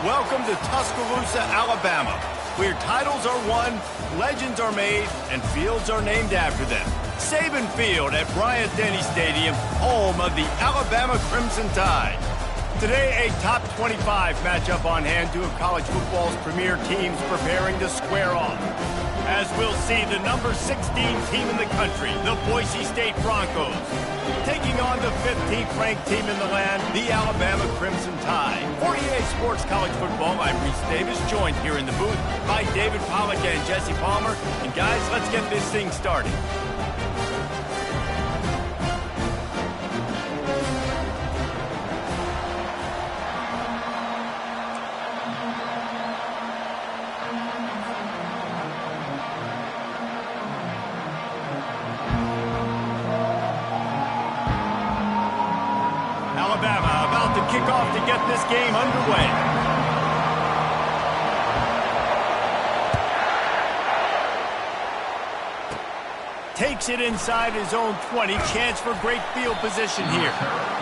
Welcome to Tuscaloosa, Alabama, where titles are won, legends are made, and fields are named after them. Saban Field at Bryant-Denny Stadium, home of the Alabama Crimson Tide. Today, a top 25 matchup on hand, two of college football's premier teams preparing to square off. As we'll see, the number 16 team in the country, the Boise State Broncos, taking on the 15th ranked team in the land, the Alabama Crimson Tide. For EA Sports College Football, I'm Reese Davis, joined here in the booth by David Pollack and Jesse Palmer. And guys, let's get this thing started. Alabama about to kick off to get this game underway. Takes it inside his own 20. Chance for great field position here.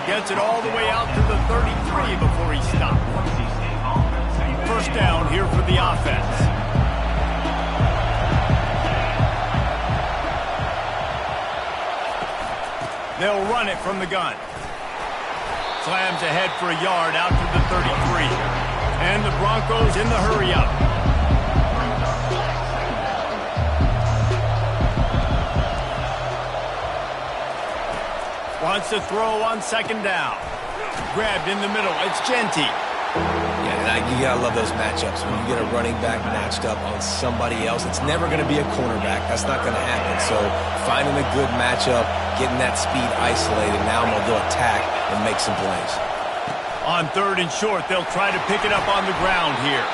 Gets it all the way out to the 33 before he stops. First down here for the offense. They'll run it from the gun. Slams ahead for a yard out to the 33. And the Broncos in the hurry-up. Wants to throw on second down. Grabbed in the middle. It's Genty. Yeah, you gotta love those matchups. When you get a running back matched up on somebody else, it's never going to be a cornerback. That's not going to happen. So finding a good matchup, getting that speed isolated, now I'm going to go attack and make some plays. On third and short, they'll try to pick it up on the ground here.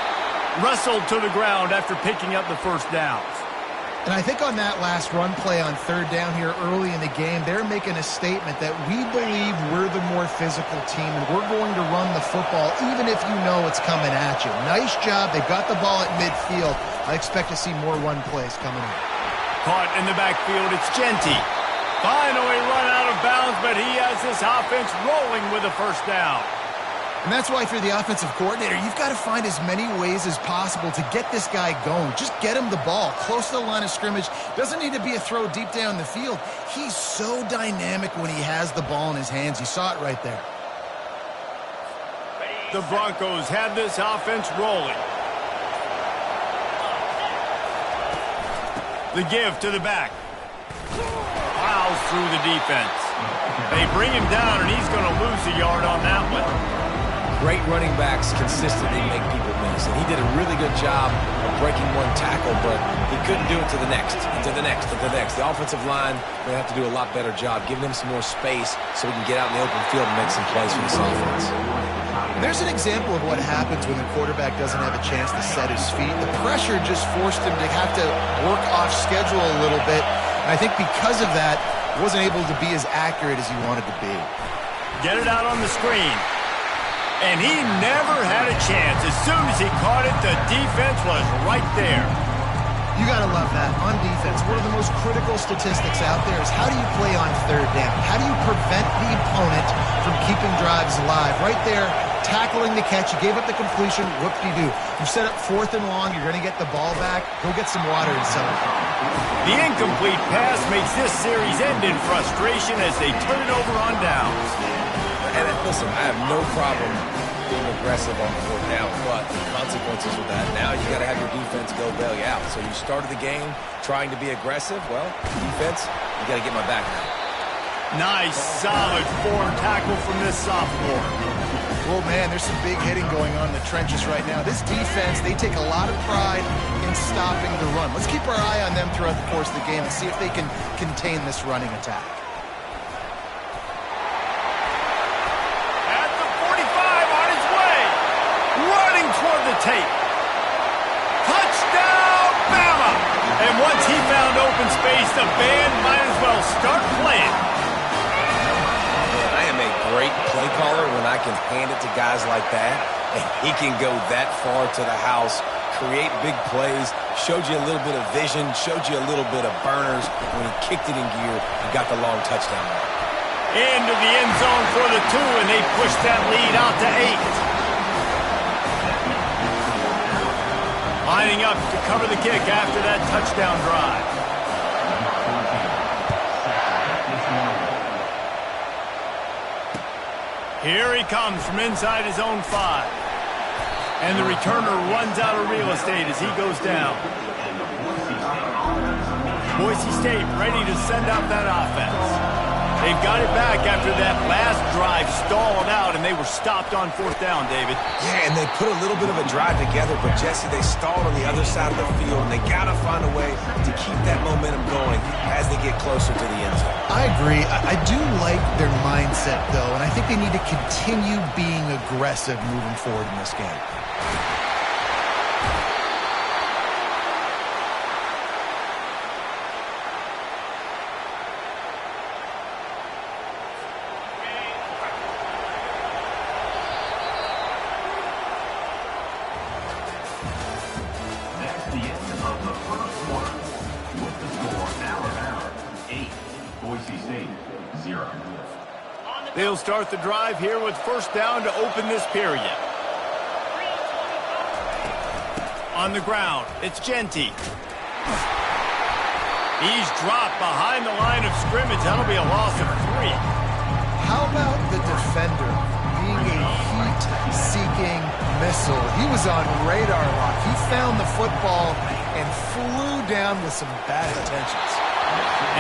Wrestled to the ground after picking up the first downs. And I think on that last run play on third down here early in the game, they're making a statement that we believe we're the more physical team and we're going to run the football even if you know it's coming at you. Nice job. They've got the ball at midfield. I expect to see more run plays coming up. Caught in the backfield, it's Genty. Finally run out of bounds, but he has this offense rolling with a first down. And that's why, if you're the offensive coordinator, you've got to find as many ways as possible to get this guy going. Just get him the ball close to the line of scrimmage. Doesn't need to be a throw deep down the field. He's so dynamic when he has the ball in his hands. You saw it right there. The Broncos have this offense rolling. The give to the back. Plows through the defense. They bring him down, and he's going to lose a yard on that one. Great running backs consistently make people miss, and he did a really good job of breaking one tackle, but he couldn't do it to the next, and to the next, and to the next. The offensive line will have to do a lot better job, giving him some more space so he can get out in the open field and make some plays for this offense. There's an example of what happens when the quarterback doesn't have a chance to set his feet. The pressure just forced him to have to work off schedule a little bit, and I think because of that, wasn't able to be as accurate as he wanted to be. Get it out on the screen. And he never had a chance. As soon as he caught it, the defense was right there. You got to love that. On defense, one of the most critical statistics out there is how do you play on third down? How do you prevent the opponent from keeping drives alive? Right there, tackling the catch. You gave up the completion. Whoop-de-doo. You set up fourth and long. You're going to get the ball back. Go get some water and celebrate. The incomplete pass makes this series end in frustration as they turn it over on downs. And listen, I have no problem being aggressive on fourth down, but the consequences of that, now you got to have your defense go bail you out. So you started the game trying to be aggressive. Well, defense, you got to get my back now. Nice, solid form tackle from this sophomore. Well, man, there's some big hitting going on in the trenches right now. This defense, they take a lot of pride in stopping the run. Let's keep our eye on them throughout the course of the game and see if they can contain this running attack. Toward the tape. Touchdown, Bama! And once he found open space, the band might as well start playing. I am a great play caller when I can hand it to guys like that, and he can go that far to the house, create big plays, showed you a little bit of vision, showed you a little bit of burners when he kicked it in gear and got the long touchdown. Into the end zone for the 2, and they push that lead out to 8. Lining up to cover the kick after that touchdown drive. Here he comes from inside his own 5. And the returner runs out of real estate as he goes down. Boise State ready to send out that offense. They've got it back after that last drive stalled out, and they were stopped on 4th down, David. Yeah, and they put a little bit of a drive together, but, Jesse, they stalled on the other side of the field, and they got to find a way to keep that momentum going as they get closer to the end zone. I agree. I do like their mindset, though, and I think they need to continue being aggressive moving forward in this game. They'll start the drive here with 1st down to open this period. On the ground, it's Genty. He's dropped behind the line of scrimmage. That'll be a loss of 3. How about the defender being a heat-seeking missile? He was on radar lock. He found the football and flew down with some bad intentions.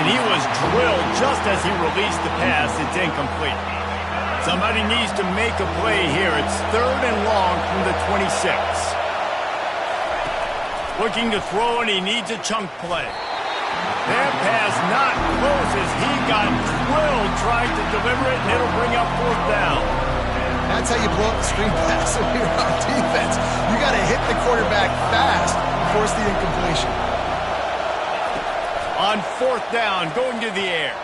And he was drilled just as he released the pass. It's incomplete. Somebody needs to make a play here. It's 3rd and long from the 26. Looking to throw, and he needs a chunk play. That pass not close as he got drilled trying to deliver it, and it'll bring up 4th down. That's how you blow up the screen pass when you're on defense. You got to hit the quarterback fast and force the incompletion. On 4th down, going to the air.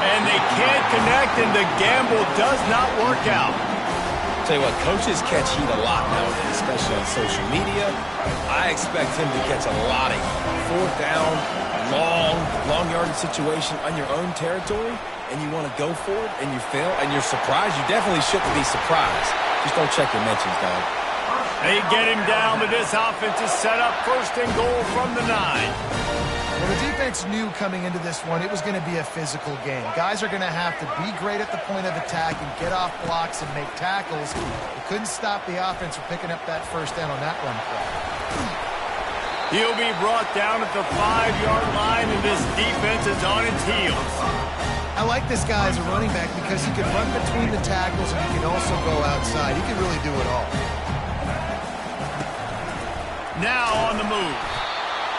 And they can't connect, and the gamble does not work out. Tell you what, coaches catch heat a lot nowadays, especially on social media. I expect him to catch a lot of heat. 4th down, long yardage situation on your own territory, and you want to go for it, and you fail, and you're surprised. You definitely shouldn't be surprised. Just don't check your mentions, dog. They get him down, but this offense is set up 1st and goal from the 9. Well, the defense knew coming into this one it was going to be a physical game. Guys are going to have to be great at the point of attack and get off blocks and make tackles. They couldn't stop the offense from picking up that 1st down on that run play. He'll be brought down at the 5-yard line, and this defense is on its heels. I like this guy as a running back because he can run between the tackles and he can also go outside. He can really do it all. Now on the move.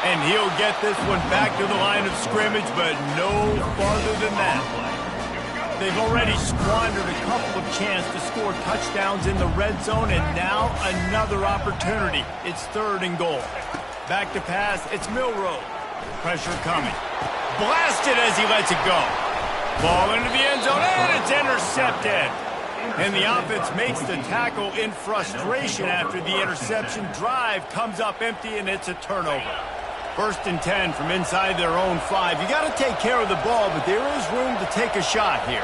And he'll get this one back to the line of scrimmage, but no farther than that. They've already squandered a couple of chances to score touchdowns in the red zone, and now another opportunity. It's 3rd and goal. Back to pass, it's Milroe. Pressure coming. Blasted as he lets it go. Ball into the end zone, and it's intercepted. And the offense makes the tackle in frustration after the interception. Drive comes up empty, and it's a turnover. 1st and 10 from inside their own 5. You got to take care of the ball, but there is room to take a shot here.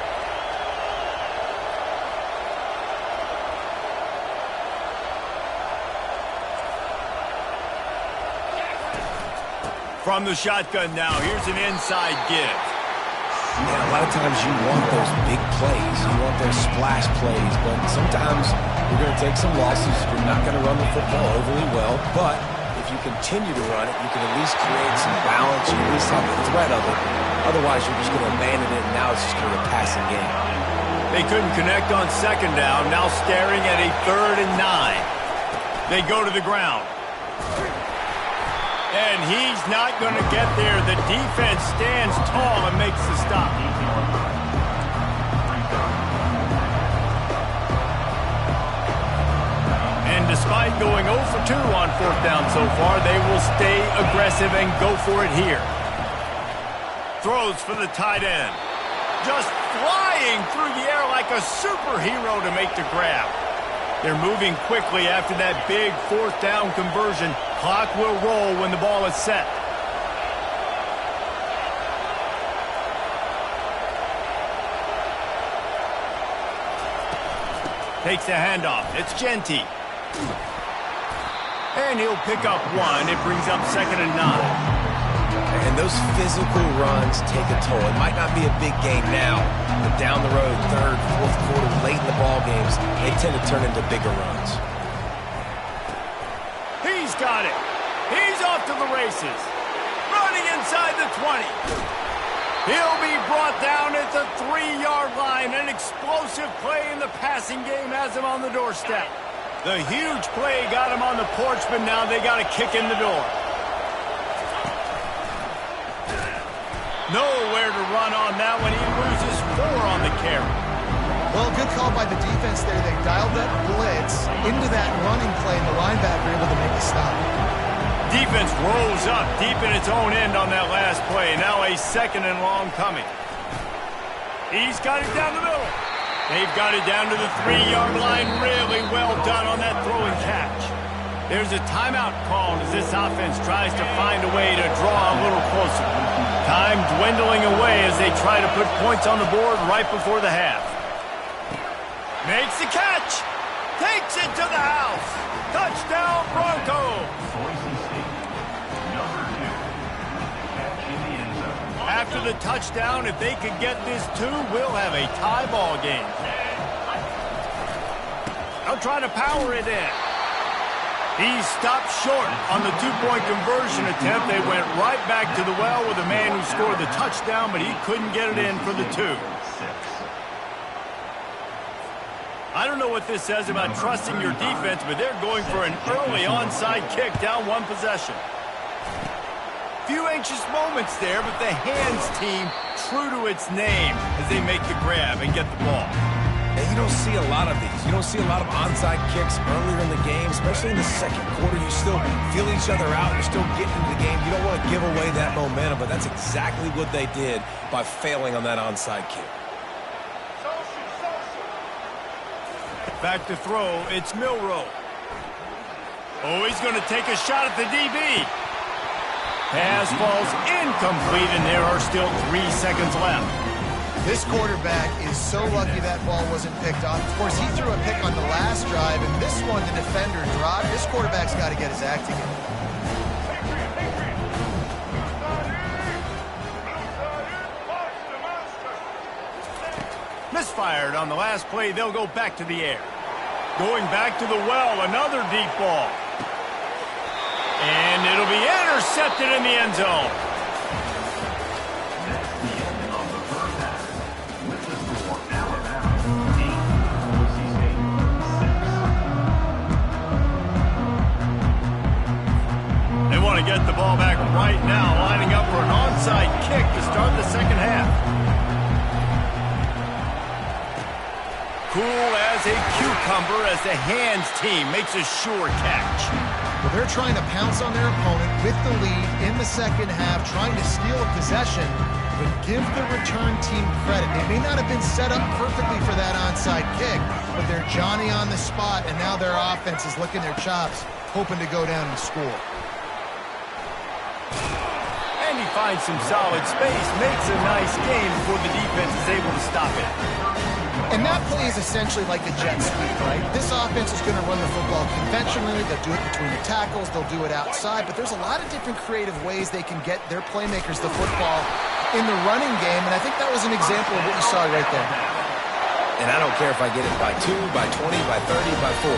From the shotgun now, here's an inside give. Yeah, a lot of times you want those big plays. You want those splash plays, but sometimes you're going to take some losses. You're not going to run the football overly well, but if you continue to run it, you can at least create some balance. You at least have the threat of it. Otherwise, you're just going to abandon it, and now it's just going to be a passing game. They couldn't connect on 2nd down, now staring at a 3rd and 9. They go to the ground. And he's not going to get there. The defense stands tall and makes the stop. And despite going 0 for 2 on 4th down so far, they will stay aggressive and go for it here. Throws for the tight end. Just flying through the air like a superhero to make the grab. They're moving quickly after that big 4th down conversion. Clock will roll when the ball is set. Takes the handoff. It's Genty. And he'll pick up 1. It brings up 2nd and 9. And those physical runs take a toll. It might not be a big game now, but down the road, 3rd, 4th quarter, late in the ball games, they tend to turn into bigger runs. He's got it. He's off to the races. Running inside the 20. He'll be brought down at the 3-yard line. An explosive play in the passing game has him on the doorstep. The huge play got him on the porch, but now they got a kick in the door. Nowhere to run on that one. He loses 4 on the carry. Well, good call by the defense there. They dialed that blitz into that running play, and the linebacker able to make a stop. Defense rolls up deep in its own end on that last play. Now a 2nd and long coming. He's got it down the middle. They've got it down to the 3-yard line. Really well done on that throw and catch. There's a timeout called as this offense tries to find a way to draw a little closer. Time dwindling away as they try to put points on the board right before the half. Makes the catch. Takes it to the house. Touchdown, Broncos. After the touchdown, if they could get this 2, we'll have a tie ball game. They'll try to power it in. He stopped short on the 2-point conversion attempt. They went right back to the well with the man who scored the touchdown, but he couldn't get it in for the 2. I don't know what this says about trusting your defense, but they're going for an early onside kick down 1 possession. Few anxious moments there, but the hands team true to its name as they make the grab and get the ball. And you don't see a lot of these. You don't see a lot of onside kicks earlier in the game, especially in the 2nd quarter. You still feel each other out. You're still getting into the game. You don't want to give away that momentum, but that's exactly what they did by failing on that onside kick. Back to throw. It's Milroe. Oh, he's going to take a shot at the DB. Pass falls incomplete, and there are still 3 seconds left. This quarterback is so lucky that ball wasn't picked off. Of course, he threw a pick on the last drive, and this one the defender dropped. This quarterback's got to get his act together. Misfired on the last play. They'll go back to the air. Going back to the well, another deep ball. And it'll be intercepted in the end zone. They want to get the ball back right now, lining up for an onside kick to start the 2nd half. Cool as a cucumber as the hands team makes a sure catch. Well, they're trying to pounce on their opponent with the lead in the 2nd half, trying to steal a possession, but give the return team credit. They may not have been set up perfectly for that onside kick, but they're Johnny on the spot, and now their offense is licking their chops, hoping to go down and score. And he finds some solid space, makes a nice game before the defense is able to stop it. And that play is essentially like a jet sweep, right? This offense is going to run the football conventionally. They'll do it between the tackles. They'll do it outside. But there's a lot of different creative ways they can get their playmakers the football in the running game. And I think that was an example of what you saw right there. And I don't care if I get it by 2, by 20, by 30, by 40.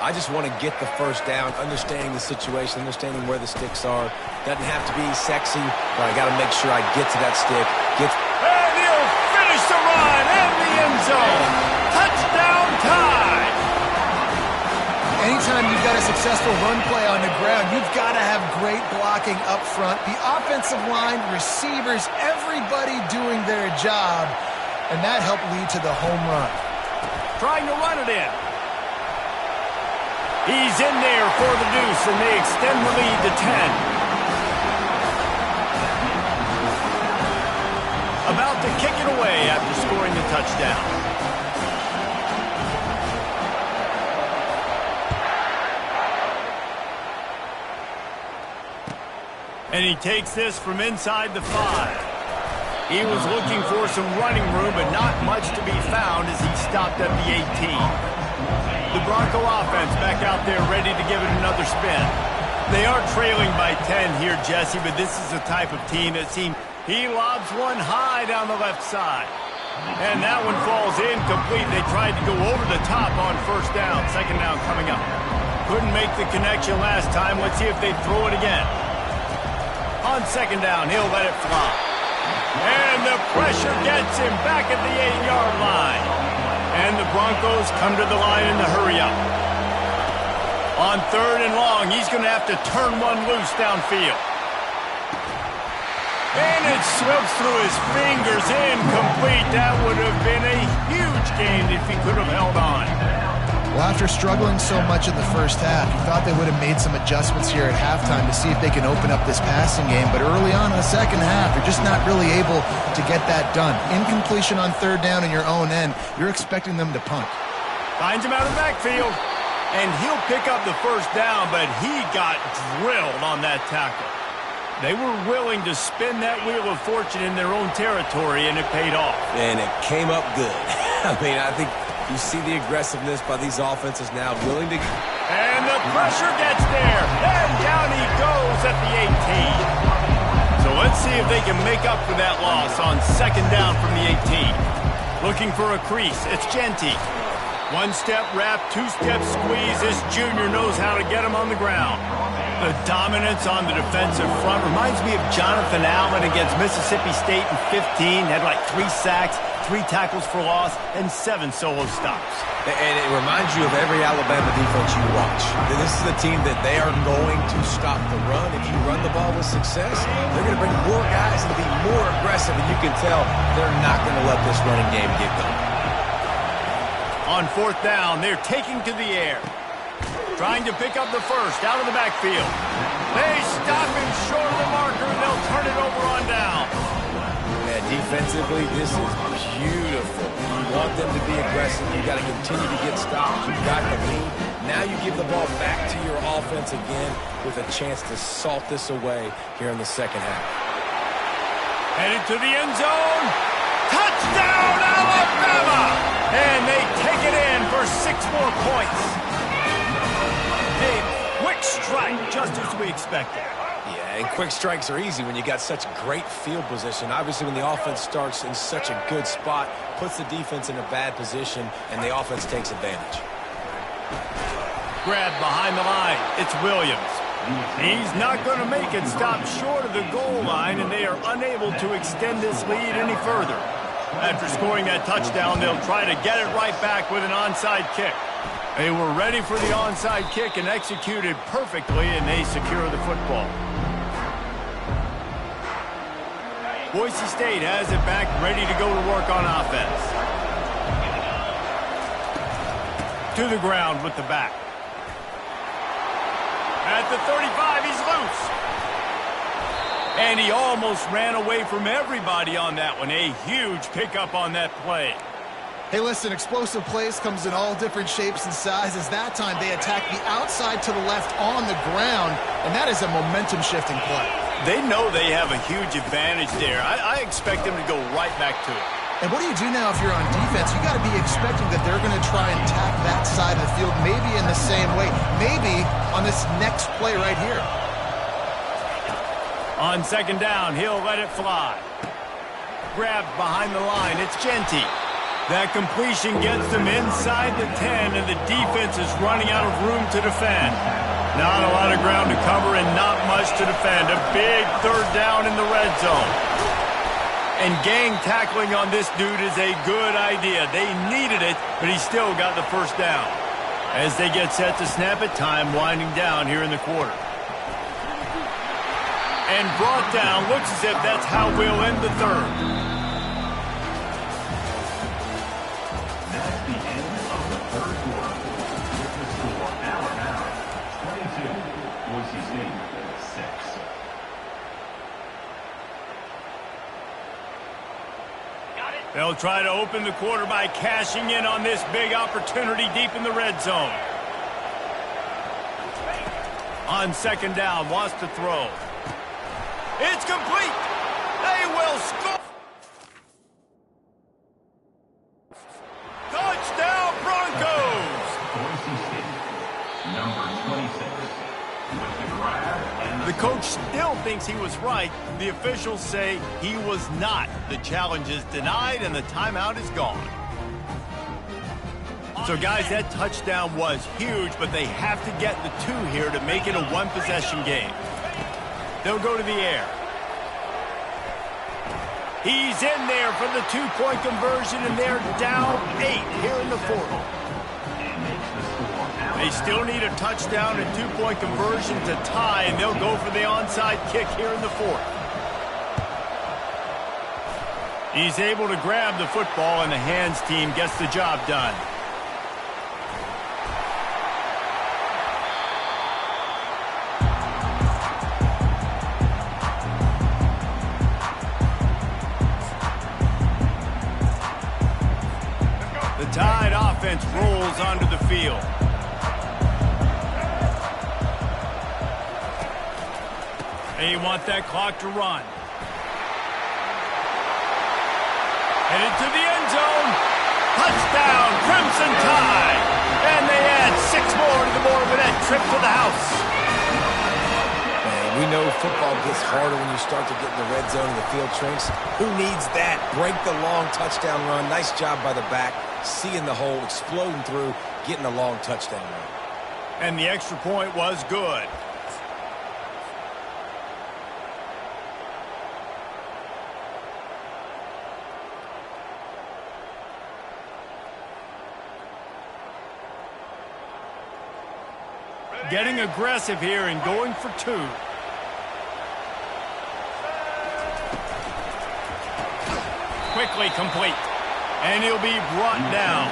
I just want to get the first down, understanding the situation, understanding where the sticks are. Doesn't have to be sexy, but I got to make sure I get to that stick. And he'll finish the run in the end zone. Touchdown tie. Anytime you've got a successful run play on the ground, you've got to have great blocking up front. The offensive line, receivers, everybody doing their job, and that helped lead to the home run. Trying to run it in. He's in there for the deuce, and they extend the lead to 10. About to kick it away after scoring the touchdown. And he takes this from inside the 5. He was looking for some running room, but not much to be found as he stopped at the 18. The Bronco offense back out there ready to give it another spin. They are trailing by 10 here, Jesse, but this is the type of team that seems... He lobs one high down the left side. And that one falls incomplete. They tried to go over the top on first down. Second down coming up. Couldn't make the connection last time. Let's see if they throw it again. On second down, he'll let it fly. And the pressure gets him back at the 8-yard line. And the Broncos come to the line in the hurry-up. On third and long, he's going to have to turn one loose downfield. And it slips through his fingers, incomplete. That would have been a huge gain if he could have held on. Well, after struggling so much in the first half, you thought they would have made some adjustments here at halftime to see if they can open up this passing game. But early on in the second half, they're just not really able to get that done. Incompletion on third down in your own end, you're expecting them to punt. Finds him out of the backfield, and he'll pick up the first down, but he got drilled on that tackle. They were willing to spin that wheel of fortune in their own territory, and it paid off. And it came up good. I mean, I think you see the aggressiveness by these offenses now, willing to... And the pressure gets there, and down he goes at the 18. So let's see if they can make up for that loss on second down from the 18. Looking for a crease, it's Genty. One-step wrap, two-step squeeze. This junior knows how to get him on the ground. The dominance on the defensive front reminds me of Jonathan Allen against Mississippi State in 15. Had like 3 sacks, 3 tackles for loss, and 7 solo stops. And it reminds you of every Alabama defense you watch. This is a team that they are going to stop the run. If you run the ball with success, they're going to bring more guys and be more aggressive, and you can tell they're not going to let this running game get going. On fourth down, they're taking to the air. Trying to pick up the first out of the backfield. They stop him short of the marker, and they'll turn it over on down. Yeah, defensively, this is beautiful. You want them to be aggressive. You got to continue to get stops. You've got the lead. Now you give the ball back to your offense again with a chance to salt this away here in the second half. Headed to the end zone. Touchdown, Alabama! And they take it in for 6 more points. A quick strike, just as we expected. Yeah, and quick strikes are easy when you got such great field position. Obviously, when the offense starts in such a good spot, puts the defense in a bad position, and the offense takes advantage. Grab behind the line. It's Williams. He's not going to make it. Stop short of the goal line, and they are unable to extend this lead any further. After scoring that touchdown, they'll try to get it right back with an onside kick. They were ready for the onside kick and executed perfectly, and they secure the football. Boise State has it back, ready to go to work on offense. To the ground with the back. At the 35, he's loose. And he almost ran away from everybody on that one. A huge pickup on that play. Hey, listen, explosive plays comes in all different shapes and sizes. That time they attack the outside to the left on the ground, and that is a momentum-shifting play. They know they have a huge advantage there. I expect them to go right back to it. And what do you do now if you're on defense? You got to be expecting that they're going to try and attack that side of the field, maybe in the same way, maybe on this next play right here. On second down, he'll let it fly. Grabbed behind the line, it's Genty. That completion gets them inside the 10, and the defense is running out of room to defend. Not a lot of ground to cover and not much to defend. A big third down in the red zone. And gang tackling on this dude is a good idea. They needed it, but he still got the first down. As they get set to snap it, time winding down here in the quarter. And brought down, looks as if that's how we'll end the third. They'll try to open the quarter by cashing in on this big opportunity deep in the red zone. On second down, wants to throw. It's complete. They will score. Touchdown, Broncos. The coach still thinks he was right. The officials say he was not. The challenge is denied and the timeout is gone. So, guys, that touchdown was huge, but they have to get the 2 here to make it a one-possession game. They'll go to the air. He's in there for the 2-point conversion, and they're down 8 here in the 4th. They still need a touchdown and 2-point conversion to tie, and they'll go for the onside kick here in the 4th. He's able to grab the football, and the hands team gets the job done. The Tide offense rolls onto the field. They want that clock to run. Headed to the end zone. Touchdown, Crimson Tide. And they add 6 more to the board with that trip to the house. Man, we know football gets harder when you start to get in the red zone and the field shrinks. Who needs that? Break the long touchdown run. Nice job by the back. Seeing the hole, exploding through, getting a long touchdown run. And the extra point was good. Getting aggressive here and going for 2. Quickly complete. And he'll be brought down.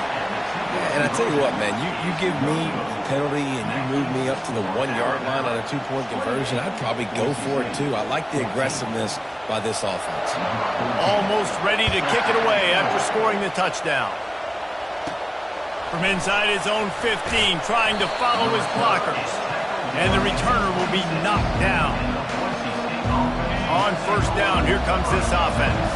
And I tell you what, man, you give me a penalty and you move me up to the 1-yard line on a 2-point conversion, I'd probably go for it too. I like the aggressiveness by this offense. Almost ready to kick it away after scoring the touchdown. From inside his own 15, trying to follow his blockers. And the returner will be knocked down. On 1st down, here comes this offense.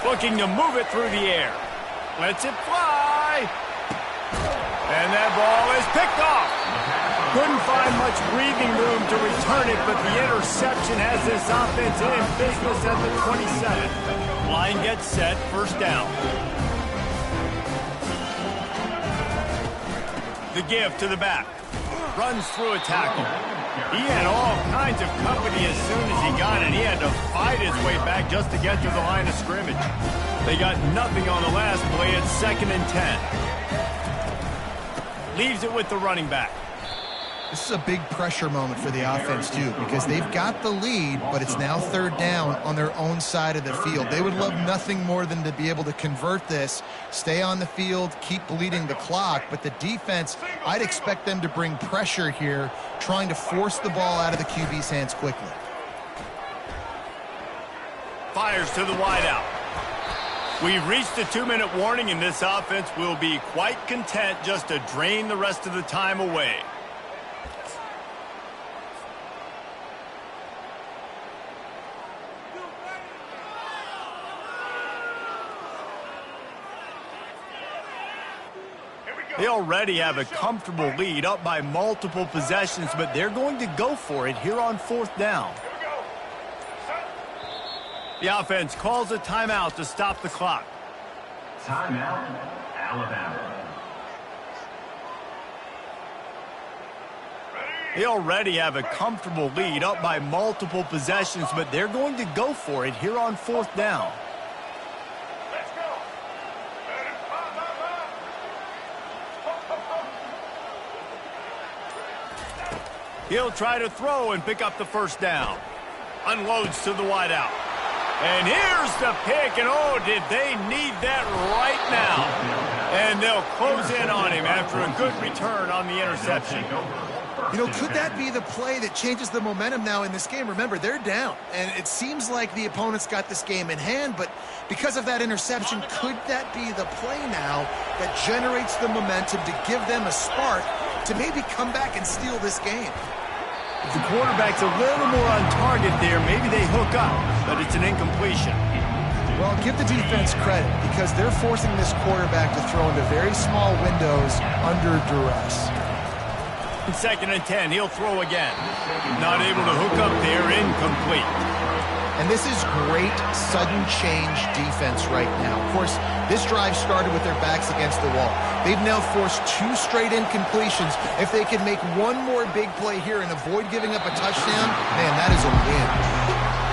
Looking to move it through the air. Lets it fly. And that ball is picked off. Couldn't find much breathing room to return it, but the interception has this offense in business at the 27. Line gets set, 1st down. The give to the back. Runs through a tackle. He had all kinds of company as soon as he got it. He had to fight his way back just to get to the line of scrimmage. They got nothing on the last play. It's 2nd and 10. Leaves it with the running back. This is a big pressure moment for the offense, too, because they've got the lead, but it's now 3rd down on their own side of the field. They would love nothing more than to be able to convert this, stay on the field, keep bleeding the clock, but the defense, I'd expect them to bring pressure here, trying to force the ball out of the QB's hands quickly. Fires to the wideout. We've reached a 2-minute warning, and this offense will be quite content just to drain the rest of the time away. They already have a comfortable lead, up by multiple possessions, but they're going to go for it here on 4th down. The offense calls a timeout to stop the clock. Timeout, Alabama. They already have a comfortable lead, up by multiple possessions, but they're going to go for it here on 4th down. He'll try to throw and pick up the 1st down. Unloads to the wideout. And here's the pick, and oh, did they need that right now. And they'll close in on him after a good return on the interception. You know, could that be the play that changes the momentum now in this game? Remember, they're down, and it seems like the opponent's got this game in hand, but because of that interception, could that be the play now that generates the momentum to give them a spark to maybe come back and steal this game? If the quarterback's a little more on target there, maybe they hook up, but it's an incompletion. Well, give the defense credit because they're forcing this quarterback to throw into very small windows under duress. 2nd and 10, he'll throw again. Not able to hook up there, incomplete. And this is great sudden change defense right now. Of course, this drive started with their backs against the wall. They've now forced 2 straight incompletions. If they can make one more big play here and avoid giving up a touchdown, man, that is a win.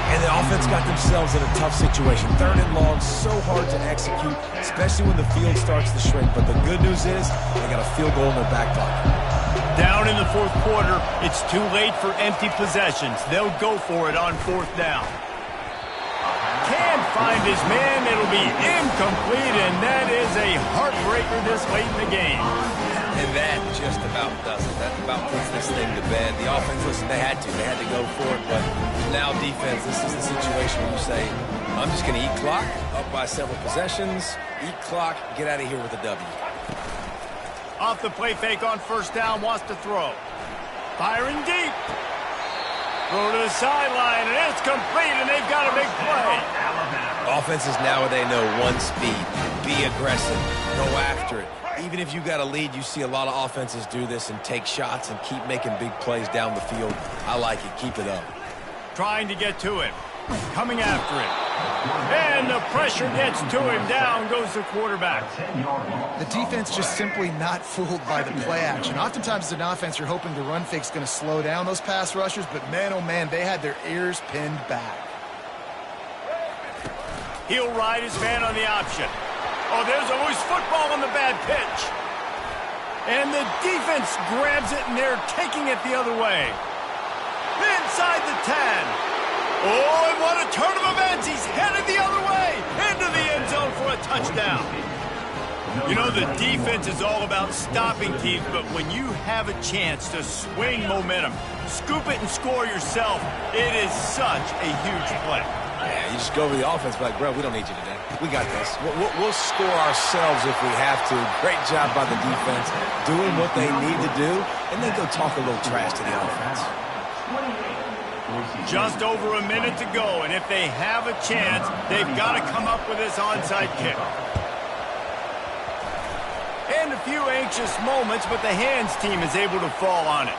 And the offense got themselves in a tough situation. 3rd and long, so hard to execute, especially when the field starts to shrink. But the good news is they got a field goal in their back pocket. Down in the 4th quarter, it's too late for empty possessions. They'll go for it on 4th down. Can't find his man. It'll be incomplete, and that is a heartbreaker this late in the game. And that just about does it. That about puts this thing to bed. The offense, listen, they had to go for it, but now defense, this is the situation where you say, I'm just going to eat clock, up by several possessions, eat clock, get out of here with a W. Off the play fake on 1st down, wants to throw. Firing deep. Throw to the sideline, and it's complete, and they've got a big play. Offenses now, they know one speed. Be aggressive. Go after it. Even if you got a lead, you see a lot of offenses do this and take shots and keep making big plays down the field. I like it. Keep it up. Trying to get to him. Coming after him. And the pressure gets to him. Down goes the quarterback. The defense just simply not fooled by the play action. Oftentimes as an offense, you're hoping the run fake's going to slow down those pass rushers, but man, oh man, they had their ears pinned back. He'll ride his man on the option. Oh, there's a loose football on the bad pitch. And the defense grabs it, and they're taking it the other way. Inside the 10. Oh, and what a turn of events. He's headed the other way into the end zone for a touchdown. You know, the defense is all about stopping teams, but when you have a chance to swing momentum, scoop it and score yourself, it is such a huge play. Yeah, you just go over the offense, like, bro, we don't need you today. We got this. We'll score ourselves if we have to. Great job by the defense, doing what they need to do, and then go talk a little trash to the offense. Just over a minute to go, and if they have a chance, they've got to come up with this onside kick. And a few anxious moments, but the hands team is able to fall on it.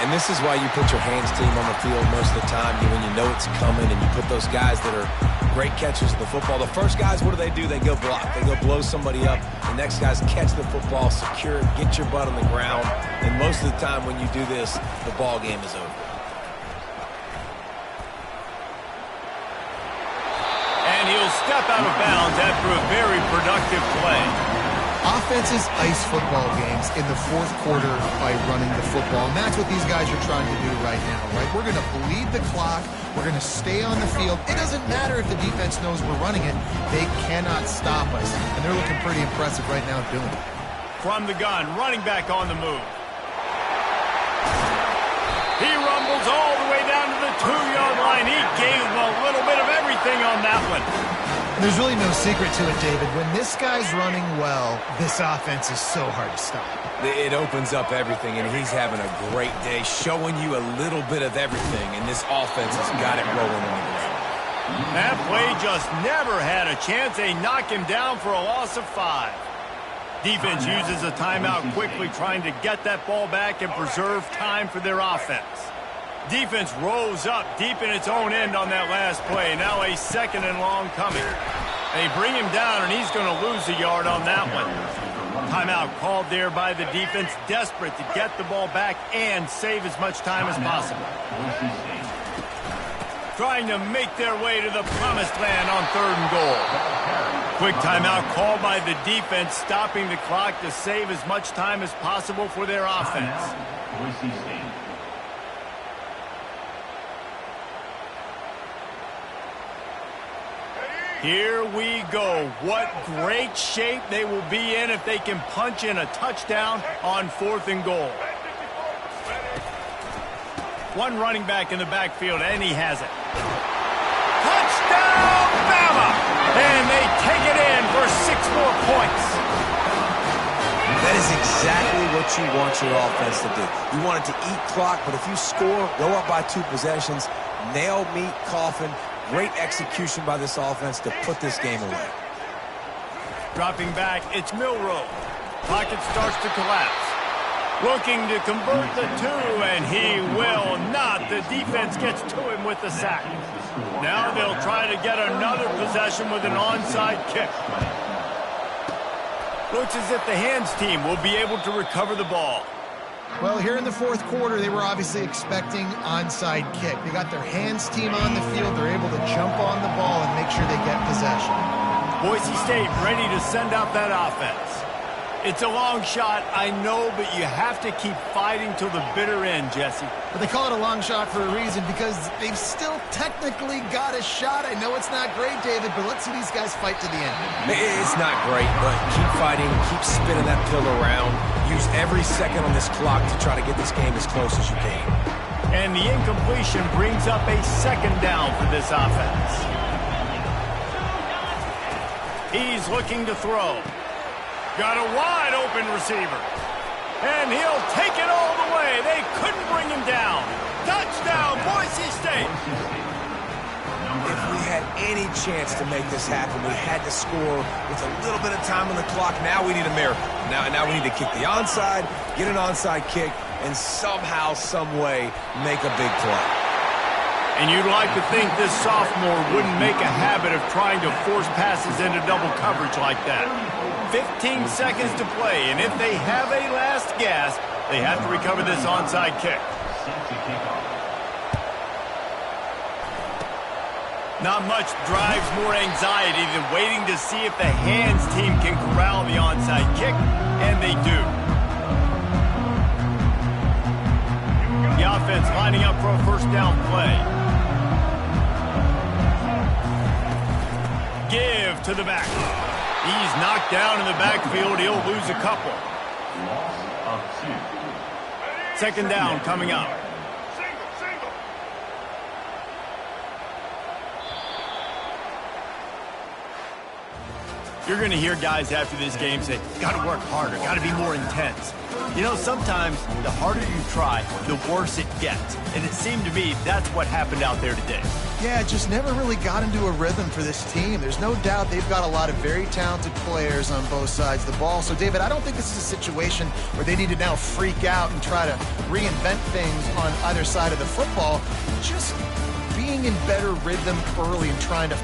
And this is why you put your hands team on the field most of the time, when you know it's coming, and you put those guys that are great catchers of the football. The first guys, what do? They go block. They go blow somebody up. The next guys catch the football, secure it, get your butt on the ground. And most of the time when you do this, the ball game is over. And he'll step out of bounds after a very productive play. Offenses ice football games in the 4th quarter by running the football, and that's what these guys are trying to do right now, right? We're going to bleed the clock. We're going to stay on the field. It doesn't matter if the defense knows we're running it. They cannot stop us, and they're looking pretty impressive right now doing it. From the gun, running back on the move. He rumbles all the way down to the 2-yard line. He gave him a little bit of everything on that one. There's really no secret to it, David. When this guy's running well, this offense is so hard to stop. It opens up everything, and he's having a great day, showing you a little bit of everything, and this offense has got it rolling on the ground. That play just never had a chance. They knock him down for a loss of 5. Defense uses a timeout quickly, trying to get that ball back and preserve time for their offense. Defense rose up deep in its own end on that last play. Now a 2nd and long coming. They bring him down, and he's going to lose a yard on that one. Timeout called there by the defense, desperate to get the ball back and save as much time as possible. Trying to make their way to the promised land on 3rd and goal. Quick timeout called by the defense, stopping the clock to save as much time as possible for their offense. Here we go. What great shape they will be in if they can punch in a touchdown on 4th and goal. One running back in the backfield, and he has it. Touchdown, Bama! And they take it in for 6 more points. That is exactly what you want your offense to do. You want it to eat clock, but if you score, go up by 2 possessions, nail meat coffin. Great execution by this offense to put this game away. Dropping back, it's Milroe. Pocket starts to collapse. Looking to convert the two, and he will not. The defense gets to him with the sack. Now they'll try to get another possession with an onside kick. Looks as if the hands team will be able to recover the ball. Well, here in the fourth quarter, they were obviously expecting onside kick. They got their hands team on the field. They're able to jump on the ball and make sure they get possession. Boise State ready to send out that offense. It's a long shot, I know, but you have to keep fighting till the bitter end, Jesse. But they call it a long shot for a reason, because they've still technically got a shot. I know it's not great, David, but let's see these guys fight to the end. It's not great, but keep fighting, keep spinning that pill around. Use every second on this clock to try to get this game as close as you can. And the incompletion brings up a second down for this offense. He's looking to throw. Got a wide open receiver. And he'll take it all the way. They couldn't bring him down. Touchdown, Boise State. If we had any chance to make this happen, we had to score with a little bit of time on the clock. Now we need a miracle. Now we need to kick the onside, get an onside kick, and somehow, some way, make a big play. And you'd like to think this sophomore wouldn't make a habit of trying to force passes into double coverage like that. 15 seconds to play, and if they have a last gasp, they have to recover this onside kick. Not much drives more anxiety than waiting to see if the hands team can corral the onside kick, and they do. The offense lining up for a first down play. Give to the back. He's knocked down in the backfield. He'll lose a couple. Second down coming up. You're going to hear guys after this game say, got to work harder, got to be more intense. You know, sometimes the harder you try, the worse it gets. And it seemed to me that's what happened out there today. Yeah, it just never really got into a rhythm for this team. There's no doubt they've got a lot of very talented players on both sides of the ball. So, David, I don't think this is a situation where they need to now freak out and try to reinvent things on either side of the football. Just being in better rhythm early and trying to...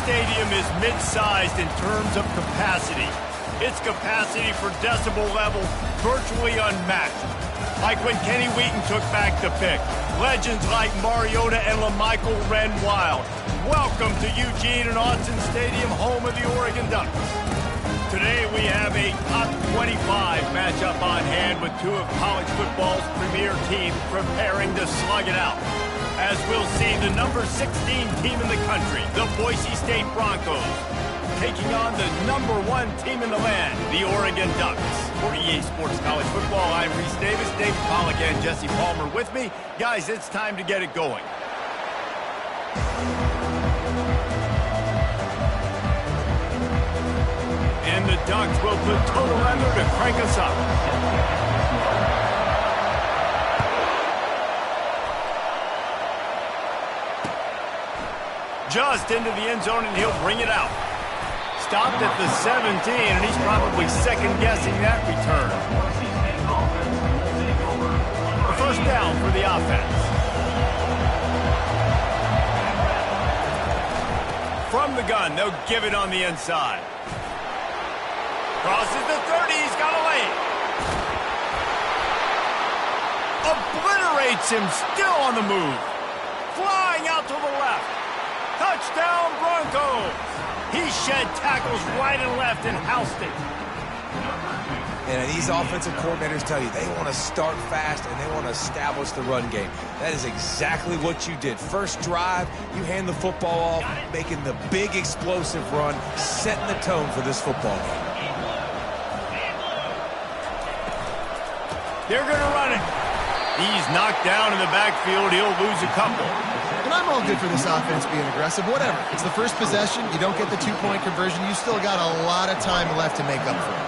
Stadium is mid-sized in terms of capacity. Its capacity for decibel level virtually unmatched. Like when Kenny Wheaton took back the pick. Legends like Mariota and LaMichael ran wild. Welcome to Eugene and Autzen Stadium, home of the Oregon Ducks. Today we have a top 25 matchup on hand with two of college football's premier teams preparing to slug it out. As we'll see the number 16 team in the country, the Boise State Broncos, taking on the number 1 team in the land, the Oregon Ducks. For EA Sports College Football, I'm Reese Davis, Dave Pollack, and Jesse Palmer with me. Guys, it's time to get it going. And the Ducks will put total under to crank us up. Just into the end zone, and he'll bring it out. Stopped at the 17, and he's probably second-guessing that return. A first down for the offense. From the gun, they'll give it on the inside. Crosses the 30, he's got a lane. Obliterates him, still on the move. Flying out to the left. Touchdown Broncos! He shed tackles right and left and housed it. And these offensive coordinators tell you they want to start fast and they want to establish the run game. That is exactly what you did. First drive, you hand the football off, making the big explosive run, setting the tone for this football game. They're going to run it. He's knocked down in the backfield. He'll lose a couple. And I'm all good for this offense being aggressive. Whatever. It's the first possession. You don't get the two-point conversion. You still got a lot of time left to make up for it.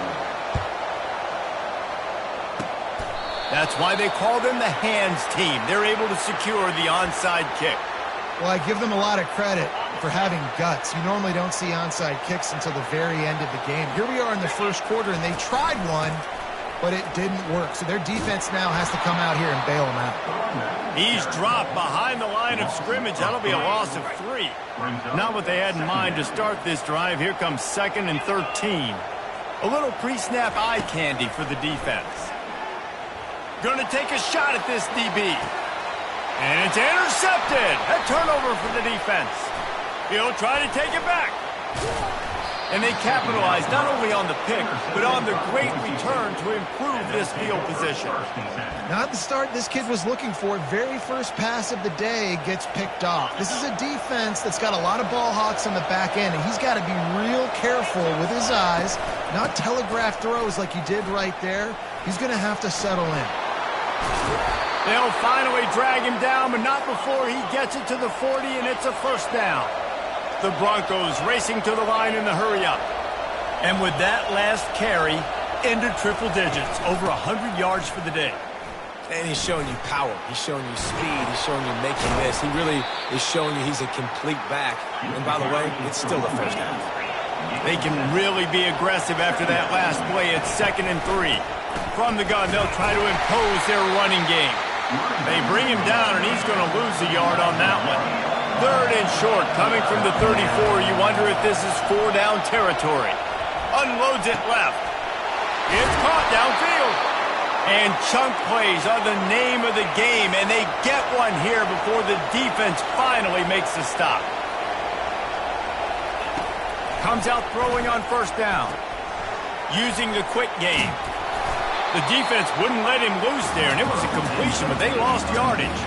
That's why they call them the hands team. They're able to secure the onside kick. Well, I give them a lot of credit for having guts. You normally don't see onside kicks until the very end of the game. Here we are in the first quarter, and they tried one, but it didn't work. So their defense now has to come out here and bail them out. He's dropped behind the line of scrimmage. That'll be a loss of 3. Not what they had in mind to start this drive. Here comes 2nd and 13. A little pre-snap eye candy for the defense. Going to take a shot at this DB. And it's intercepted. A turnover for the defense. He'll try to take it back. And they capitalize not only on the pick, but on the great return to improve this field position. Not the start this kid was looking for. Very first pass of the day gets picked off. This is a defense that's got a lot of ball hawks on the back end, and he's got to be real careful with his eyes, not telegraph throws like he did right there. He's going to have to settle in. They'll finally drag him down, but not before he gets it to the 40, and it's a first down. The Broncos racing to the line in the hurry-up. And with that last carry, into triple digits, over 100 yards for the day. And he's showing you power. He's showing you speed. He's showing you making this. He really is showing you he's a complete back. And by the way, it's still the first half. They can really be aggressive after that last play. It's 2nd and 3. From the gun, they'll try to impose their running game. They bring him down, and he's going to lose a yard on that one. 3rd and short, coming from the 34. You wonder if this is 4-down territory. Unloads it left. It's caught downfield. And chunk plays are the name of the game, and they get one here before the defense finally makes a stop. Comes out throwing on first down. Using the quick game. The defense wouldn't let him loose there, and it was a completion, but they lost yardage.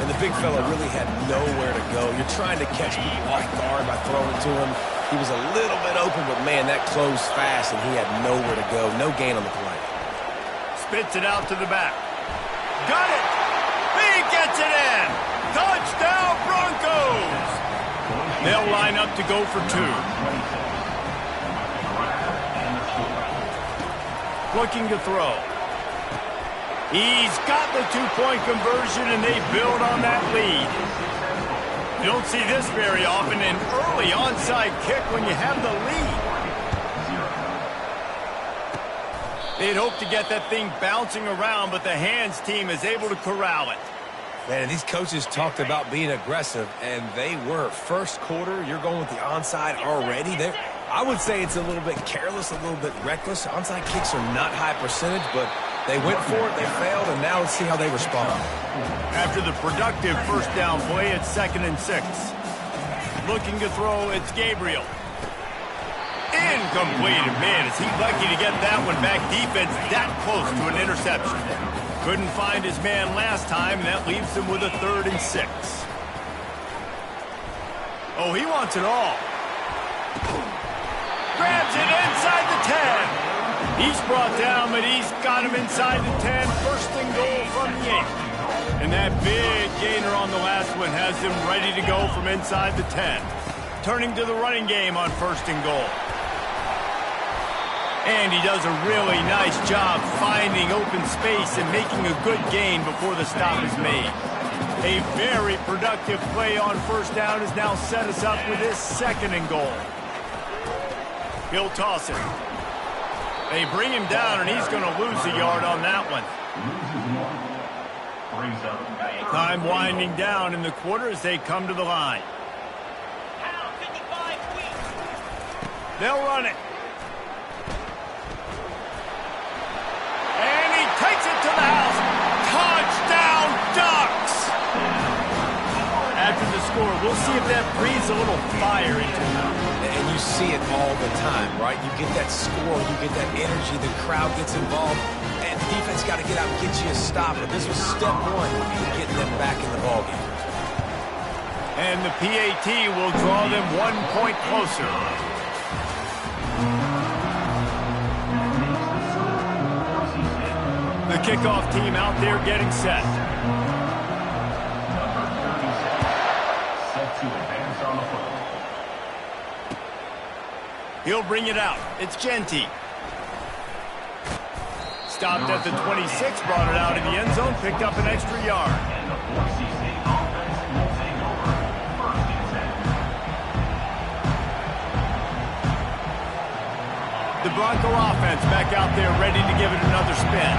And the big fella really had nowhere to go. You're trying to catch people off guard by throwing to him. He was a little bit open, but, man, that closed fast, and he had nowhere to go. No gain on the play. Spits it out to the back. Got it! He gets it in! Touchdown, Broncos! They'll line up to go for 2. Looking to throw. He's got the 2-point conversion, and they build on that lead. You don't see this very often, an early onside kick when you have the lead. They'd hope to get that thing bouncing around, but the hands team is able to corral it. Man, these coaches talked about being aggressive, and they were. First quarter, you're going with the onside already. I would say it's a little bit careless, a little bit reckless. Onside kicks are not high percentage, but they went for it, they failed, and now let's see how they respond. After the productive first down play, it's 2nd and 6. Looking to throw, it's Gabriel. Incomplete. Man, is he lucky to get that one back. Defense that close to an interception. Couldn't find his man last time, and that leaves him with a 3rd and 6. Oh, he wants it all. Grabs it inside the 10. He's brought down, but he's got him inside the 10. 1st and goal from the 8. And that big gainer on the last one has him ready to go from inside the 10. Turning to the running game on 1st and goal. And he does a really nice job finding open space and making a good gain before the stop is made. A very productive play on first down has now set us up with this 2nd and goal. He'll toss it. They bring him down, and he's going to lose a yard on that one. Time winding down in the quarter as they come to the line. They'll run it. And he takes it to the house. Touchdown, Ducks! After the score, we'll see if that breathes a little fire into them. And you see it all the time, right? You get that score, you get that energy, the crowd gets involved, and the defense got to get out and get you a stop. But this was step one in getting them back in the ballgame. And the PAT will draw them 1 point closer. The kickoff team out there getting set. Set to advance on the football. He'll bring it out. It's Genti. Stopped at the 26, brought it out in the end zone, picked up an extra yard. And the Boise State offense will take over. First and 10. The Bronco offense back out there ready to give it another spin.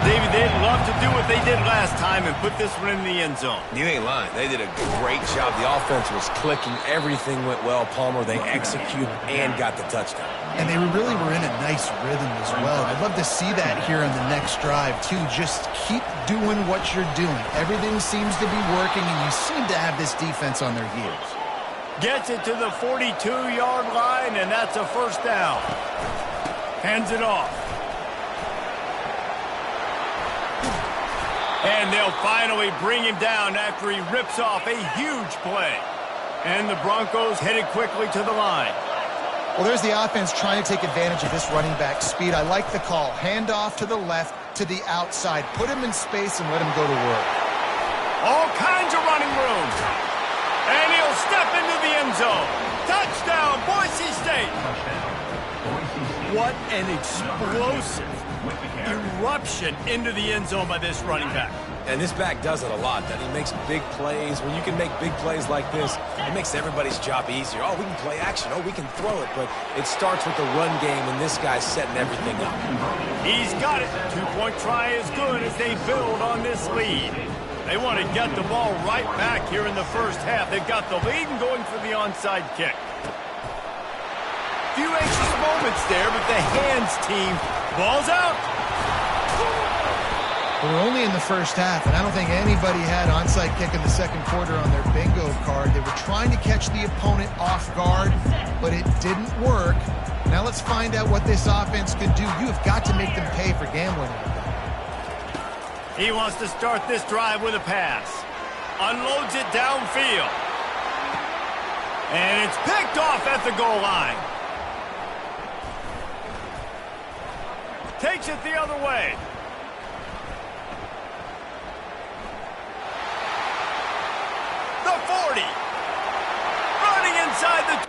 David, they'd love to do what they did last time and put this one in the end zone. You ain't lying. They did a great job. The offense was clicking. Everything went well, Palmer. They executed and got the touchdown. And they really were in a nice rhythm as well. I'd love to see that here on the next drive, too. Just keep doing what you're doing. Everything seems to be working, and you seem to have this defense on their heels. Gets it to the 42-yard line, and that's a first down. Hands it off. And they'll finally bring him down after he rips off a huge play. And the Broncos headed quickly to the line. Well, there's the offense trying to take advantage of this running back speed. I like the call. Hand off to the left, to the outside. Put him in space and let him go to work. All kinds of running room. And he'll step into the end zone. Touchdown, Boise State. What an explosive eruption into the end zone by this running back. And this back does it a lot. That he makes big plays. When you can make big plays like this, it makes everybody's job easier. Oh, we can play action. Oh, we can throw it. But it starts with the run game, and this guy's setting everything up. He's got it. Two-point try is good as they build on this lead. They want to get the ball right back here in the first half. They've got the lead and going for the onside kick. Few anxious moments there, but the hands team balls out. We're only in the first half, and I don't think anybody had onside kick in the second quarter on their bingo card. They were trying to catch the opponent off guard, but it didn't work. Now let's find out what this offense can do. You have got to make them pay for gambling. He wants to start this drive with a pass. Unloads it downfield. And it's picked off at the goal line. Takes it the other way. The 40. Running inside the...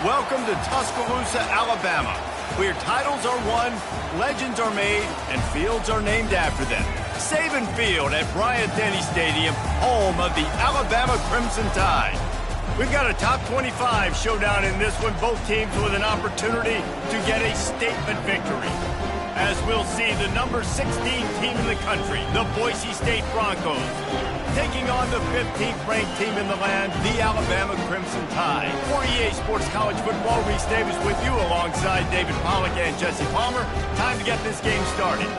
Welcome to Tuscaloosa, Alabama, where titles are won, legends are made, and fields are named after them. Saban Field at Bryant-Denny Stadium, home of the Alabama Crimson Tide. We've got a top 25 showdown in this one, both teams with an opportunity to get a statement victory. As we'll see the number 16 team in the country, the Boise State Broncos, taking on the 15th ranked team in the land, the Alabama Crimson Tide. For EA Sports College Football, Reese Davis with you alongside David Pollack and Jesse Palmer. Time to get this game started.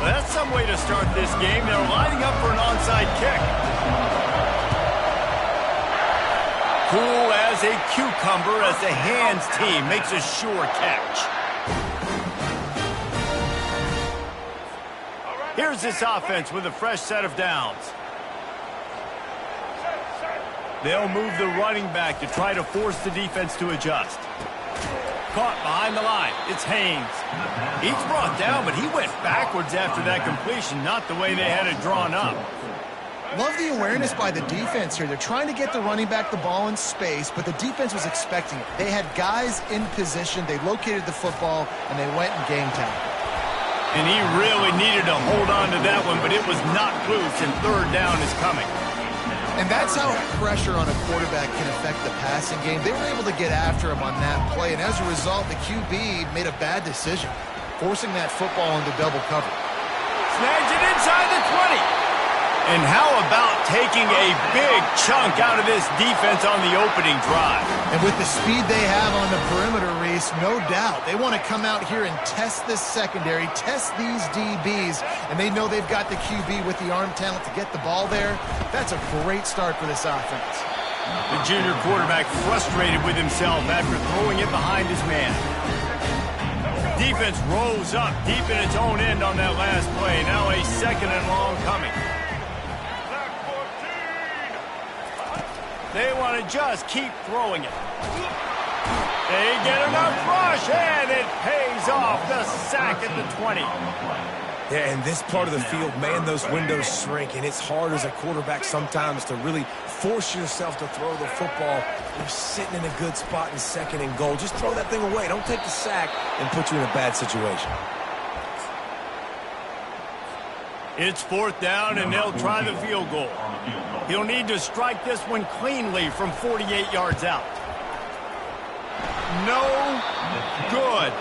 Well, that's some way to start this game. They're lining up for an onside kick. Cool as a cucumber as the hands team makes a sure catch. Here's this offense with a fresh set of downs. They'll move the running back to try to force the defense to adjust. Caught behind the line. It's Haynes. He's brought down, but he went backwards after that completion, not the way they had it drawn up. Love the awareness by the defense here. They're trying to get the running back the ball in space, but the defense was expecting it. They had guys in position. They located the football, and they went and game time. And he really needed to hold on to that one, but it was not loose, and third down is coming. And that's how pressure on a quarterback can affect the passing game. They were able to get after him on that play, and as a result, the QB made a bad decision, forcing that football into double cover. Snags it inside the 20. And how about taking a big chunk out of this defense on the opening drive? And with the speed they have on the perimeter, Reese, no doubt, they want to come out here and test this secondary, test these DBs, and they know they've got the QB with the arm talent to get the ball there. That's a great start for this offense. The junior quarterback frustrated with himself after throwing it behind his man. Defense rose up deep in its own end on that last play. Now a second and long coming. They want to just keep throwing it. They get enough rush, and it pays off. The sack at the 20. Yeah, in this part of the field, man, those windows shrink, and it's hard as a quarterback sometimes to really force yourself to throw the football. You're sitting in a good spot in second and goal. Just throw that thing away. Don't take the sack and put you in a bad situation. It's fourth down, and they'll try the field goal. He'll need to strike this one cleanly from 48 yards out. No good.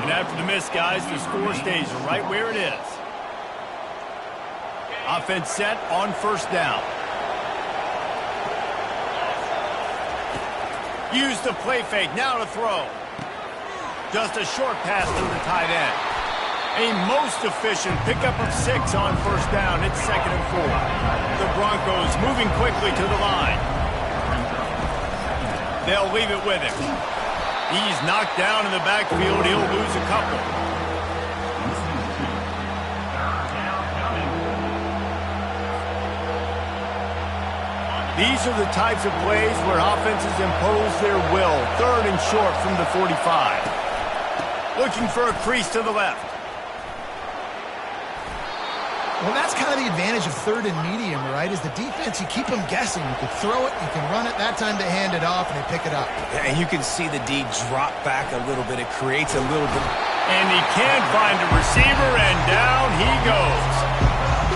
And after the miss, guys, the score stays right where it is. Offense set on first down. Use the play fake, now to throw. Just a short pass to the tight end. A most efficient pickup of 6 on first down. It's 2nd and 4. The Broncos moving quickly to the line. They'll leave it with him. He's knocked down in the backfield. He'll lose a couple. These are the types of plays where offenses impose their will. 3rd and short from the 45. Looking for a crease to the left. Well, that's kind of the advantage of 3rd and medium, right? Is the defense, you keep them guessing. You can throw it, you can run it. That time they hand it off, and they pick it up. Yeah, and you can see the D drop back a little bit. It creates a little bit. And he can't find a receiver, and down he goes.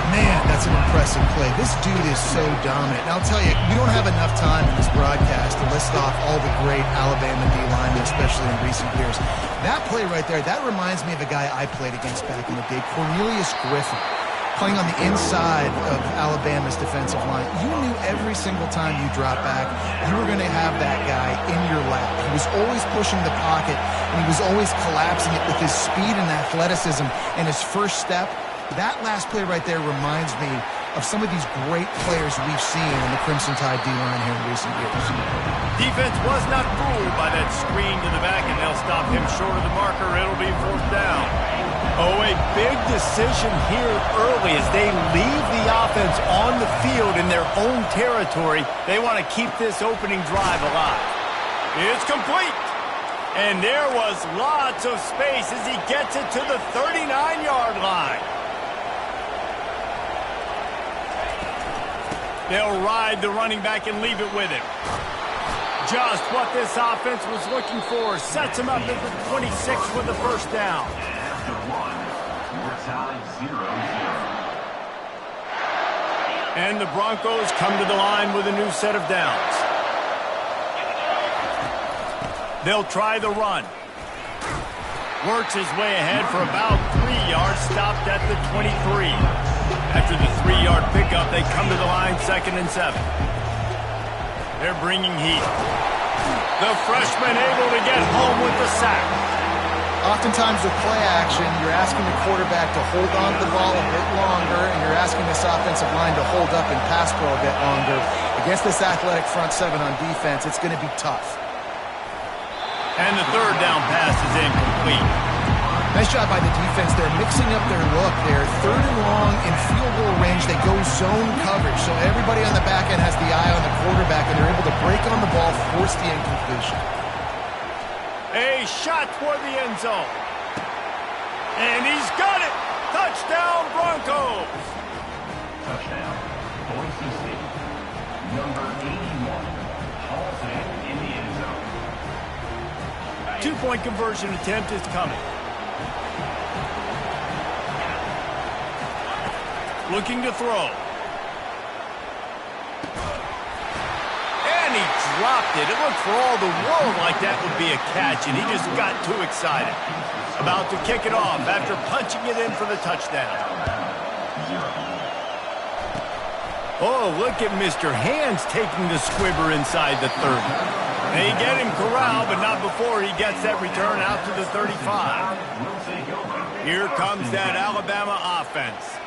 Man, that's an impressive play. This dude is so dominant. And I'll tell you, we don't have enough time in this broadcast to list off all the great Alabama D-linemen, especially in recent years. That play right there, that reminds me of a guy I played against back in the day, Cornelius Griffin. Playing on the inside of Alabama's defensive line. You knew every single time you dropped back, you were going to have that guy in your lap. He was always pushing the pocket, and he was always collapsing it with his speed and athleticism and his first step. That last play right there reminds me of some of these great players we've seen in the Crimson Tide D-line here in recent years. Defense was not fooled by that screen to the back, and they'll stop him short of the marker. It'll be fourth down. Oh, a big decision here early as they leave the offense on the field in their own territory. They want to keep this opening drive alive. It's complete. And there was lots of space as he gets it to the 39-yard line. They'll ride the running back and leave it with him. Just what this offense was looking for. Sets him up at the 26 with the first down. And the Broncos come to the line with a new set of downs. They'll try the run. Works his way ahead for about 3 yards, stopped at the 23. After the 3-yard pickup, they come to the line 2nd and 7. They're bringing heat. The freshman able to get home with the sack. Oftentimes with play action, you're asking the quarterback to hold on to the ball a bit longer, and you're asking this offensive line to hold up and pass pro a bit longer. Against this athletic front seven on defense, it's going to be tough. And the third down pass is incomplete. Nice job by the defense. They're mixing up their look there. Third and long in field goal range. They go zone coverage. So everybody on the back end has the eye on the quarterback, and they're able to break on the ball, force the incompletion. A shot toward the end zone. And he's got it. Touchdown, Broncos. Touchdown, Boise State. Number 81, hauls it in the end zone. Two-point conversion attempt is coming. Looking to throw. And he dropped it. It looked for all the world like that would be a catch, and he just got too excited. About to kick it off after punching it in for the touchdown. Oh, look at Mr. Hands taking the squibber inside the 30. They get him corralled, but not before he gets that return out to the 35. Here comes that Alabama offense.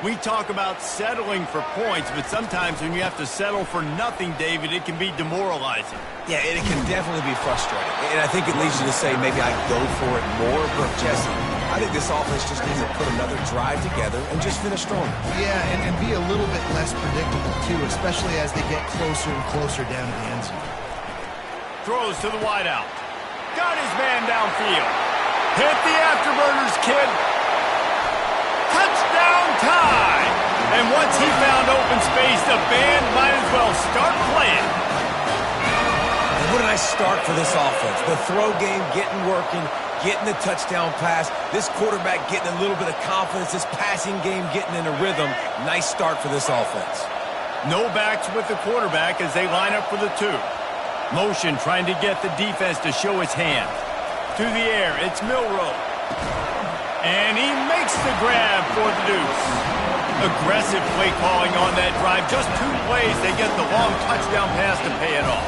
We talk about settling for points, but sometimes when you have to settle for nothing, David, it can be demoralizing. Yeah, it can definitely be frustrating. And I think it leads you to say maybe I go for it more. But, Jesse, I think this offense just needs to put another drive together and just finish stronger. Yeah, and be a little bit less predictable, too, especially as they get closer and closer down to the end zone. Throws to the wideout. Got his man downfield. Hit the afterburners, kid. Touchdown time! And once he found open space, the band might as well start playing. And what a nice start for this offense. The throw game getting working, getting the touchdown pass. This quarterback getting a little bit of confidence. This passing game getting in a rhythm. Nice start for this offense. No backs with the quarterback as they line up for the two. Motion trying to get the defense to show his hand. To the air, it's Milroe. And he makes the grab for the deuce. Aggressive play calling on that drive. Just 2 plays, they get the long touchdown pass to pay it off.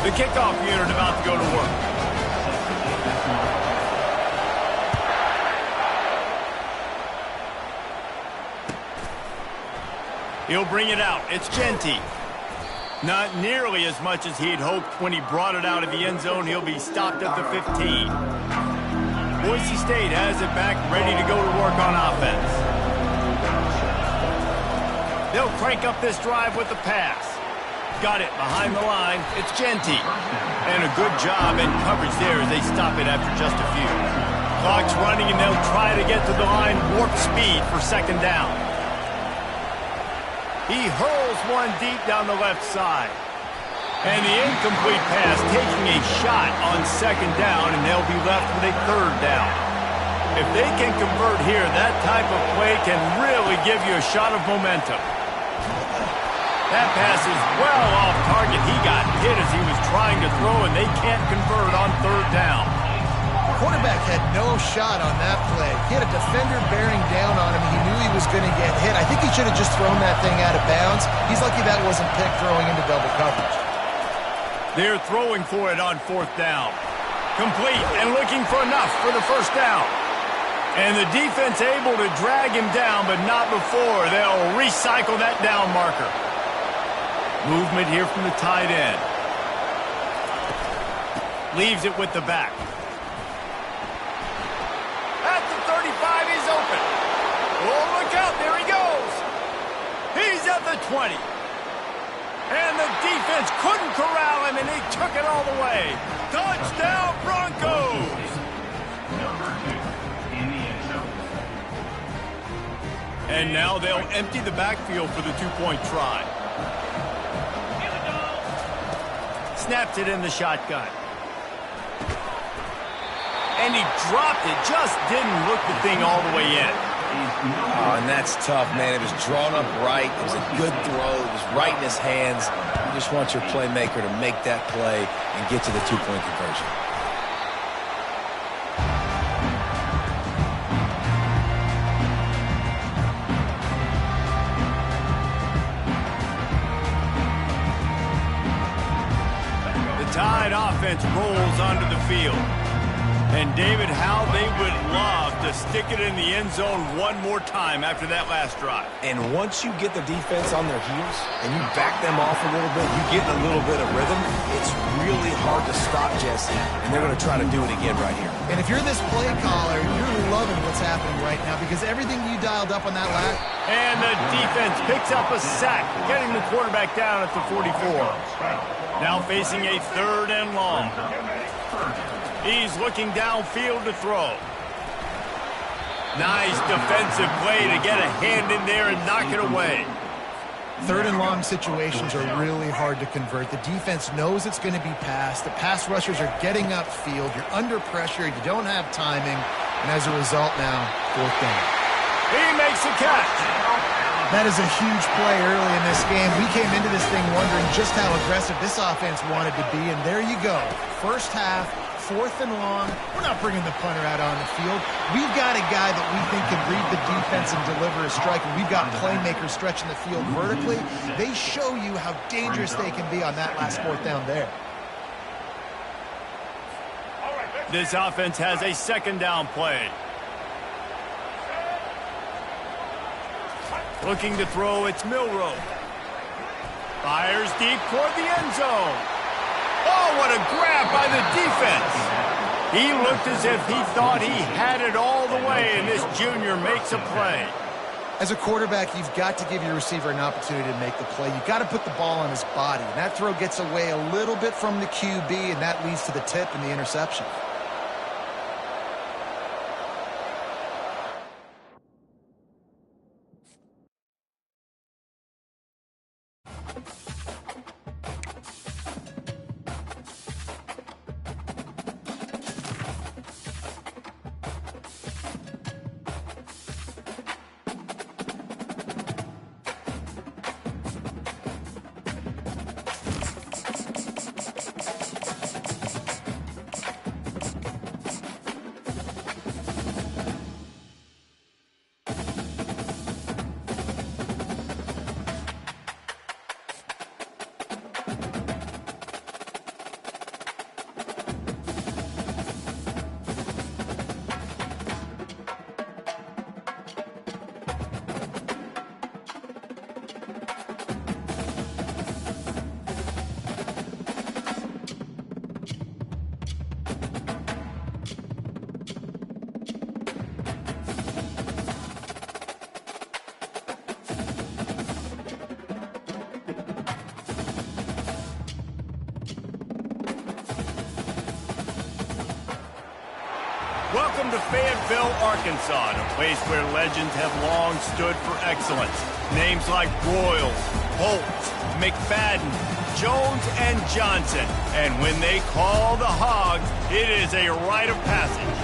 The kickoff unit about to go to work. He'll bring it out. It's Genty. Not nearly as much as he'd hoped when he brought it out of the end zone. He'll be stopped at the 15. Boise State has it back, ready to go to work on offense. They'll crank up this drive with the pass. Got it behind the line. It's Genty. And a good job in coverage there as they stop it after just a few. Clock's running, and they'll try to get to the line warp speed for second down. He hurls one deep down the left side. And the incomplete pass taking a shot on second down, and they'll be left with a third down. If they can convert here, that type of play can really give you a shot of momentum. That pass is well off target. He got hit as he was trying to throw, and they can't convert on third down. Quarterback had no shot on that play. He had a defender bearing down on him. He knew he was going to get hit. I think he should have just thrown that thing out of bounds. He's lucky that wasn't picked throwing into double coverage. They're throwing for it on fourth down. Complete and looking for enough for the first down. And the defense able to drag him down, but not before they'll recycle that down marker. Movement here from the tight end. Leaves it with the back. At the 35, he's open. Oh, look out, there he goes. He's at the 20. And the defense couldn't corral him, and he took it all the way. Touchdown, Broncos! Number 2 in the end zone. And now they'll empty the backfield for the two-point try. Snaps it in the shotgun. And he dropped it, just didn't look the thing all the way in. Oh, and that's tough, man. It was drawn up right. It was a good throw. It was right in his hands. You just want your playmaker to make that play and get to the two-point conversion. Tide offense rolls onto the field. And David, how they would love to stick it in the end zone one more time after that last drive. And once you get the defense on their heels and you back them off a little bit, you get a little bit of rhythm, it's really hard to stop Jesse. And they're going to try to do it again right here. And if you're this play caller, you're loving what's happening right now because everything you dialed up on that last. And the defense picks up a sack, getting the quarterback down at the 44. Now facing a 3rd and long. He's looking downfield to throw. Nice defensive play to get a hand in there and knock it away. 3rd and long situations are really hard to convert. The defense knows it's going to be passed. The pass rushers are getting upfield. You're under pressure. You don't have timing. And as a result now, 4th down. He makes the catch. That is a huge play early in this game. We came into this thing wondering just how aggressive this offense wanted to be. And there you go. First half. 4th and long. We're not bringing the punter out on the field. We've got a guy that we think can read the defense and deliver a strike, and we've got playmakers stretching the field vertically. They show you how dangerous they can be on that last 4th down there. This offense has a 2nd down play. Looking to throw, it's Milroe. Fires deep toward the end zone. Oh, what a grab by the defense. He looked as if he thought he had it all the way, and this junior makes a play. As a quarterback, you've got to give your receiver an opportunity to make the play. You've got to put the ball on his body. And that throw gets away a little bit from the QB, and that leads to the tip and the interception. Welcome to Fayetteville, Arkansas, a place where legends have long stood for excellence. Names like Broyles, Holtz, McFadden, Jones, and Johnson. And when they call the Hogs, it is a rite of passage.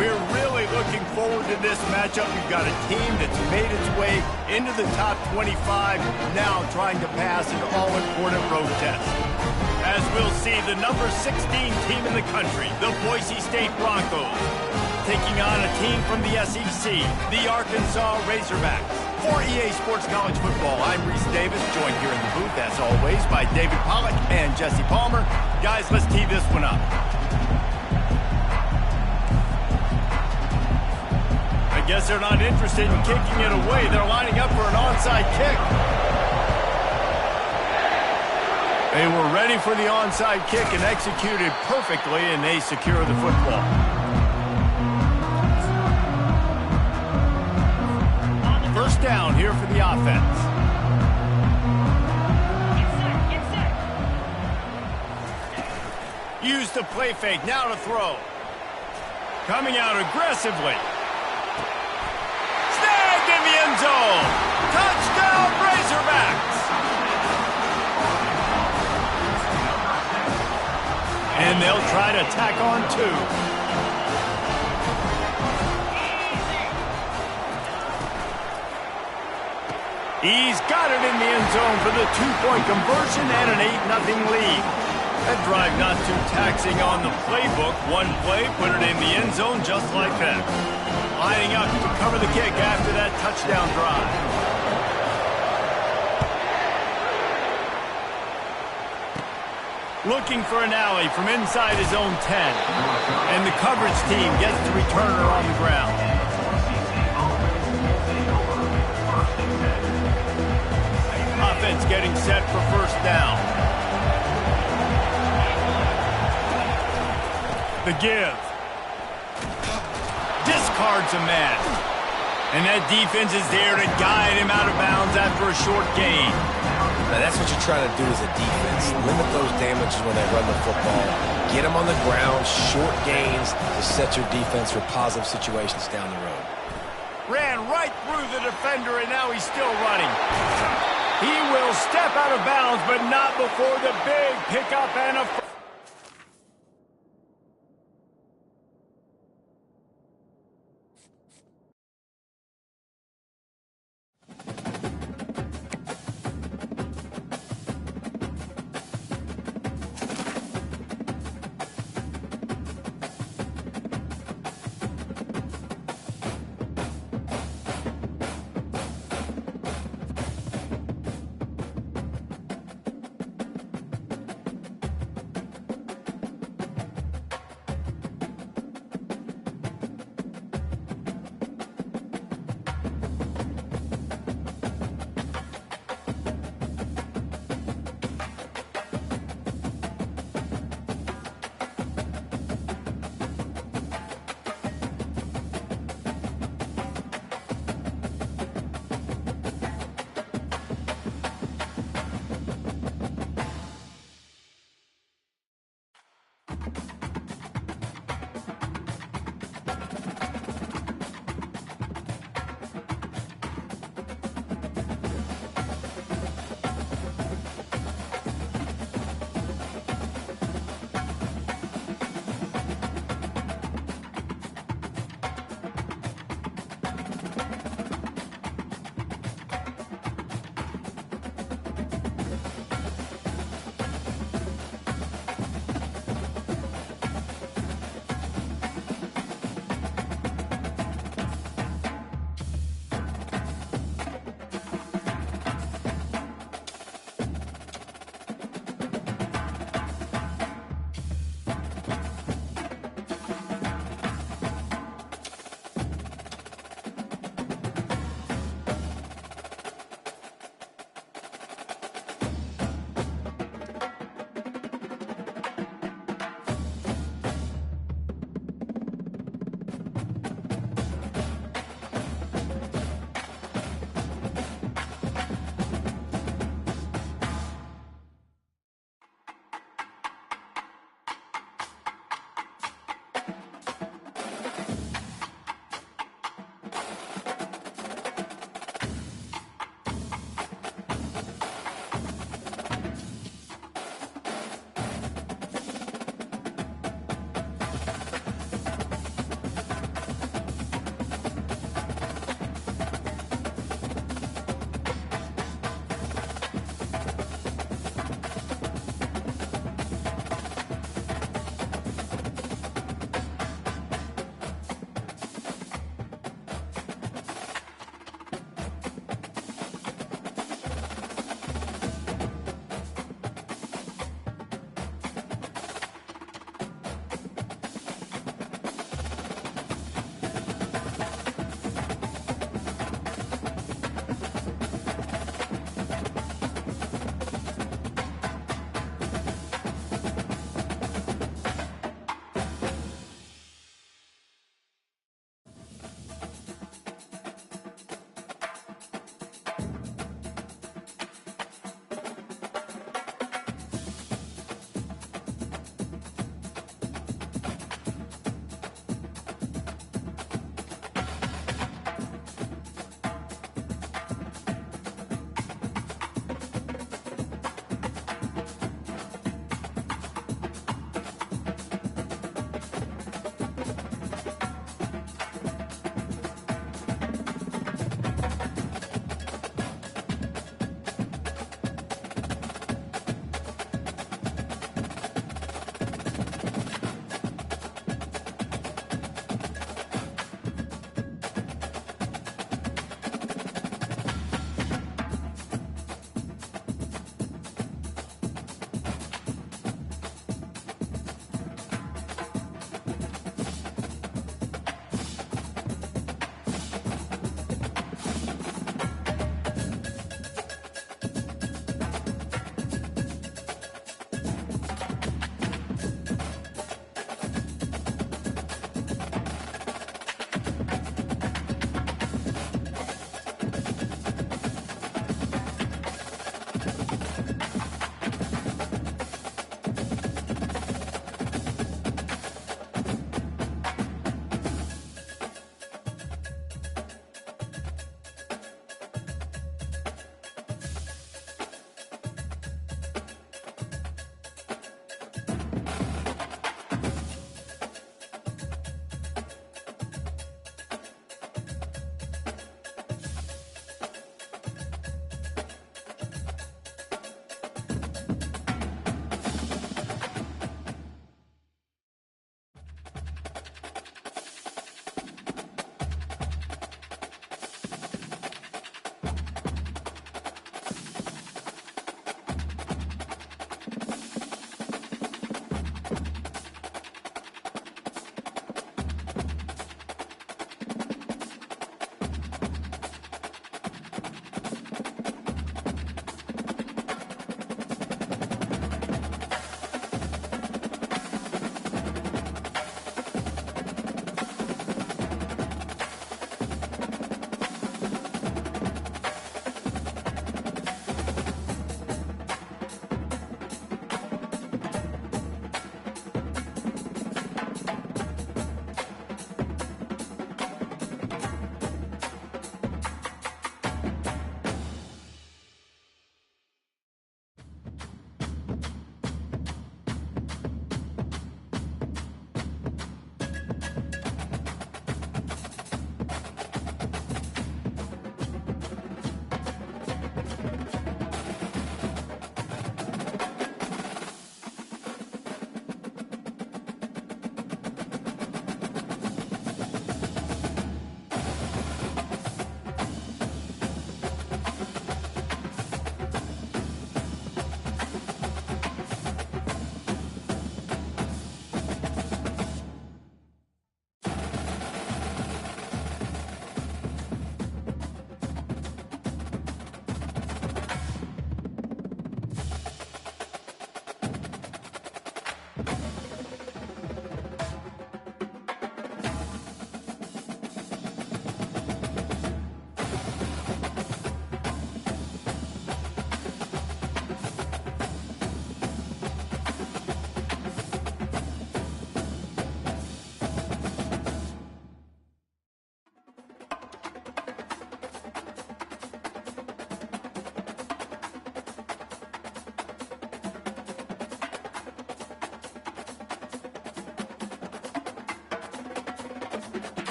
We're really looking forward to this matchup. We've got a team that's made its way into the top 25, now trying to pass an all-important road test. As we'll see, the number 16 team in the country, the Boise State Broncos, taking on a team from the SEC, the Arkansas Razorbacks. For EA Sports College Football, I'm Reese Davis, joined here in the booth, as always, by David Pollack and Jesse Palmer. Guys, let's tee this one up. I guess they're not interested in kicking it away. They're lining up for an onside kick. They were ready for the onside kick and executed perfectly, and they secure the football. First down here for the offense. Use the play fake, now to throw. Coming out aggressively. Snagged in the end zone. Touchdown, Razorbacks. And they'll try to tack on two. He's got it in the end zone for the two-point conversion and an 8-0 lead. That drive not too taxing on the playbook. One play, put it in the end zone just like that. Lining up to cover the kick after that touchdown drive. Looking for an alley from inside his own 10. And the coverage team gets the returner on the ground. Offense getting set for first down. The give. Discards a man. And that defense is there to guide him out of bounds after a short gain. Now that's what you're trying to do as a defense. Limit those damages when they run the football. Get them on the ground, short gains to set your defense for positive situations down the road. Ran right through the defender, and now he's still running. He will step out of bounds, but not before the big pickup and a...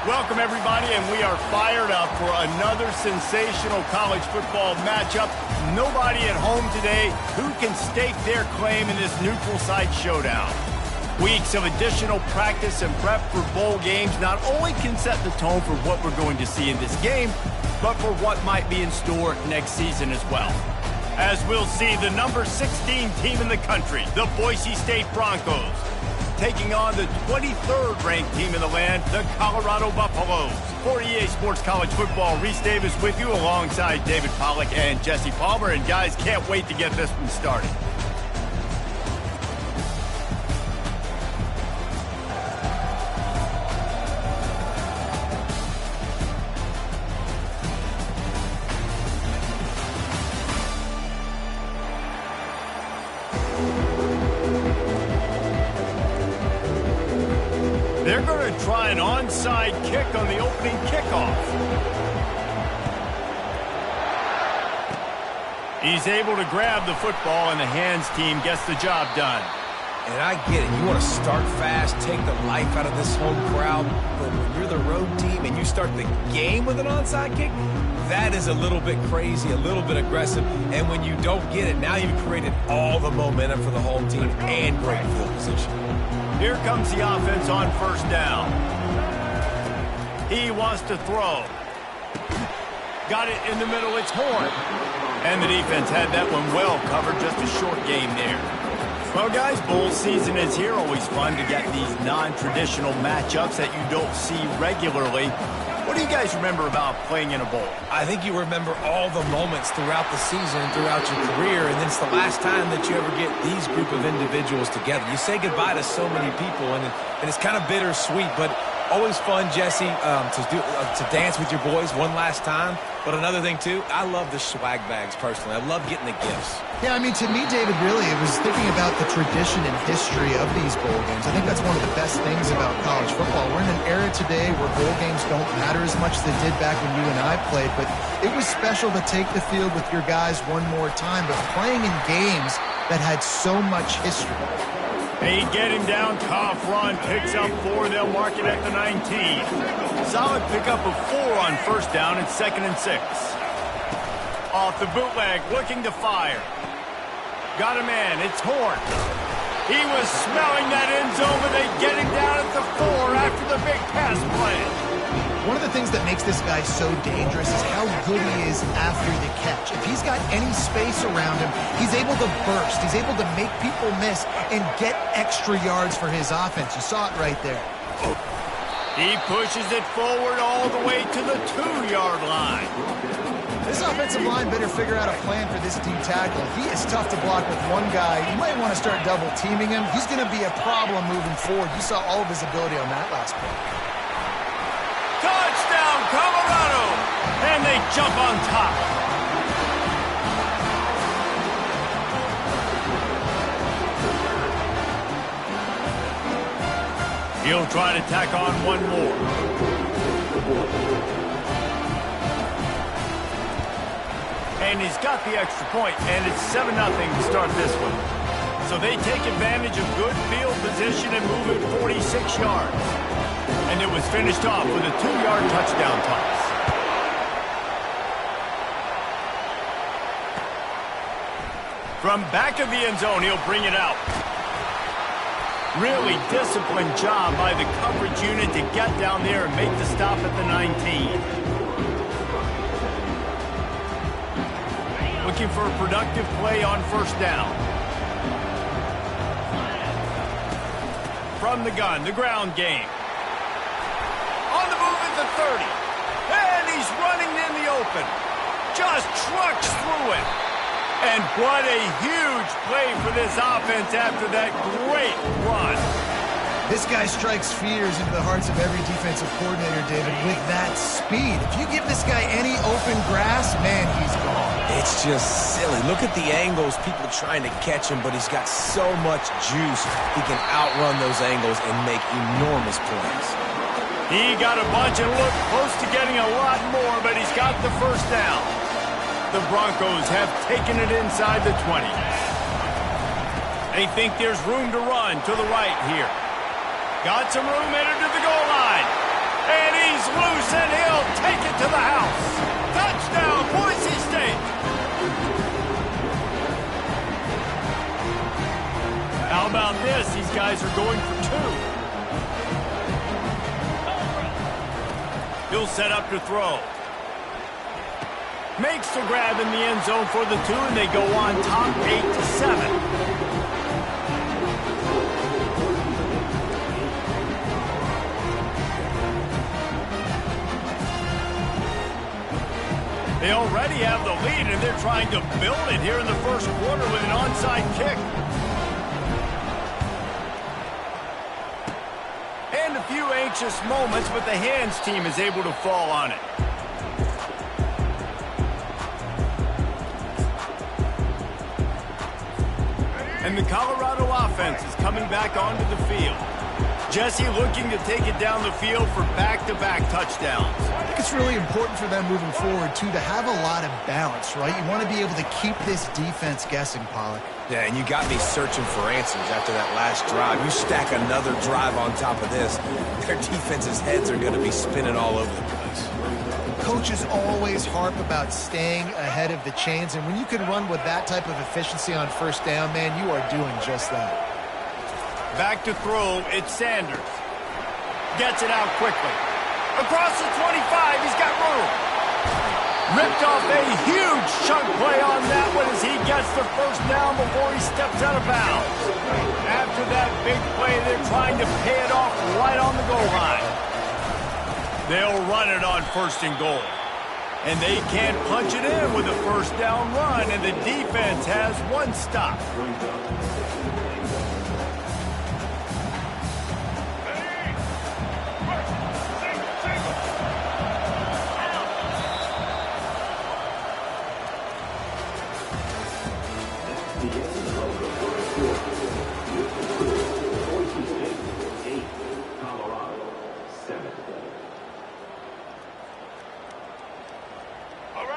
Welcome, everybody, and we are fired up for another sensational college football matchup. Nobody at home today who can stake their claim in this neutral site showdown. Weeks of additional practice and prep for bowl games not only can set the tone for what we're going to see in this game, but for what might be in store next season as well. As we'll see, the number 16 team in the country, the Boise State Broncos, taking on the 23rd ranked team in the land, the Colorado Buffaloes. For EA Sports College Football, Reese Davis with you alongside David Pollack and Jesse Palmer. And guys, can't wait to get this one started. They're going to try an onside kick on the opening kickoff. He's able to grab the football, and the hands team gets the job done. And I get it. You want to start fast, take the life out of this home crowd. But when you're the road team and you start the game with an onside kick, that is a little bit crazy, a little bit aggressive. And when you don't get it, now you've created all the momentum for the home team and great field position. Here comes the offense on first down. He wants to throw. Got it in the middle, it's Horn. And the defense had that one well covered, just a short game there. Well, guys, bowl season is here. Always fun to get these non-traditional matchups that you don't see regularly. What do you guys remember about playing in a bowl? I think you remember all the moments throughout the season, throughout your career, and it's the last time that you ever get these group of individuals together. You say goodbye to so many people, and it's kind of bittersweet, but always fun, Jesse, to dance with your boys one last time. But another thing, too, I love the swag bags, personally. I love getting the gifts. Yeah, I mean, to me, David, really, it was thinking about the tradition and history of these bowl games. I think that's one of the best things about college football. We're in an era today where bowl games don't matter as much as they did back when you and I played, but it was special to take the field with your guys one more time, but playing in games that had so much history. They get him down, tough run, picks up 4, they'll mark it at the 19. Solid pickup of 4 on first down and 2nd and 6. Off the bootleg, looking to fire. Got a man, it's Horn. He was smelling that end zone, but they get him down at the 4 after the big pass play. One of the things that makes this guy so dangerous is how good he is after the catch. If he's got any space around him, he's able to burst. He's able to make people miss and get extra yards for his offense. You saw it right there. He pushes it forward all the way to the 2-yard line. This offensive line better figure out a plan for this D tackle. He is tough to block with one guy. You might want to start double teaming him. He's going to be a problem moving forward. You saw all of his ability on that last play. Touchdown, Colorado! And they jump on top. He'll try to tack on one more. And he's got the extra point, and it's 7-0 to start this one. So they take advantage of good field position and move it 46 yards. And it was finished off with a 2-yard touchdown toss. From back of the end zone, he'll bring it out. Really disciplined job by the coverage unit to get down there and make the stop at the 19. Looking for a productive play on first down. From the gun, the ground game. On the move at the 30. And he's running in the open. Just trucks through it. And what a huge play for this offense after that great run. This guy strikes fears into the hearts of every defensive coordinator, David, with that speed. If you give this guy any open grass, man, he's gone. It's just silly. Look at the angles, people trying to catch him, but he's got so much juice. He can outrun those angles and make enormous plays. He got a bunch and looked close to getting a lot more, but he's got the first down. The Broncos have taken it inside the 20. They think there's room to run to the right here. Got some room, headed to the goal line. And he He's loose and he'll take it to the house. Touchdown, Boise State. How about this? These guys are going for 2. He'll set up to throw. Makes the grab in the end zone for the 2, and they go on top 8-7. They already have the lead, and they're trying to build it here in the first quarter with an onside kick. And a few anxious moments, but the hands team is able to fall on it. And the Colorado offense is coming back onto the field. Jesse looking to take it down the field for back-to-back touchdowns. I think it's really important for them moving forward, too, to have a lot of balance, right? You want to be able to keep this defense guessing, Pollock. Yeah, and you got me searching for answers after that last drive. You stack another drive on top of this, their defense's heads are going to be spinning all over the place. Coaches always harp about staying ahead of the chains, and when you can run with that type of efficiency on first down, man, you are doing just that. Back to throw, it's Sanders. Gets it out quickly. Across the 25, he's got room. Ripped off a huge chunk play on that one as he gets the first down before he steps out of bounds. After that big play, they're trying to pay it off right on the goal line. They'll run it on 1st and goal. And they can't punch it in with a first down run, and the defense has 1 stop.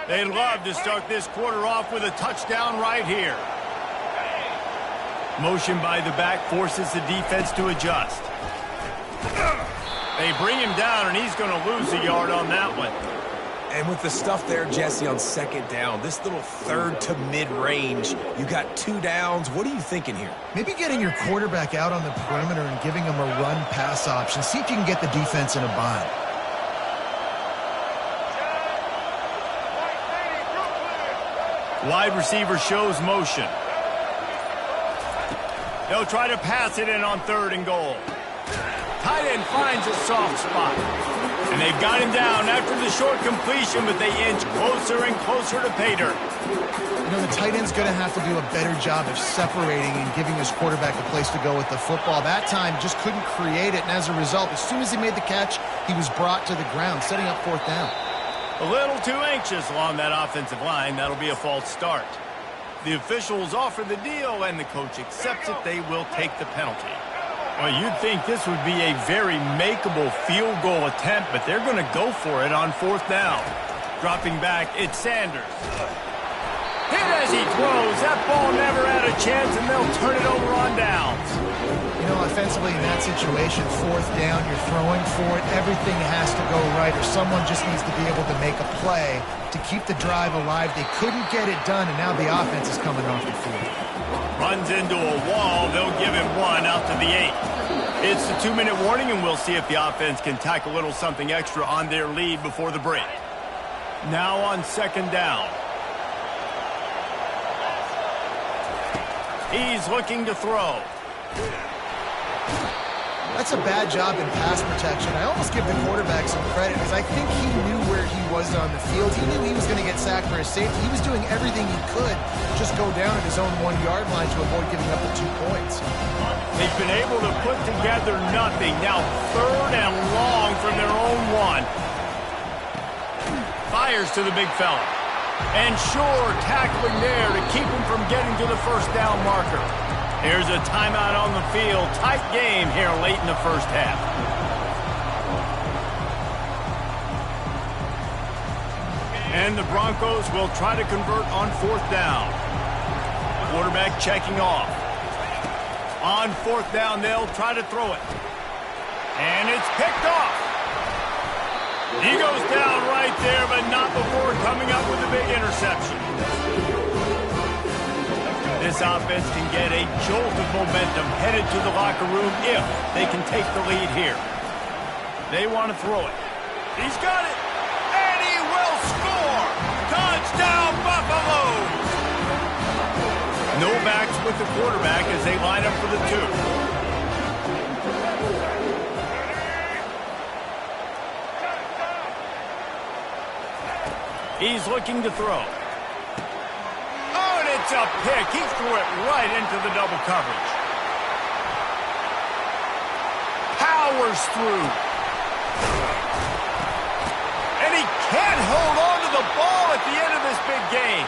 They'd love to start this quarter off with a touchdown right here. Motion by the back forces the defense to adjust. They bring him down, and he's going to lose a yard on that one. And with the stuff there, Jesse, on 2nd down, this little 3rd to mid-range, you got 2 downs. What are you thinking here? Maybe getting your quarterback out on the perimeter and giving him a run-pass option. See if you can get the defense in a bind. Wide receiver shows motion. They'll try to pass it in on 3rd and goal. Tight end finds a soft spot. And they've got him down after the short completion, but they inch closer and closer to pay dirt. You know, the tight end's going to have to do a better job of separating and giving his quarterback a place to go with the football. That time just couldn't create it, and as a result, as soon as he made the catch, he was brought to the ground, setting up 4th down. A little too anxious along that offensive line. That'll be a false start. The officials offer the deal, and the coach accepts it. They will take the penalty. Well, you'd think this would be a very makeable field goal attempt, but they're going to go for it on 4th down. Dropping back, it's Sanders. Hit as he throws. That ball never had a chance, and they'll turn it over on downs. You know, offensively in that situation, 4th down, you're throwing for it. Everything has to go right, or someone just needs to be able to make a play to keep the drive alive. They couldn't get it done, and now the offense is coming off the field. Runs into a wall. They'll give him 1 out to the 8. It's the 2-minute warning, and we'll see if the offense can tack a little something extra on their lead before the break. Now on 2nd down. He's looking to throw. That's a bad job in pass protection. I almost give the quarterback some credit because I think he knew where he was on the field. He knew he was going to get sacked for his safety. He was doing everything he could, just go down at his own 1-yard line to avoid giving up the 2 points. They've been able to put together nothing. Now 3rd and long from their own 1. Fires to the big fella. And sure, tackling there to keep him from getting to the first down marker. Here's a timeout on the field. Tight game here late in the first half. And the Broncos will try to convert on 4th down. Quarterback checking off. On 4th down, they'll try to throw it. And it's picked off. He goes down right there, but not before coming up with a big interception. This offense can get a jolt of momentum headed to the locker room if they can take the lead here. They want to throw it. He's got it, and he will score! Touchdown, Buffaloes! No backs with the quarterback as they line up for the 2. He's looking to throw. Oh, and it's a pick. He threw it right into the double coverage. Powers through. And he can't hold on to the ball at the end of this big game.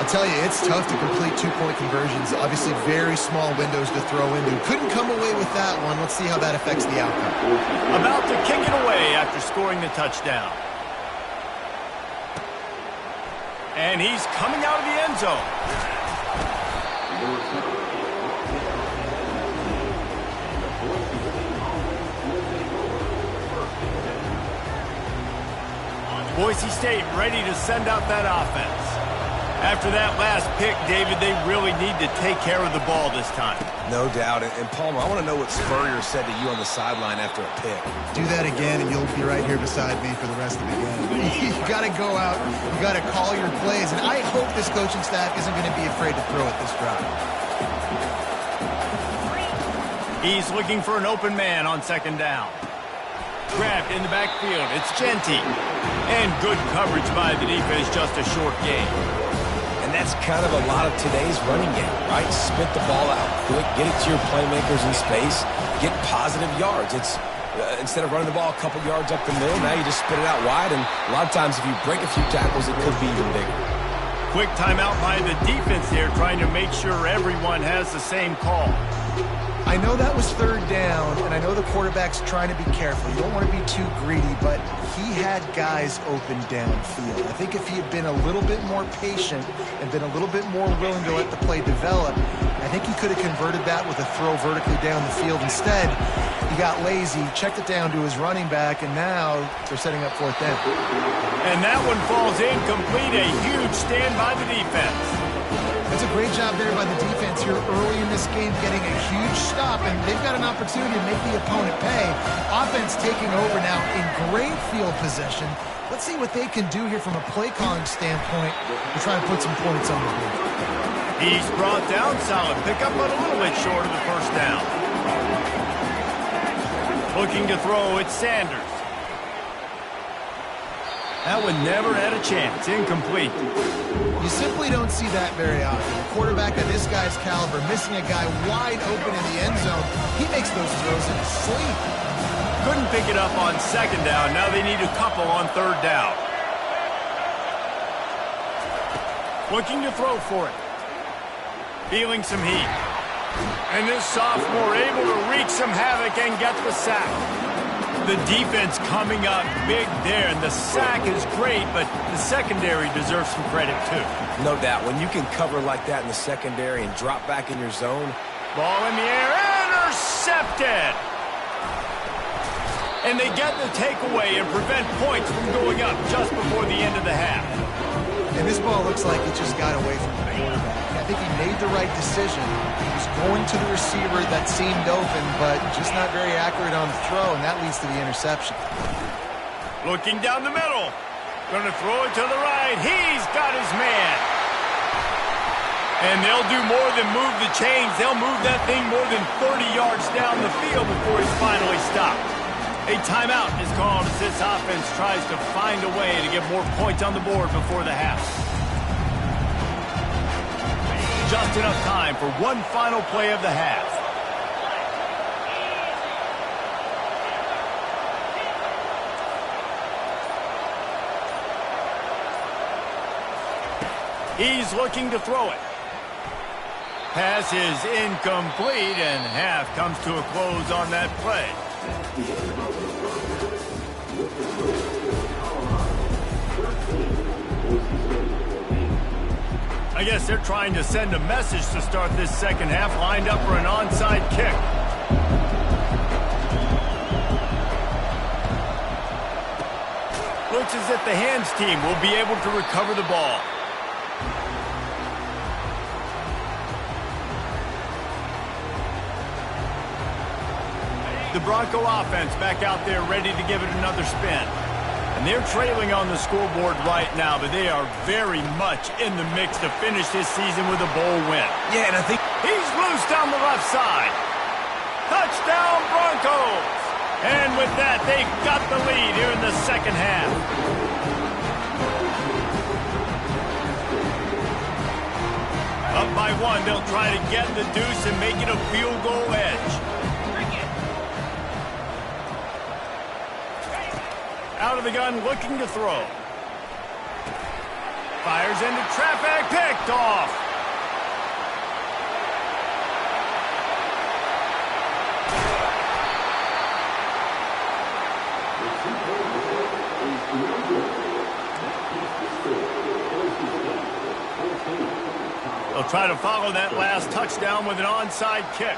I'll tell you, it's tough to complete two-point conversions. Obviously, very small windows to throw into. Couldn't come away with that one. Let's see how that affects the outcome. About to kick it away after scoring the touchdown. And he's coming out of the end zone. Boise State ready to send out that offense. After that last pick, David, they really need to take care of the ball this time. No doubt. And Palmer, I want to know what Spurrier said to you on the sideline after a pick. Do that again, and you'll be right here beside me for the rest of the game. You got to go out. You got to call your plays. And I hope this coaching staff isn't going to be afraid to throw it this drive. He's looking for an open man on second down. Grabbed in the backfield. It's Genty. And good coverage by the defense, just a short gain. And that's kind of a lot of today's running game, right? Spit the ball out quick, get it to your playmakers in space, get positive yards. It's instead of running the ball a couple yards up the middle, now you just spit it out wide, and a lot of times if you break a few tackles, it could be even bigger. Quick timeout by the defense here, trying to make sure everyone has the same call. I know that was third down, and I know the quarterback's trying to be careful. You don't want to be too greedy, but he had guys open downfield. I think if he had been a little bit more patient and been a little bit more willing to let the play develop, I think he could have converted that with a throw vertically down the field. Instead, he got lazy, checked it down to his running back, and now they're setting up fourth down. And that one falls incomplete. A huge stand by the defense. That's a great job there by the defense here early in this game, getting a huge stop, and they've got an opportunity to make the opponent pay. Offense taking over now in great field possession. Let's see what they can do here from a play calling standpoint to try to put some points on the board. He's brought down solid pickup, but a little bit short of the first down. Looking to throw, it's Sanders. That one never had a chance. Incomplete. You simply don't see that very often. A quarterback of this guy's caliber missing a guy wide open in the end zone. He makes those throws in his sleep. Couldn't pick it up on second down. Now they need a couple on third down. Looking to throw for it. Feeling some heat. And this sophomore able to wreak some havoc and get the sack. The defense coming up big there, and the sack is great, but the secondary deserves some credit too. No doubt. When you can cover like that in the secondary and drop back in your zone. Ball in the air, intercepted! And they get the takeaway and prevent points from going up just before the end of the half. And this ball looks like it just got away from the quarterback. I think he made the right decision. He was going to the receiver that seemed open, but just not very accurate on the throw, and that leads to the interception. Looking down the middle. Going to throw it to the right. He's got his man. And they'll do more than move the chains. They'll move that thing more than 30 yards down the field before he's finally stopped. A timeout is called as this offense tries to find a way to get more points on the board before the half. Just enough time for one final play of the half. He's looking to throw it. Pass is incomplete, and half comes to a close on that play. I guess they're trying to send a message to start this second half, lined up for an onside kick. Looks as if the hands team will be able to recover the ball. The Bronco offense back out there ready to give it another spin. And they're trailing on the scoreboard right now, but they are very much in the mix to finish this season with a bowl win. Yeah, and I think he's loose down the left side. Touchdown Broncos! And with that, they've got the lead here in the second half. Up by one, they'll try to get the deuce and make it a field goal edge. Out of the gun, looking to throw. Fires into traffic, picked off. They'll try to follow that last touchdown with an onside kick.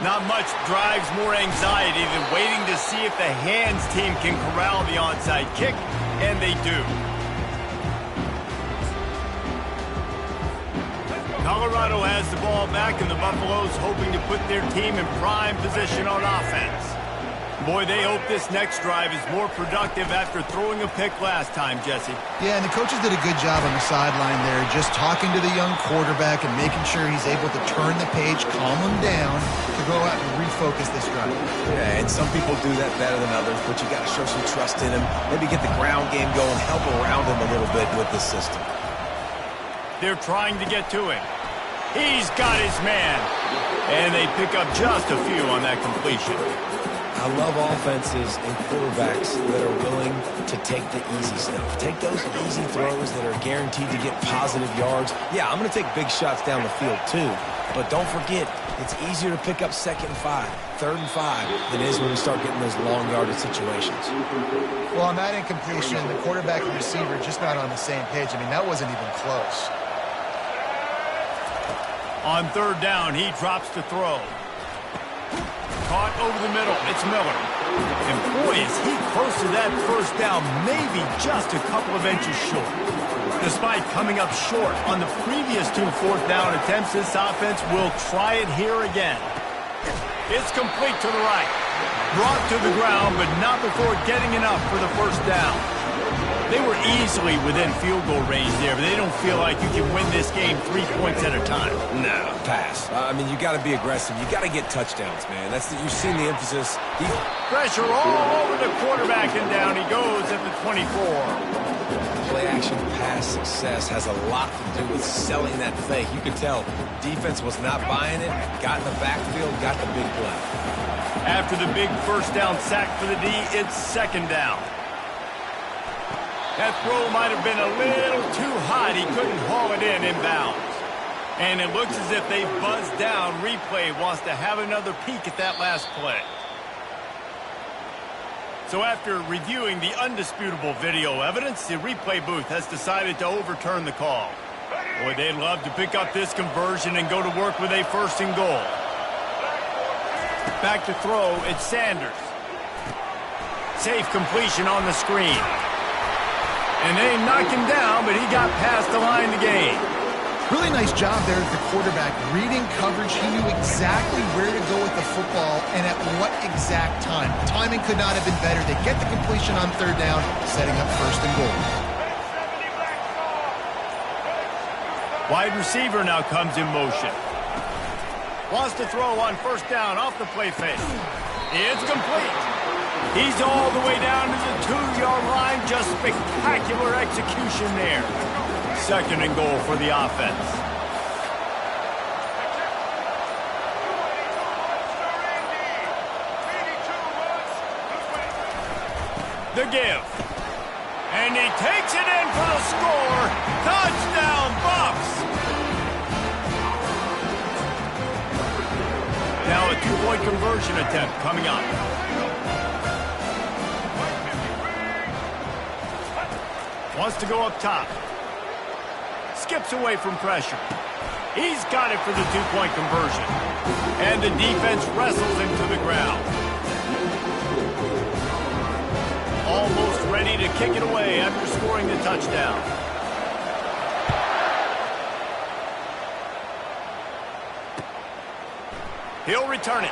Not much drives more anxiety than waiting to see if the hands team can corral the onside kick, and they do. Colorado has the ball back, and the Buffaloes hoping to put their team in prime position on offense. Boy, they hope this next drive is more productive after throwing a pick last time, Jesse. Yeah, and the coaches did a good job on the sideline there, just talking to the young quarterback and making sure he's able to turn the page, calm him down, to go out and refocus this drive. Yeah, and some people do that better than others, but you got to show some trust in him, maybe get the ground game going, help around him a little bit with this system. They're trying to get to him. He's got his man, and they pick up just a few on that completion. I love offenses and quarterbacks that are willing to take the easy stuff. Take those easy throws that are guaranteed to get positive yards. Yeah, I'm going to take big shots down the field too. But don't forget, it's easier to pick up 2nd and 5, 3rd and 5 than it is when we start getting those long yardage situations. Well, on that incompletion, the quarterback and receiver just not on the same page. I mean, that wasn't even close. On 3rd down, he drops to throw. Caught over the middle. It's Miller. And boy, is he close to that 1st down, maybe just a couple of inches short. Despite coming up short on the previous 2 4th down attempts, this offense will try it here again. It's complete to the right. Brought to the ground, but not before getting enough for the 1st down. They were easily within field goal range there, but they don't feel like you can win this game 3 points at a time. No, pass. I mean, you got to be aggressive. You got to get touchdowns, man. You've seen the emphasis. Pressure all over the quarterback, and down he goes at the 24. Play-action pass success has a lot to do with selling that fake. You could tell defense was not buying it, got in the backfield, got the big play. After the big 1st down sack for the D, it's 2nd down. That throw might have been a little too hot. He couldn't haul it in inbounds. And it looks as if they buzzed down. Replay wants to have another peek at that last play. So after reviewing the undisputable video evidence, the replay booth has decided to overturn the call. Boy, they'd love to pick up this conversion and go to work with a 1st and goal. Back to throw, it's Sanders. Safe completion on the screen. And they knocked him down, but he got past the line to gain. Really nice job there at the quarterback. Reading coverage, he knew exactly where to go with the football and at what exact time. Timing could not have been better. They get the completion on 3rd down, setting up 1st and goal. Wide receiver now comes in motion. Wants to throw on 1st down off the play fake. It's complete. He's all the way down to the 2-yard line. Just spectacular execution there. 2nd and goal for the offense. The give. And he takes it in for the score. Touchdown, Bucs. Now a 2-point conversion attempt coming up. Wants to go up top. Skips away from pressure. He's got it for the two-point conversion. And the defense wrestles him to the ground. Almost ready to kick it away after scoring the touchdown. He'll return it.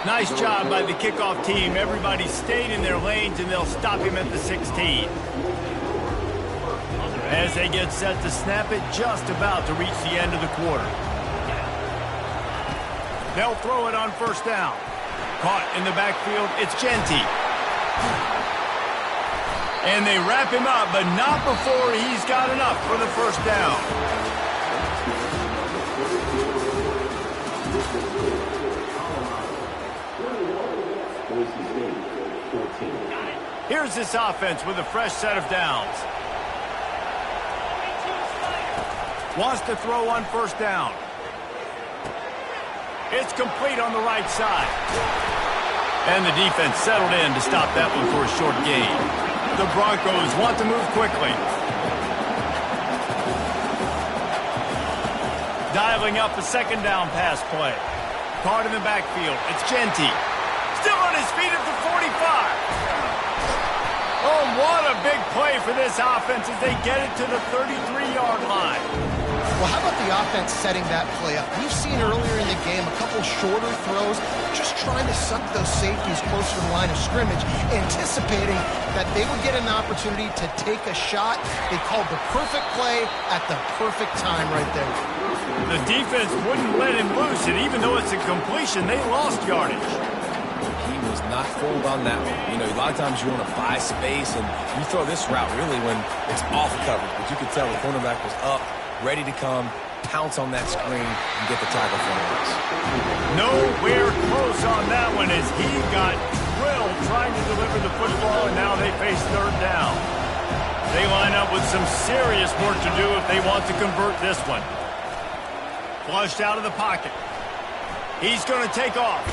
Nice job by the kickoff team. Everybody stayed in their lanes, and they'll stop him at the 16. As they get set to snap it, just about to reach the end of the quarter. They'll throw it on first down. Caught in the backfield, it's Genty. And they wrap him up, but not before he's got enough for the first down. Here's this offense with a fresh set of downs. Wants to throw on first down. It's complete on the right side. And the defense settled in to stop that one for a short gain. The Broncos want to move quickly. Dialing up a second down pass play. Caught in the backfield. It's Genty. Still on his feet at the 45. Oh, what a big play for this offense as they get it to the 33-yard line. Well, how about the offense setting that play up? We've seen earlier in the game a couple shorter throws, just trying to suck those safeties closer to the line of scrimmage, anticipating that they would get an opportunity to take a shot. They called the perfect play at the perfect time right there. The defense wouldn't let him loose, and even though it's a completion, they lost yardage. He was not fooled on that one. You know, a lot of times you want to buy space, and you throw this route really when it's off coverage. But you could tell the cornerback was up, ready to come, pounce on that screen, and get the tackle for him. Nowhere close on that one as he got drilled trying to deliver the football, and now they face third down. They line up with some serious work to do if they want to convert this one. Flushed out of the pocket. He's going to take off.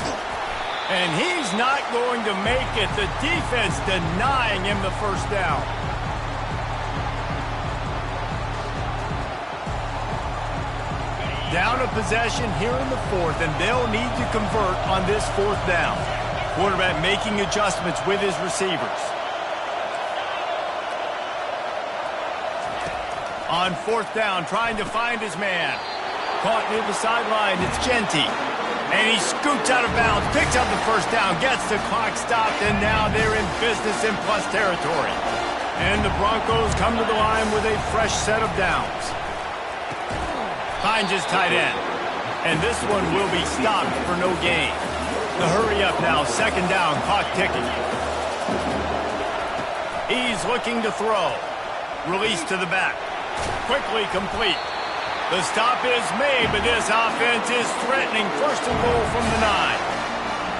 And he's not going to make it. The defense denying him the first down. Down a possession here in the fourth, and they'll need to convert on this fourth down. Quarterback making adjustments with his receivers. On fourth down, trying to find his man. Caught near the sideline, it's Genty. And he scoots out of bounds, picks up the first down, gets the clock stopped, and now they're in business in plus territory. And the Broncos come to the line with a fresh set of downs. Finds his tight end. And this one will be stopped for no gain. The hurry up now, second down, clock ticking. He's looking to throw. Release to the back. Quickly complete. The stop is made, but this offense is threatening. First and goal from the 9.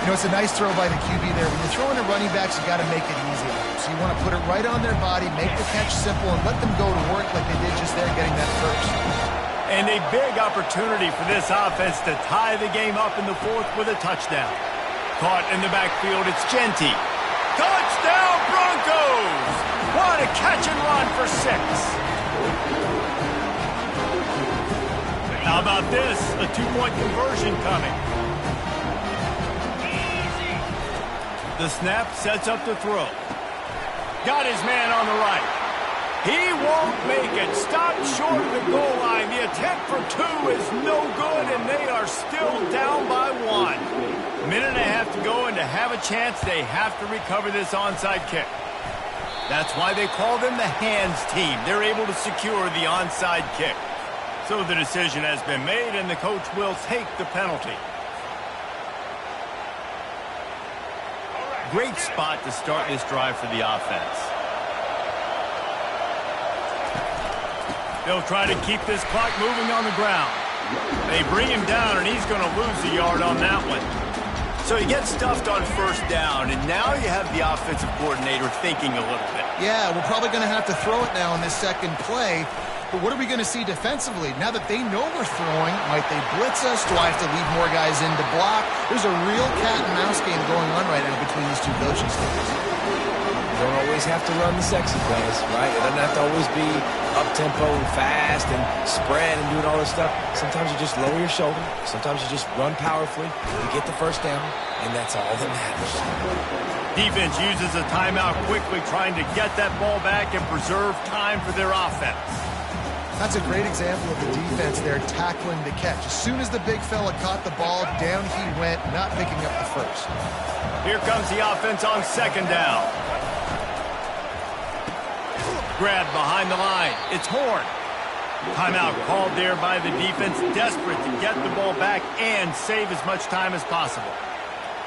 You know, it's a nice throw by the QB there. When you're throwing to running backs, you got to make it easy. So you want to put it right on their body, make the catch simple, and let them go to work like they did just there getting that first. And a big opportunity for this offense to tie the game up in the fourth with a touchdown. Caught in the backfield, it's Genty. Touchdown, Broncos! What a catch and run for 6. How about this? A two-point conversion coming. The snap sets up the throw. Got his man on the right. He won't make it. Stopped short of the goal line. The attempt for 2 is no good, and they are still down by 1. Minute and a half to go, and to have a chance, they have to recover this onside kick. That's why they call them the hands team. They're able to secure the onside kick. So the decision has been made, and the coach will take the penalty. Great spot to start this drive for the offense. They'll try to keep this clock moving on the ground. They bring him down, and he's going to lose a yard on that one. So he gets stuffed on first down, and now you have the offensive coordinator thinking a little bit. Yeah, we're probably going to have to throw it now in this second play. But what are we going to see defensively? Now that they know we're throwing, might they blitz us? Do I have to leave more guys in to block? There's a real cat and mouse game going on right now between these two coaching staffs. You don't always have to run the sexy plays, right? It doesn't have to always be up-tempo and fast and spread and doing all this stuff. Sometimes you just lower your shoulder. Sometimes you just run powerfully. You get the first down, and that's all that matters. Defense uses a timeout quickly, trying to get that ball back and preserve time for their offense. That's a great example of the defense there tackling the catch. As soon as the big fella caught the ball, down he went, not picking up the first. Here comes the offense on second down. Grab behind the line. It's Horn. Timeout called there by the defense, desperate to get the ball back and save as much time as possible.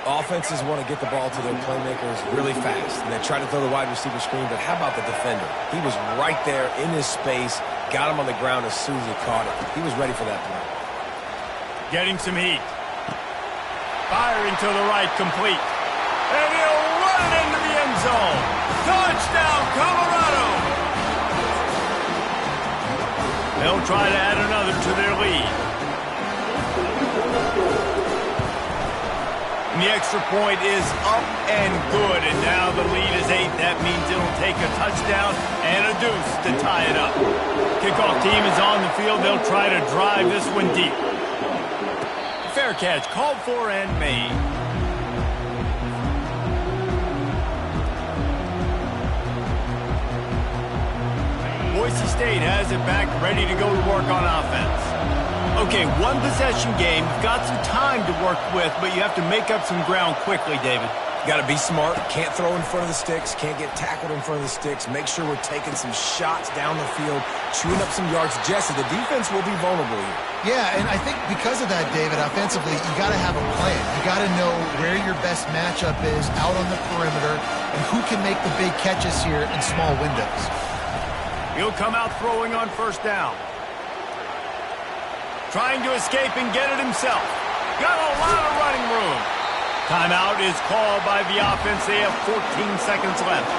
Offenses want to get the ball to their playmakers really fast, and they try to throw the wide receiver screen, but how about the defender? He was right there in his space, got him on the ground as soon as he caught it. He was ready for that play. Getting some heat. Firing to the right, complete. And he'll run it into the end zone. Touchdown, Colorado! They'll try to add another to their lead. And the extra point is up and good, and now the lead is 8. That means it'll take a touchdown and a deuce to tie it up. Kickoff team is on the field. They'll try to drive this one deep. Fair catch, called for and made. Boise State has it back, ready to go to work on offense. Okay, one possession game. You've got some time to work with, but you have to make up some ground quickly, David. Got to be smart. Can't throw in front of the sticks. Can't get tackled in front of the sticks. Make sure we're taking some shots down the field, chewing up some yards. Jesse, the defense will be vulnerable here. Yeah, and I think because of that, David, offensively, you got to have a plan. You got to know where your best matchup is out on the perimeter and who can make the big catches here in small windows. He'll come out throwing on first down. Trying to escape and get it himself. Got a lot of running room. Timeout is called by the offense. They have 14 seconds left.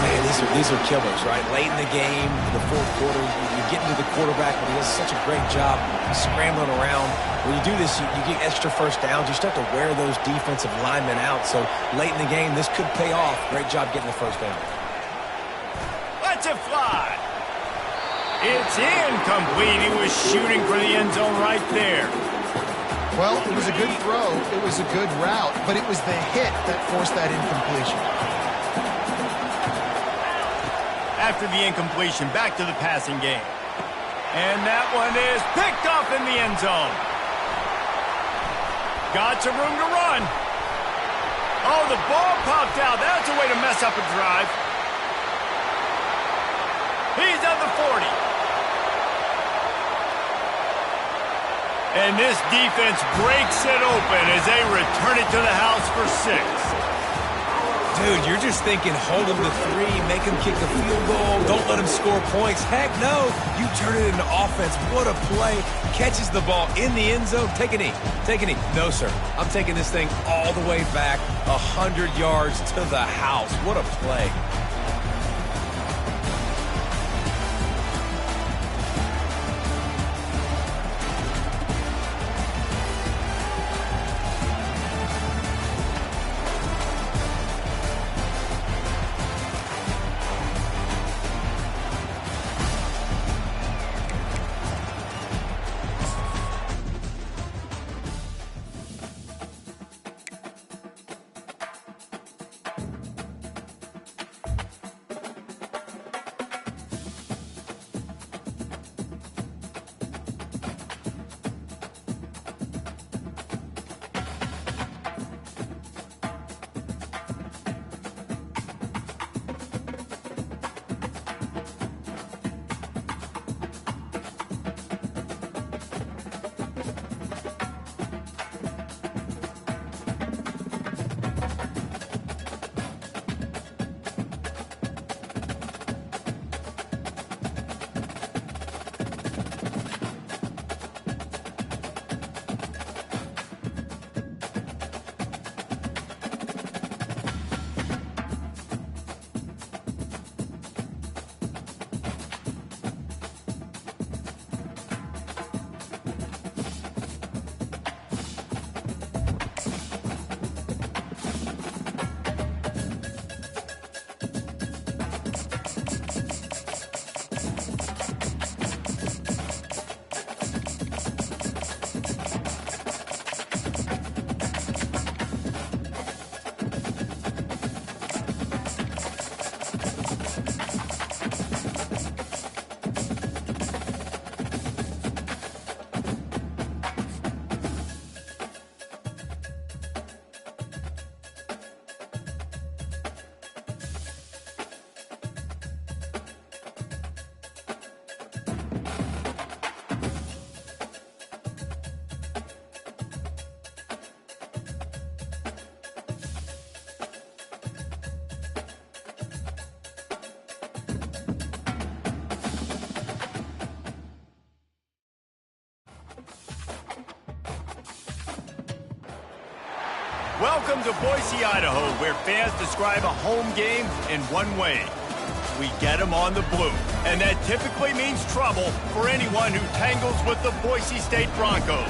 Man, these are killers, right? Late in the game, in the fourth quarter, you get into the quarterback, but he does such a great job scrambling around. When you do this, you get extra first downs. You start to wear those defensive linemen out. So late in the game, this could pay off. Great job getting the first down. Let's it fly. It's incomplete. He was shooting for the end zone right there. Well, it was a good throw. It was a good route, but it was the hit that forced that incompletion. After the incompletion, back to the passing game. And that one is picked off in the end zone. Got some room to run. Oh, the ball popped out. That's a way to mess up a drive. He's at the 40. And this defense breaks it open as they return it to the house for 6. Dude, you're just thinking, hold him to 3, make him kick the field goal, don't let him score points. Heck no, you turn it into offense. What a play. Catches the ball in the end zone. Take a knee. Take a knee. No, sir. I'm taking this thing all the way back 100 yards to the house. What a play. Welcome to Boise, Idaho, where fans describe a home game in one way. We get them on the blue, and that typically means trouble for anyone who tangles with the Boise State Broncos.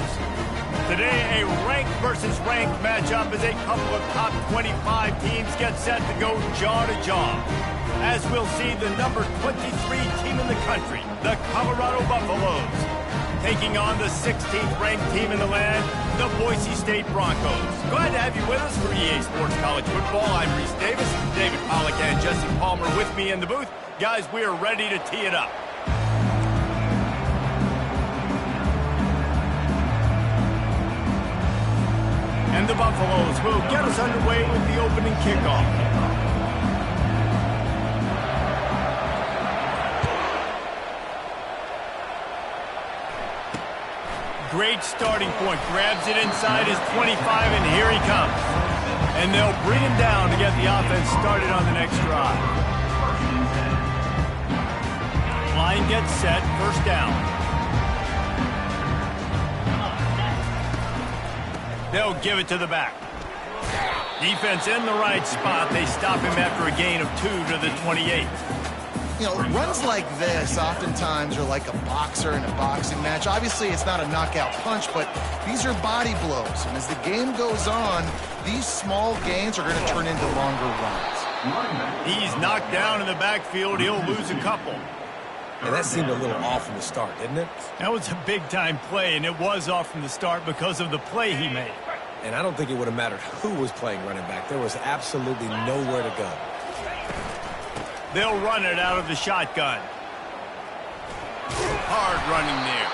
Today, a ranked versus ranked matchup as a couple of top 25 teams get set to go jaw to jaw. As we'll see the number 23 team in the country, the Colorado Buffaloes, taking on the 16th ranked team in the land, the Boise State Broncos. Glad to have you with us for EA Sports College Football. I'm Reese Davis, David Pollack and Jesse Palmer with me in the booth. Guys, we are ready to tee it up. And the Buffaloes will get us underway with the opening kickoff. Great starting point. Grabs it inside his 25, and here he comes. And they'll bring him down to get the offense started on the next drive. Line gets set. First down. They'll give it to the back. Defense in the right spot. They stop him after a gain of 2 to the 28. You know, runs like this oftentimes are like a boxer in a boxing match. Obviously, it's not a knockout punch, but these are body blows. And as the game goes on, these small gains are going to turn into longer runs. He's knocked down in the backfield. He'll lose a couple. And that seemed a little off from the start, didn't it? That was a big-time play, and it was off from the start because of the play he made. And I don't think it would have mattered who was playing running back. There was absolutely nowhere to go. They'll run it out of the shotgun. Hard running there.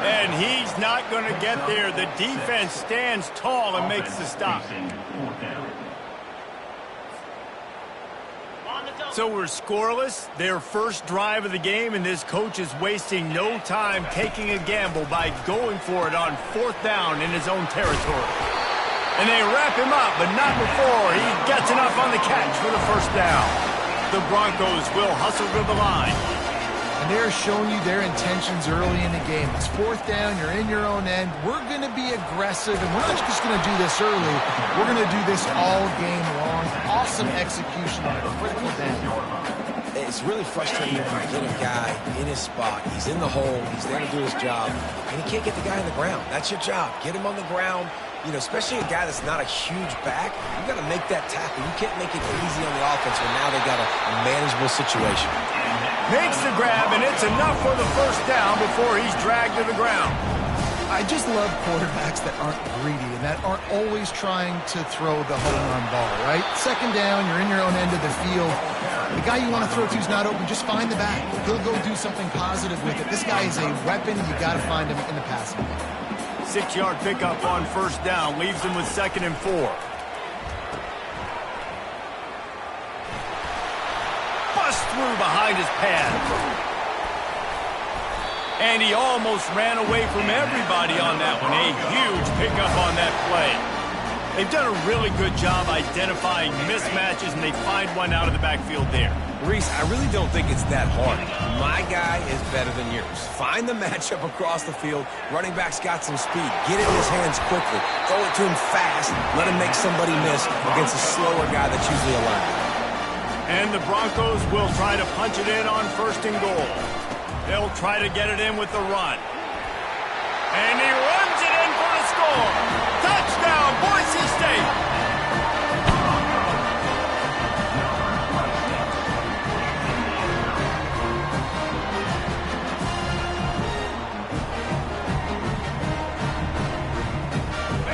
And he's not going to get there. The defense stands tall and makes the stop. So we're scoreless. Their first drive of the game, and this coach is wasting no time taking a gamble by going for it on 4th down in his own territory. And they wrap him up, but not before he gets enough on the catch for the first down. The Broncos will hustle to the line. And they're showing you their intentions early in the game. It's 4th down, you're in your own end. We're going to be aggressive, and we're not just going to do this early. We're going to do this all game long. Awesome execution on a critical down. It's really frustrating when you get a guy in his spot. He's in the hole. He's there to do his job, and he can't get the guy on the ground. That's your job. Get him on the ground. You know, especially a guy that's not a huge back, you got to make that tackle. You can't make it easy on the offense when now they got a manageable situation. Makes the grab, and it's enough for the first down before he's dragged to the ground. I just love quarterbacks that aren't greedy and that aren't always trying to throw the home run ball, right? 2nd down, you're in your own end of the field. The guy you want to throw to is not open. Just find the back. He'll go do something positive with it. This guy is a weapon. You got to find him in the passing game. 6-yard pickup on first down leaves him with 2nd and 4. Bust through behind his pad. And he almost ran away from everybody on that one. A huge pickup on that play. They've done a really good job identifying mismatches, and they find one out of the backfield there. Reese, I really don't think it's that hard. My guy is better than yours. Find the matchup across the field. Running back's got some speed. Get it in his hands quickly. Throw it to him fast. Let him make somebody miss against a slower guy that's usually alive. And the Broncos will try to punch it in on 1st and goal. They'll try to get it in with the run. And he runs it in for the score. Touchdown, Boise State.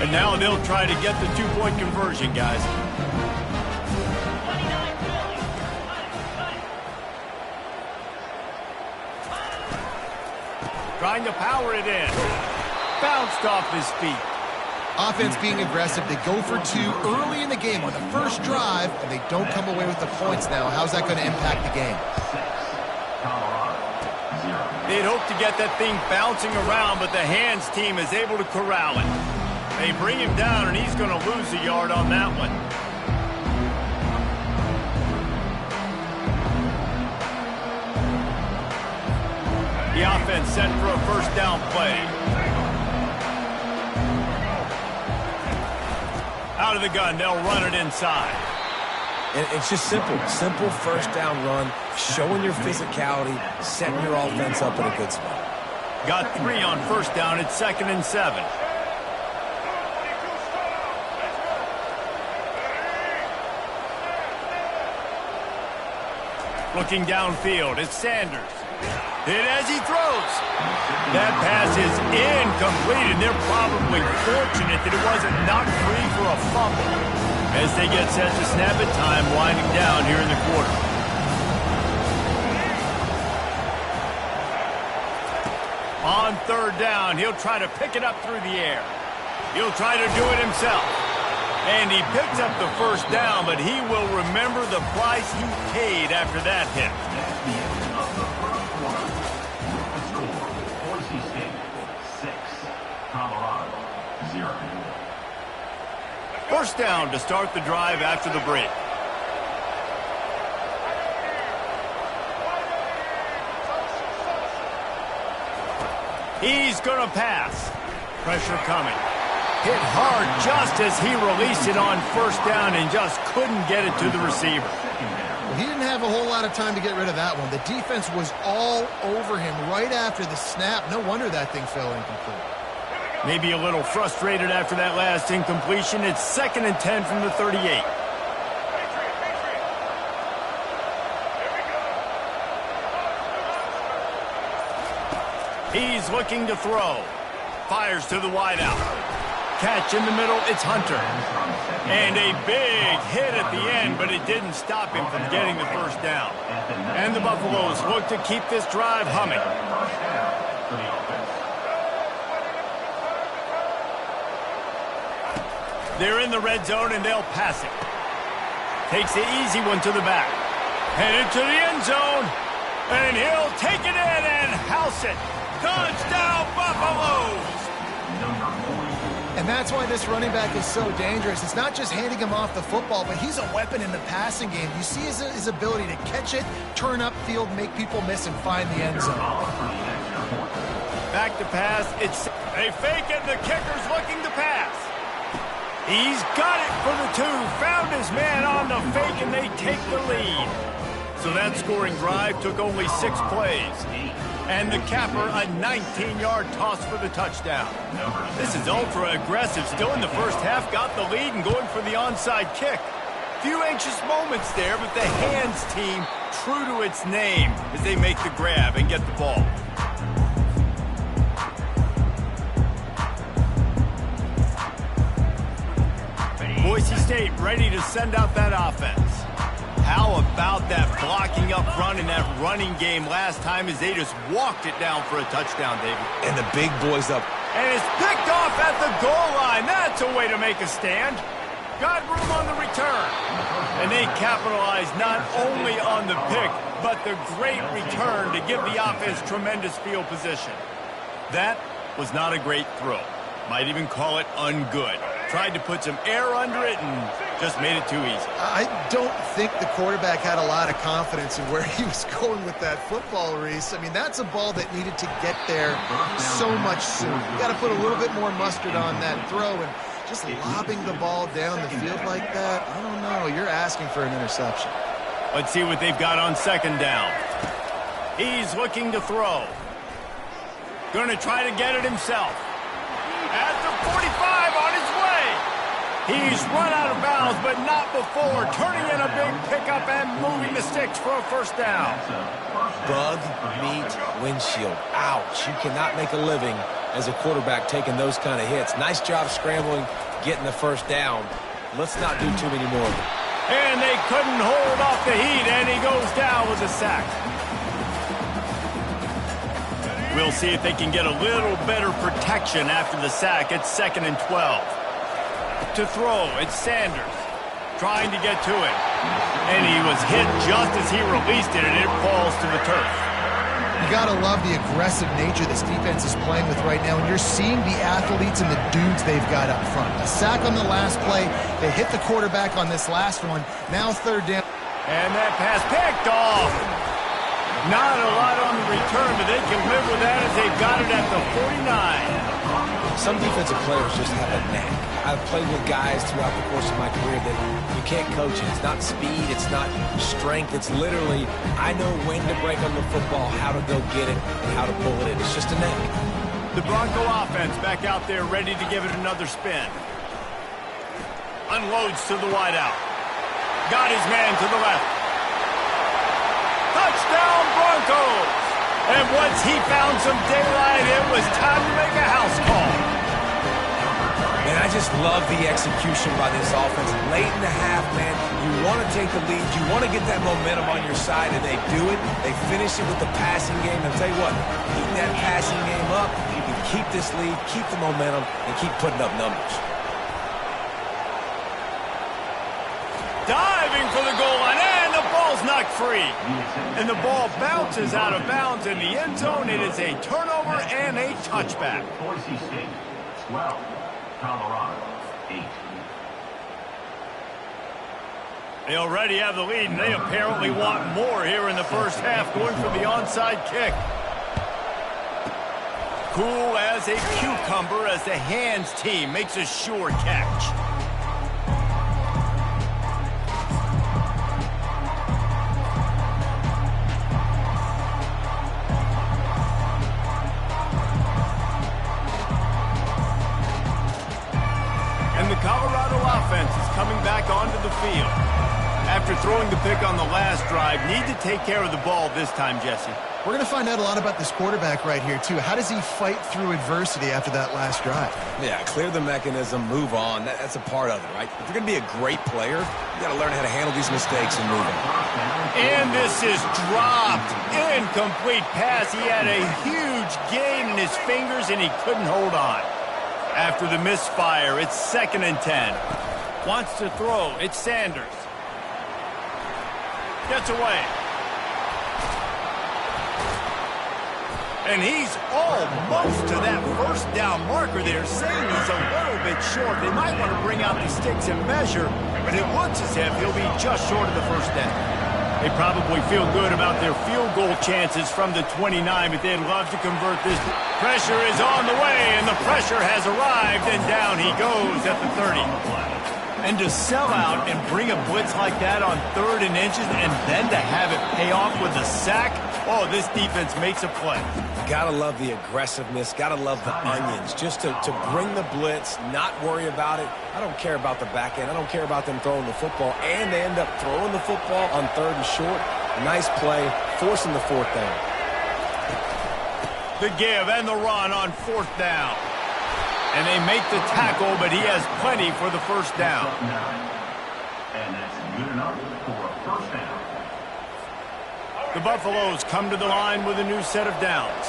And now they'll try to get the 2-point conversion, guys. Trying to power it in. Bounced off his feet. Offense being aggressive. They go for 2 early in the game on the first drive, and they don't come away with the points now. How's that going to impact the game? They'd hope to get that thing bouncing around, but the hands team is able to corral it. They bring him down, and he's going to lose a yard on that one. The offense set for a first down play. out of the gun. They'll run it inside. And it's just simple. Simple first down run, showing your physicality, setting your offense up in a good spot. Got 3 on first down. It's 2nd and 7. Looking downfield, it's Sanders. Hit as he throws. That pass is incomplete, and they're probably fortunate that it wasn't knocked free for a fumble. As they get set to snap it, time winding down here in the quarter. On 3rd down, he'll try to pick it up through the air. He'll try to do it himself. And he picks up the first down, but he will remember the price he paid after that hit. That's the end of the first quarter. The score, Boise State 6, Colorado 0. First down to start the drive after the break. He's going to pass. Pressure coming. Hit hard just as he released it on first down and just couldn't get it to the receiver. Well, he didn't have a whole lot of time to get rid of that one. The defense was all over him right after the snap. No wonder that thing fell incomplete. Maybe a little frustrated after that last incompletion. It's 2nd and 10 from the 38. He's looking to throw. Fires to the wideout. Catch in the middle, it's Hunter. And a big hit at the end, but it didn't stop him from getting the first down. And the Buffaloes look to keep this drive humming. They're in the red zone, and they'll pass it. Takes the easy one to the back. Headed to the end zone. And he'll take it in and house it. Touchdown, Buffaloes! And that's why this running back is so dangerous. It's not just handing him off the football, but he's a weapon in the passing game. You see his ability to catch it, turn upfield, make people miss, and find the end zone. Back to pass. They fake it. The kicker's looking to pass. He's got it for the 2. Found his man on the fake, and they take the lead. So that scoring drive took only 6 plays. And the capper, a 19-yard toss for the touchdown. This is ultra-aggressive. Still in the first half, got the lead and going for the onside kick. Few anxious moments there, but the hands team true to its name as they make the grab and get the ball. Boise State ready to send out that offense. How about that blocking up front in that running game last time as they just walked it down for a touchdown, David? And the big boys up. And it's picked off at the goal line. That's a way to make a stand. Got room on the return. And they capitalized not only on the pick, but the great return to give the offense tremendous field position. That was not a great throw. Might even call it ungood. Tried to put some air under it and just made it too easy. I don't think the quarterback had a lot of confidence in where he was going with that football, Reese. I mean, that's a ball that needed to get there so much sooner. You got to put a little bit more mustard on that throw, and just lobbing the ball down the field like that, I don't know. You're asking for an interception. Let's see what they've got on 2nd down. He's looking to throw. Going to try to get it himself. At the 45 on his way. He's run out of bounds, but not before. Turning in a big pickup and moving the sticks for a first down. Bug, meat, windshield. Ouch. You cannot make a living as a quarterback taking those kind of hits. Nice job scrambling, getting the first down. Let's not do too many more of them. And they couldn't hold off the heat, and he goes down with a sack. We'll see if they can get a little better protection after the sack. It's 2nd and 12. To throw, it's Sanders trying to get to it. And he was hit just as he released it, and it falls to the turf. You got to love the aggressive nature this defense is playing with right now, and you're seeing the athletes and the dudes they've got up front. A sack on the last play. They hit the quarterback on this last one. Now 3rd down. And that pass picked off. Not a lot on the return, but they can live with that as they've got it at the 49. Some defensive players just have a knack. I've played with guys throughout the course of my career that you can't coach it. It's not speed, it's not strength. It's literally, I know when to break on the football, how to go get it, and how to pull it in. It's just a knack. The Bronco offense back out there ready to give it another spin. Unloads to the wideout. Got his man to the left. Touchdown Broncos! And once he found some daylight, it was time to make a house call. And I just love the execution by this offense. Late in the half, man, you want to take the lead. You want to get that momentum on your side, and they do it. They finish it with the passing game. And I'll tell you what, keep that passing game up, you can keep this lead, keep the momentum, and keep putting up numbers. Diving for the goal line, and the ball's knocked free. And the ball bounces out of bounds in the end zone. It is a turnover and a touchback. Boise State, 12. Colorado, 8. They already have the lead, and they apparently want more here in the first half, going for the onside kick. Cool as a cucumber as the hands team makes a sure catch. Colorado offense is coming back onto the field. After throwing the pick on the last drive, need to take care of the ball this time, Jesse. We're going to find out a lot about this quarterback right here, too. How does he fight through adversity after that last drive? Yeah, clear the mechanism, move on. That's a part of it, right? If you're going to be a great player, you got to learn how to handle these mistakes and move on. And this is dropped. Incomplete pass. He had a huge gain in his fingers, and he couldn't hold on. After the misfire, it's 2nd and 10. Wants to throw. It's Sanders. Gets away. And he's almost to that first down marker there, saying he's a little bit short. They might want to bring out the sticks and measure, but it looks as if he'll be just short of the first down. They probably feel good about their field goal chances from the 29, but they'd love to convert this. Pressure is on the way, and the pressure has arrived, and down he goes at the 30. And to sell out and bring a blitz like that on 3rd and inches, and then to have it pay off with a sack, oh, this defense makes a play. Gotta love the aggressiveness, gotta love the onions. Just to bring the blitz, not worry about it. I don't care about the back end. I don't care about them throwing the football. And they end up throwing the football on 3rd and short. Nice play, forcing the 4th down. The give and the run on 4th down. And they make the tackle, but he has plenty for the first down. And that's good enough for a first down. The Buffaloes come to the line with a new set of downs.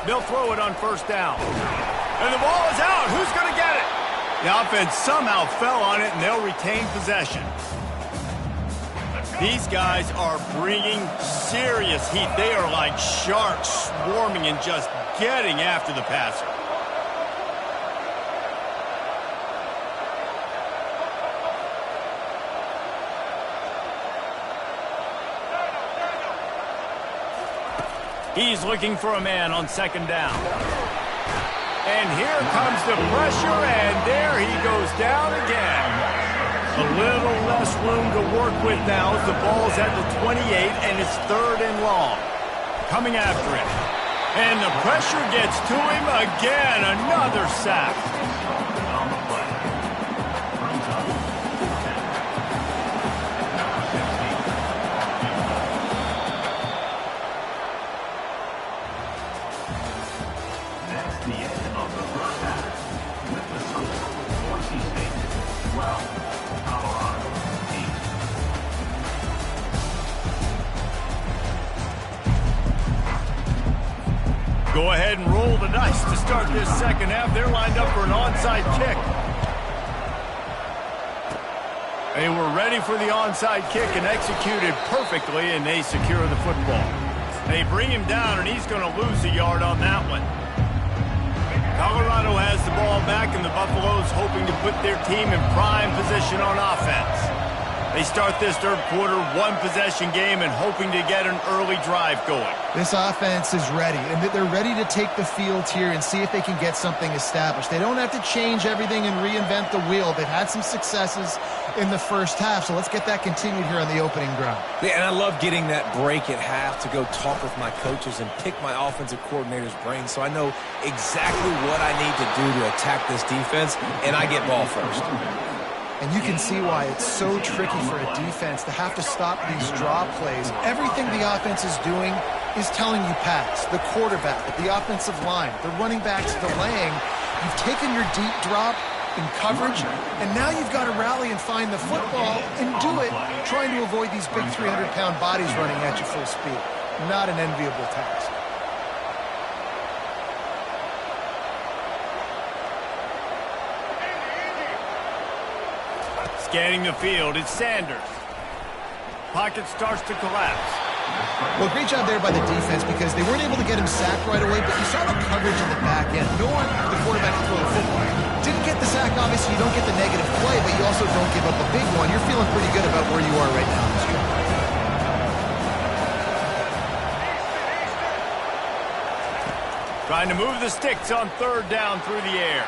They'll throw it on 1st down. And the ball is out. Who's going to get it? The offense somehow fell on it, and they'll retain possession. These guys are bringing serious heat. They are like sharks swarming and just getting after the passer. He's looking for a man on 2nd down. And here comes the pressure, and there he goes down again. A little less room to work with now as the ball's at the 28, and it's 3rd and long. Coming after it. And the pressure gets to him again. Another sack. Go ahead and roll the dice to start this 2nd half. They're lined up for an onside kick. They were ready for the onside kick and executed perfectly, and they secure the football. They bring him down, and he's going to lose a yard on that one. Colorado has the ball back, and the Buffaloes hoping to put their team in prime position on offense. They start this third quarter one-possession game and hoping to get an early drive going. This offense is ready, and they're ready to take the field here and see if they can get something established. They don't have to change everything and reinvent the wheel. They've had some successes in the first half, so let's get that continued here on the opening drive. Yeah, and I love getting that break at half to go talk with my coaches and pick my offensive coordinator's brain so I know exactly what I need to do to attack this defense, and I get ball first. And you can see why it's so tricky for a defense to have to stop these draw plays. Everything the offense is doing is telling you pass. The quarterback, the offensive line, the running backs delaying. You've taken your deep drop in coverage, and now you've got to rally and find the football and do it, trying to avoid these big 300-pound bodies running at you full speed. Not an enviable task. Scanning the field, it's Sanders. Pocket starts to collapse. Well, great job there by the defense because they weren't able to get him sacked right away, but you saw the coverage in the back end. No one, the quarterback, to throw the football. Didn't get the sack, obviously. You don't get the negative play, but you also don't give up a big one. You're feeling pretty good about where you are right now in this game. Trying to move the sticks on third down through the air.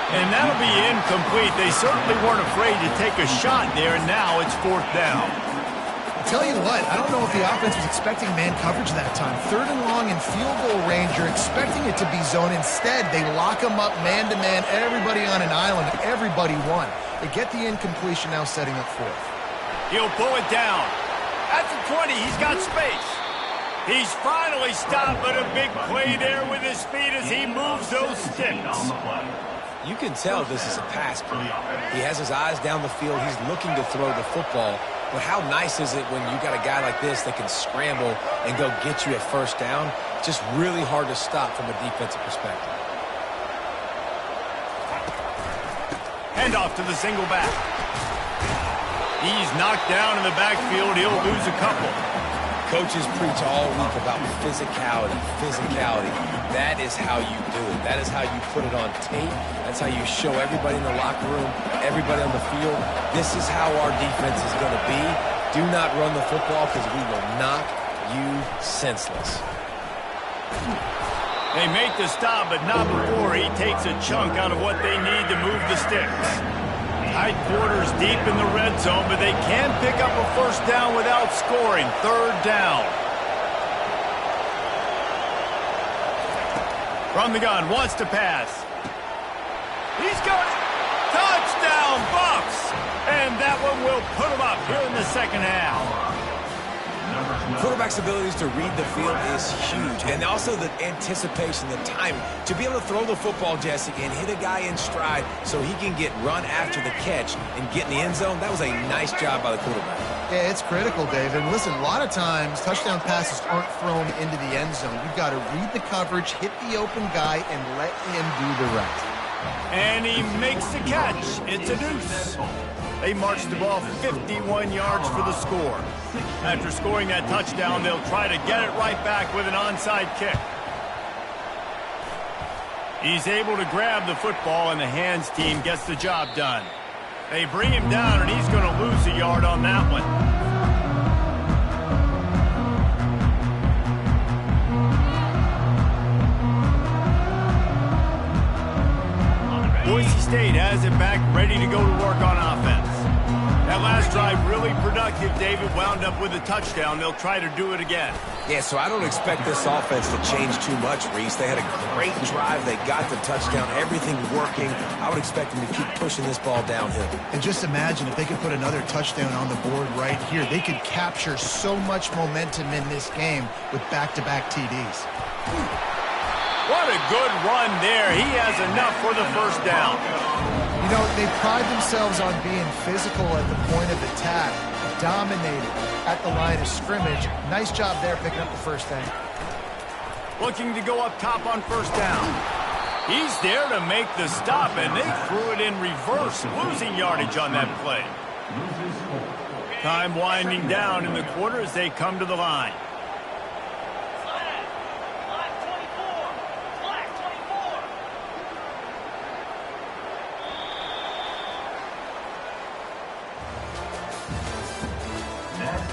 And that'll be incomplete. They certainly weren't afraid to take a shot there, and now it's fourth down. I'll tell you what, I don't know if the offense was expecting man coverage that time. Third and long in field goal range, you're expecting it to be zone. Instead, they lock them up man-to-man, everybody on an island, everybody won. They get the incompletion now setting up fourth. He'll pull it down. At the 20, he's got space. He's finally stopped, but a big play there with his speed as he moves those sticks. You can tell this is a pass play. He has his eyes down the field. He's looking to throw the football. But how nice is it when you got a guy like this that can scramble and go get you a first down? Just really hard to stop from a defensive perspective. Handoff to the single back. He's knocked down in the backfield. He'll lose a couple. Coaches preach all week about physicality, physicality. That is how you do it. That is how you put it on tape. That's how you show everybody in the locker room, everybody on the field. This is how our defense is going to be. Do not run the football because we will knock you senseless. They make the stop, but not before he takes a chunk out of what they need to move the sticks. Tight quarters deep in the red zone, but they can pick up a first down without scoring. Third down. From the gun, wants to pass. He's got it. Touchdown, Bucks! And that one will put him up here in the second half. Quarterback's abilities to read the field is huge, and also the anticipation, the timing. To be able to throw the football, Jesse, and hit a guy in stride so he can get run after the catch and get in the end zone, that was a nice job by the quarterback. Yeah, it's critical, David. Listen, a lot of times touchdown passes aren't thrown into the end zone. You've got to read the coverage, hit the open guy, and let him do the rest. And he makes the catch. It's a deuce. They march the ball 51 yards for the score. After scoring that touchdown, they'll try to get it right back with an onside kick. He's able to grab the football, and the hands team gets the job done. They bring him down, and he's going to lose a yard on that one. Boise State has it back, ready to go to work on offense. That last drive really productive. David wound up with a touchdown. They'll try to do it again. Yeah, so I don't expect this offense to change too much, Reese. They had a great drive. They got the touchdown. Everything working. I would expect them to keep pushing this ball downhill. And just imagine if they could put another touchdown on the board right here. They could capture so much momentum in this game with back-to-back TDs. What a good run there. He has enough for the first down. You know, they pride themselves on being physical at the point of attack, dominated at the line of scrimmage. Nice job there picking up the first down. Looking to go up top on first down. He's there to make the stop, and they threw it in reverse, losing yardage on that play. Time winding down in the quarter as they come to the line.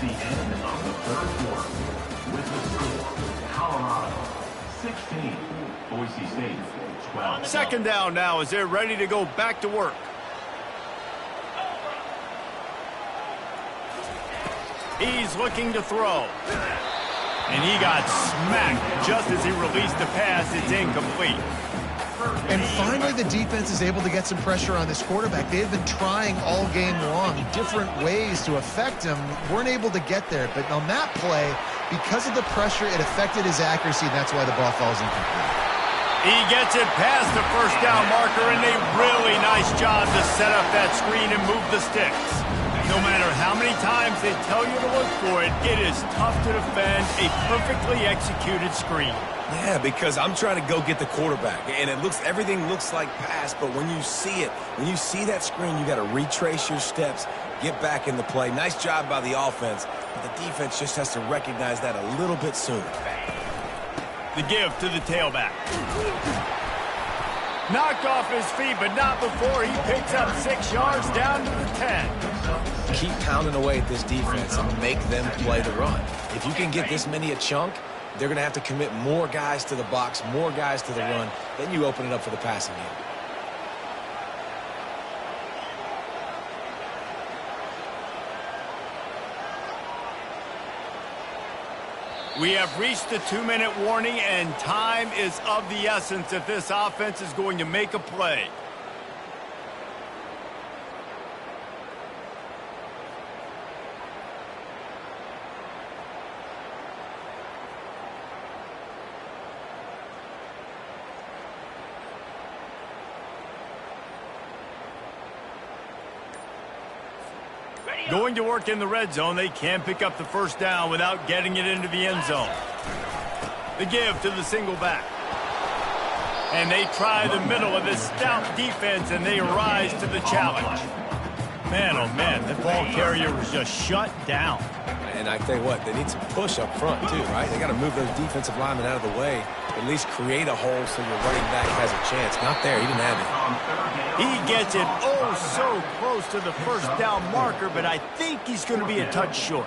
the end of the third quarter. With the score, Colorado 16, Boise State 12. Second down now as they're ready to go back to work. He's looking to throw. And he got smacked just as he released the pass. It's incomplete. And finally, the defense is able to get some pressure on this quarterback. They've been trying all game long different ways to affect him. Weren't able to get there. But on that play, because of the pressure, it affected his accuracy, and that's why the ball falls incomplete. He gets it past the first down marker, and a really nice job to set up that screen and move the sticks. No matter how many times they tell you to look for it, it is tough to defend a perfectly executed screen. Yeah, because I'm trying to go get the quarterback, and everything looks like pass, but when you see it, when you see that screen, you got to retrace your steps, get back in the play. Nice job by the offense, but the defense just has to recognize that a little bit sooner. The give to the tailback. Knocked off his feet, but not before he picks up 6 yards down to the 10. Keep pounding away at this defense and make them play the run. If you can get this many a chunk, they're going to have to commit more guys to the box, more guys to the run. Then you open it up for the passing game. We have reached the 2-minute warning, and time is of the essence if this offense is going to make a play. Going to work in the red zone, they can't pick up the first down without getting it into the end zone. The give to the single back. And they try the middle of this stout defense, and they rise to the challenge. Man, oh man, the ball carrier was just shut down. And I tell you what, they need some push up front too, right? They got to move those defensive linemen out of the way, at least create a hole so your running back has a chance. Not there, he didn't have it. He gets it oh so close to the first down marker, but I think he's going to be a touch short.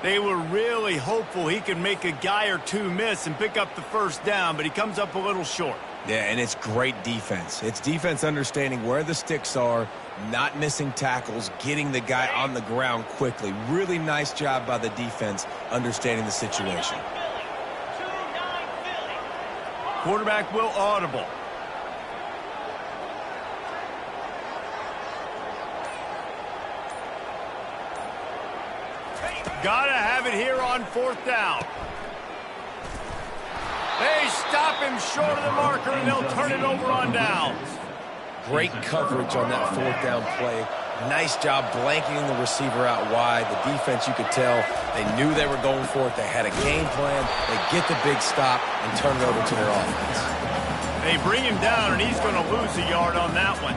They were really hopeful he could make a guy or two miss and pick up the first down, but he comes up a little short. Yeah, and it's great defense. It's defense understanding where the sticks are, not missing tackles, getting the guy on the ground quickly. Really nice job by the defense understanding the situation. Quarterback will audible. Gotta have it here on fourth down. They stop him short of the marker, and they'll turn it over on downs. Great coverage on that fourth down play. Nice job blanketing the receiver out wide. The defense, you could tell, they knew they were going for it. They had a game plan. They get the big stop and turn it over to their offense. They bring him down, and he's going to lose a yard on that one.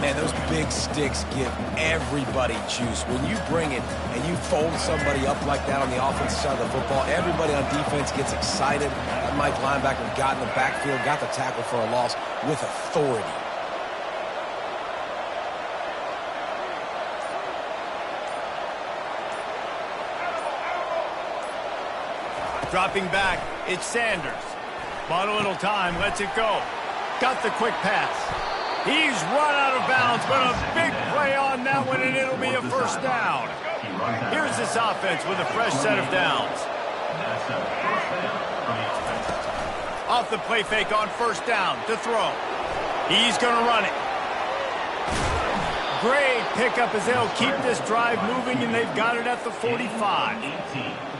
Man, those big sticks give everybody juice. When you bring it and you fold somebody up like that on the offensive side of the football, everybody on defense gets excited. That Mike linebacker got in the backfield, got the tackle for a loss with authority. Dropping back, it's Sanders. Bought a little time, lets it go. Got the quick pass. He's run out of bounds, but a big play on that one, and it'll be a first down. Here's this offense with a fresh set of downs. Off the play fake on first down to throw. He's going to run it. Great pickup as they'll keep this drive moving, and they've got it at the 45.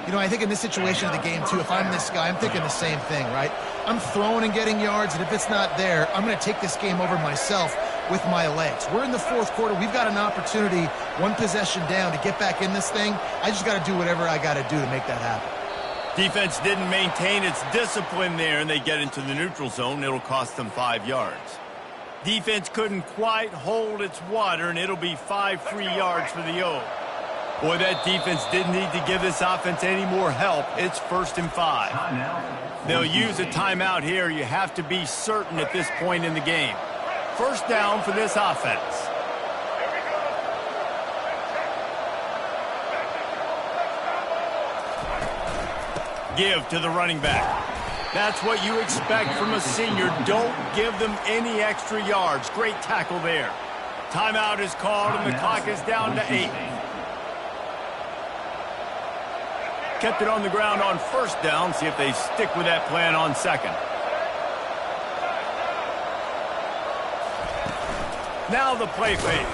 You know, I think in this situation of the game, too, if I'm this guy, I'm thinking the same thing, right? I'm throwing and getting yards, and if it's not there, I'm going to take this game over myself with my legs. We're in the fourth quarter. We've got an opportunity, one possession down, to get back in this thing. I just got to do whatever I got to do to make that happen. Defense didn't maintain its discipline there, and they get into the neutral zone. It'll cost them 5 yards. Defense couldn't quite hold its water, and it'll be 5 free yards for the O. Boy, that defense didn't need to give this offense any more help. It's 1st and 5. They'll use a timeout here. You have to be certain at this point in the game. First down for this offense. give to the running back. That's what you expect from a senior. Don't give them any extra yards. Great tackle there. Timeout is called, and the clock is down to 8. Kept it on the ground on first down. See if they stick with that plan on second. Now the play fake.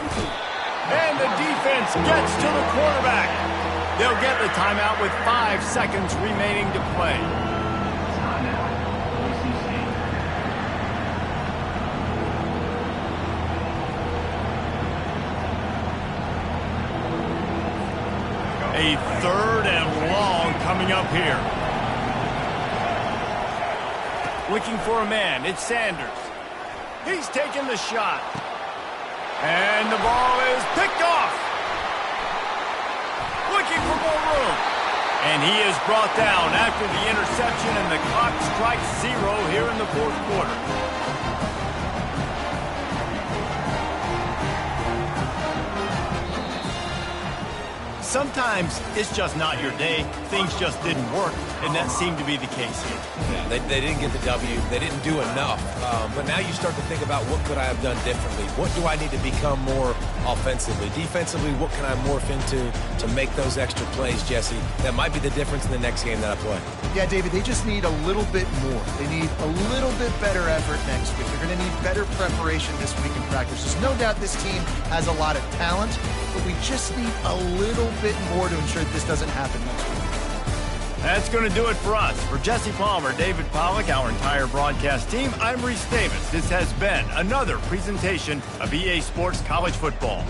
And the defense gets to the quarterback. They'll get the timeout with 5 seconds remaining to play. A 3rd and long coming up here. Looking for a man. It's Sanders. He's taking the shot. And the ball is picked off. Looking for more room. And he is brought down after the interception, and the clock strikes 0 here in the 4th quarter. Sometimes it's just not your day. Things just didn't work, and that seemed to be the case here. Yeah, they didn't get the W. They didn't do enough. But now you start to think about, what could I have done differently? What do I need to become more offensively? Defensively, what can I morph into to make those extra plays, Jesse? That might be the difference in the next game that I play. Yeah, David, they just need a little bit more. They need a little bit better effort next week. They're going to need better preparation this week in practice. There's no doubt this team has a lot of talent, but we just need a little bit more to ensure that this doesn't happen next week. That's going to do it for us. For Jesse Palmer, David Pollack, our entire broadcast team, I'm Reese Davis. This has been another presentation of EA Sports College Football.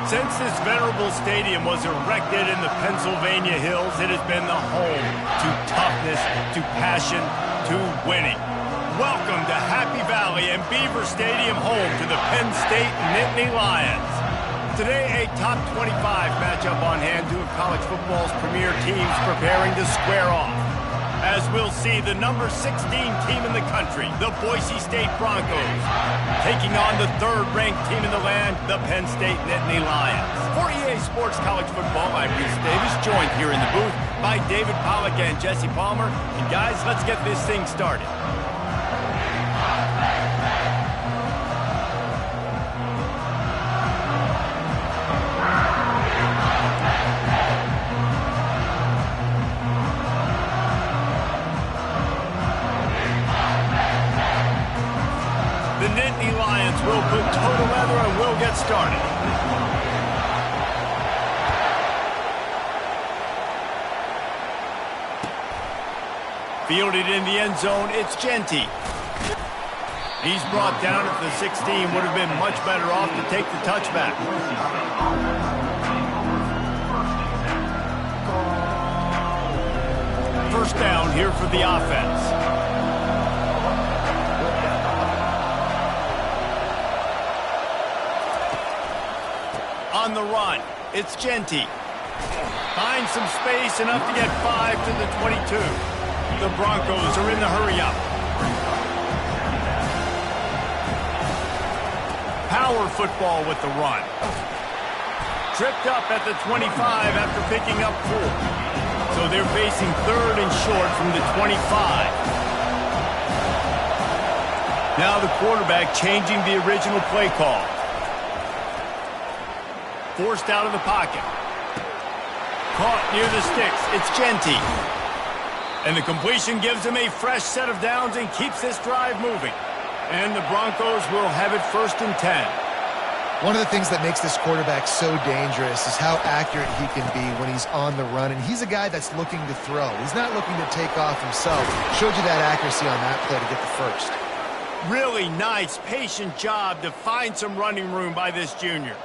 Since this venerable stadium was erected in the Pennsylvania Hills, it has been the home to toughness, to passion, to winning. Welcome to Happy Valley and Beaver Stadium, home to the Penn State Nittany Lions. Today, a top 25 matchup on hand, two of college football's premier teams preparing to square off. As we'll see, the number 16 team in the country, the Boise State Broncos, taking on the 3rd-ranked team in the land, the Penn State Nittany Lions. For EA Sports College Football, I'm Reese Davis, joined here in the booth by David Pollack and Jesse Palmer. And guys, let's get this thing started. The Nittany Lions will put total leather and will get started. Fielded in the end zone, it's Genty. He's brought down at the 16, would have been much better off to take the touchback. First down here for the offense. On the run, it's Genty. Finds some space, enough to get 5 to the 22. The Broncos are in the hurry-up. Power football with the run. Tripped up at the 25 after picking up 4. So they're facing 3rd and short from the 25. Now the quarterback changing the original play call. Forced out of the pocket. Caught near the sticks. It's Genty. And the completion gives him a fresh set of downs and keeps this drive moving. And the Broncos will have it 1st and 10. One of the things that makes this quarterback so dangerous is how accurate he can be when he's on the run. And he's a guy that's looking to throw. He's not looking to take off himself. Showed you that accuracy on that play to get the first. Really nice, patient job to find some running room by this junior.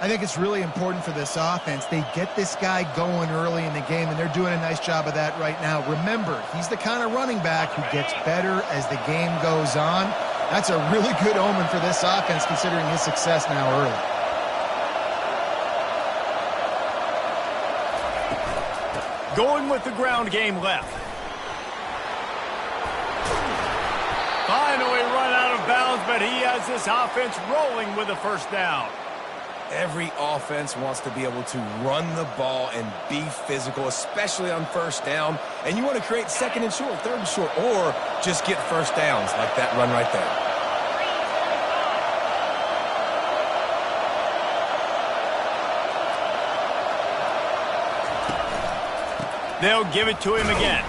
I think it's really important for this offense. They get this guy going early in the game, and they're doing a nice job of that right now. Remember, he's the kind of running back who gets better as the game goes on. That's a really good omen for this offense, considering his success now early. Going with the ground game left. Finally run out of bounds, but he has this offense rolling with a 1st down. Every offense wants to be able to run the ball and be physical, especially on 1st down. And you want to create 2nd and short, 3rd and short, or just get 1st downs like that run right there. They'll give it to him again.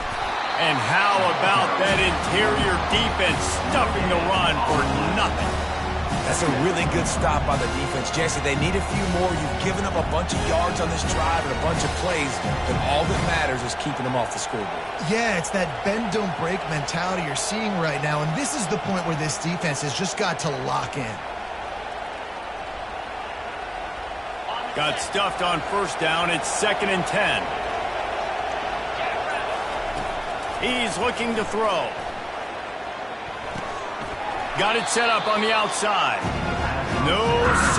And how about that interior defense stuffing the run for nothing? That's a really good stop by the defense. Jesse, they need a few more. You've given up a bunch of yards on this drive and a bunch of plays, but all that matters is keeping them off the scoreboard. Yeah, it's that bend, don't break mentality you're seeing right now, and this is the point where this defense has just got to lock in. Got stuffed on 1st down. It's 2nd and 10. He's looking to throw. Got it set up on the outside. No,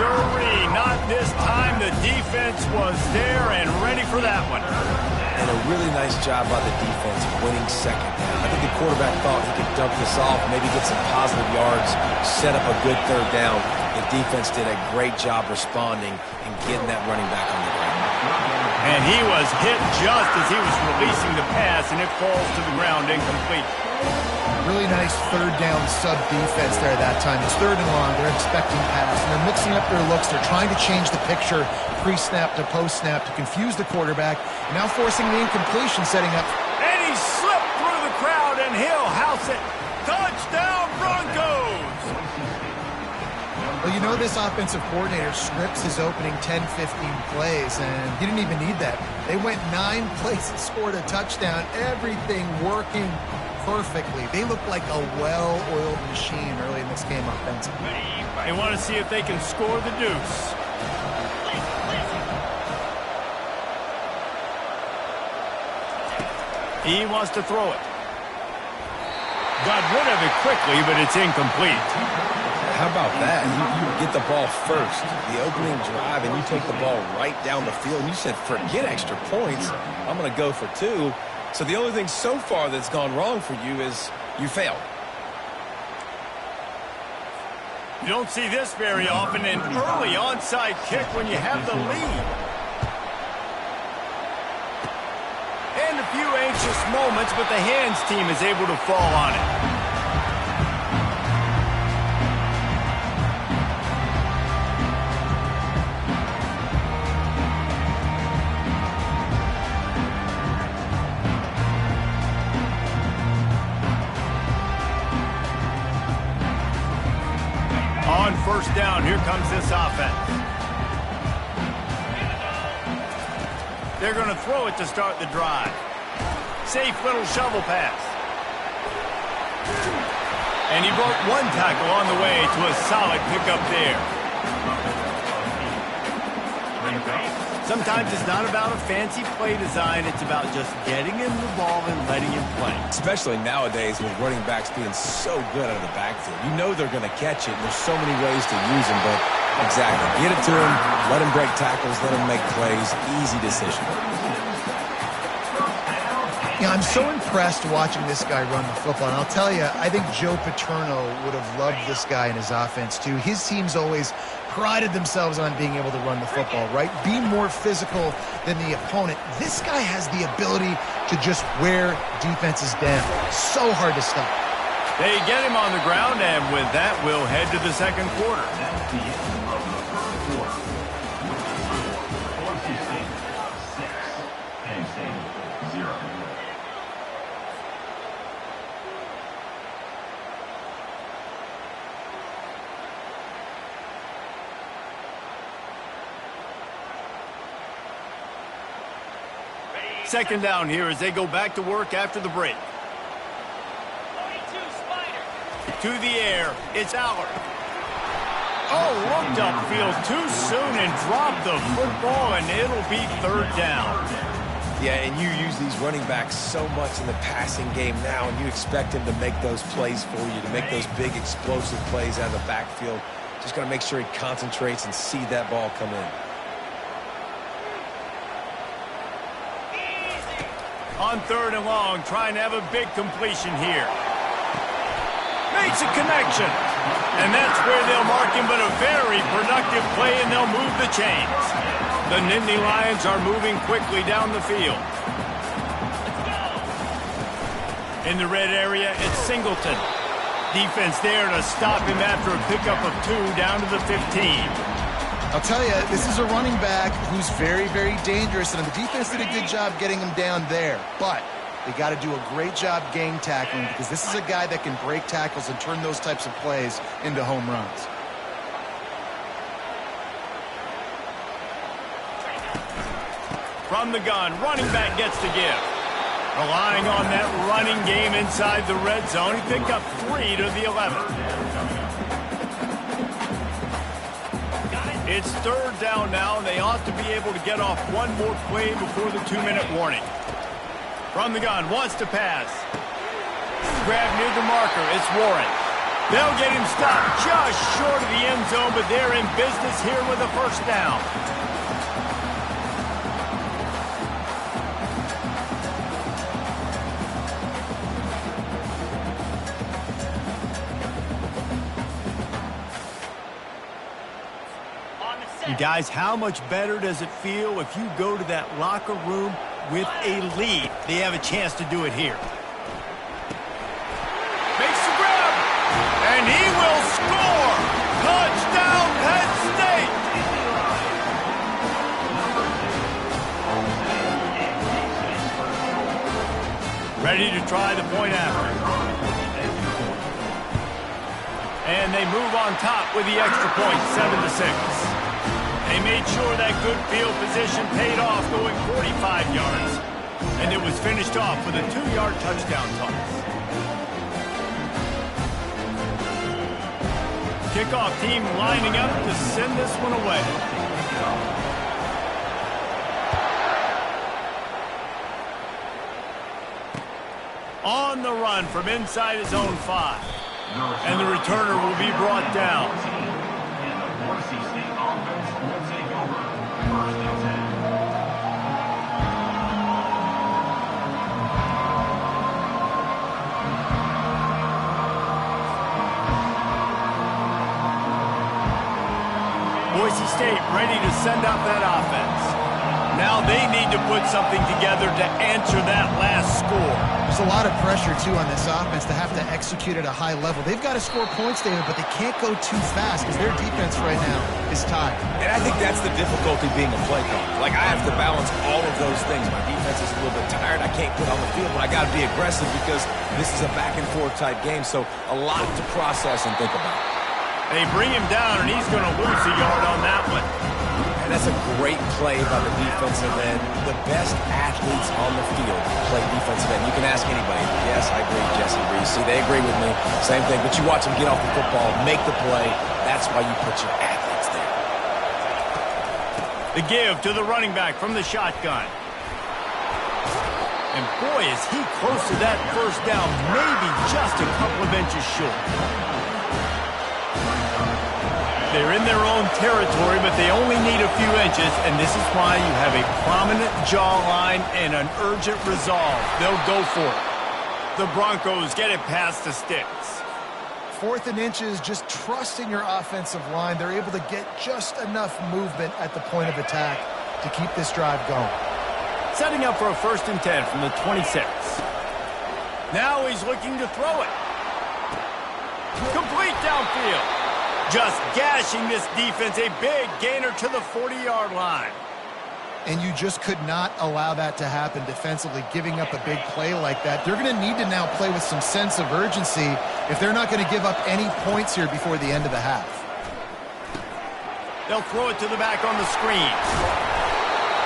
sirree, not this time. The defense was there and ready for that one. And a really nice job by the defense winning 2nd down. I think the quarterback thought he could dump this off, maybe get some positive yards, set up a good 3rd down. The defense did a great job responding and getting that running back on the ground. And he was hit just as he was releasing the pass, and it falls to the ground incomplete. Really nice 3rd down sub-defense there that time. It's 3rd and long. They're expecting pass, and they're mixing up their looks. They're trying to change the picture pre-snap to post-snap to confuse the quarterback. Now forcing the incompletion, setting up. And he slipped through the crowd, and he'll house it. Touchdown, Broncos! Well, you know this offensive coordinator scripts his opening 10, 15 plays, and he didn't even need that. They went 9 plays and scored a touchdown. Everything working perfectly. They look like a well-oiled machine early in this game offensively. They want to see if they can score the deuce. He wants to throw it. Got rid of it quickly, but it's incomplete. How about that? You get the ball first, the opening drive, and you take the ball right down the field. And you said, forget extra points. I'm going to go for 2. So the only thing so far that's gone wrong for you is you failed. You don't see this very often, an early onside kick when you have the lead. And a few anxious moments, but the hands team is able to fall on it. On 1st down, here comes this offense. They're going to throw it to start the drive. Safe little shovel pass. And he broke 1 tackle on the way to a solid pickup there. Sometimes it's not about a fancy play design. It's about just getting him the ball and letting him play. Especially nowadays with running backs being so good out of the backfield. You know they're going to catch it. There's so many ways to use them, but exactly. Get it to him, let him break tackles, let him make plays. Easy decision. Yeah, I'm so impressed watching this guy run the football. And I'll tell you, I think Joe Paterno would have loved this guy in his offense too. His teams always prided themselves on being able to run the football, right? Be more physical than the opponent. This guy has the ability to just wear defenses down. So hard to stop. They get him on the ground, and with that, we'll head to the second quarter. That's the end of the first quarter. Boise State 6, Penn State 0. Second down here as they go back to work after the break. To the air, it's Allard. Oh, looked upfield too soon and dropped the football, and it'll be third down. Yeah, and you use these running backs so much in the passing game now, and you expect him to make those plays for you, to make those big explosive plays out of the backfield. Just got to make sure he concentrates and see that ball come in. On third and long, trying to have a big completion here. Makes a connection. And that's where they'll mark him, but a very productive play, and they'll move the chains. The Nittany Lions are moving quickly down the field. In the red area, it's Singleton. Defense there to stop him after a pickup of 2 down to the 15. I'll tell you, this is a running back who's very, very dangerous, and the defense did a good job getting him down there. But they got to do a great job gang tackling, because this is a guy that can break tackles and turn those types of plays into home runs. From the gun, running back gets to give. Relying on that running game inside the red zone, he picked up 3 to the 11. It's third down now, and they ought to be able to get off one more play before the 2-minute warning. From the gun, wants to pass. Grab near the marker, it's Warren. They'll get him stopped just short of the end zone, but they're in business here with a first down. And guys, how much better does it feel if you go to that locker room with a lead? They have a chance to do it here. Makes the grab, and he will score! Touchdown, Penn State! Ready to try the point after. And they move on top with the extra point, 7-6. They made sure that good field position paid off, going 45 yards. And it was finished off with a 2-yard touchdown toss. Kickoff team lining up to send this one away. On the run from inside his own 5. And the returner will be brought down. And the Boise State offense will take over. First and 10. Boise State ready to send out that offense. Now they need to put something together to answer that last score. There's a lot of pressure, too, on this offense to have to execute at a high level. They've got to score points, David, but they can't go too fast because their defense right now is tired. And I think that's the difficulty being a play caller. Like, I have to balance all of those things. My defense is a little bit tired. I can't get on the field, but I got to be aggressive because this is a back-and-forth type game, so a lot to process and think about. They bring him down, and he's going to lose a yard on that one. And that's a great play by the defensive end. The best athletes on the field play defensive end. You can ask anybody. Yes, I agree, Jesse Reese. See, they agree with me. Same thing. But you watch them get off the football, make the play. That's why you put your athletes there. The give to the running back from the shotgun. And boy, is he close to that first down, maybe just a couple of inches short. They're in their own territory, but they only need a few inches, and this is why you have a prominent jawline and an urgent resolve. They'll go for it. The Broncos get it past the sticks. 4th and inches, just trusting your offensive line. They're able to get just enough movement at the point of attack to keep this drive going. Setting up for a 1st and 10 from the 26. Now he's looking to throw it. Complete downfield. Just gashing this defense, a big gainer to the 40-yard line. And you just could not allow that to happen defensively, giving up a big play like that. They're going to need to now play with some sense of urgency if they're not going to give up any points here before the end of the half. They'll throw it to the back on the screen.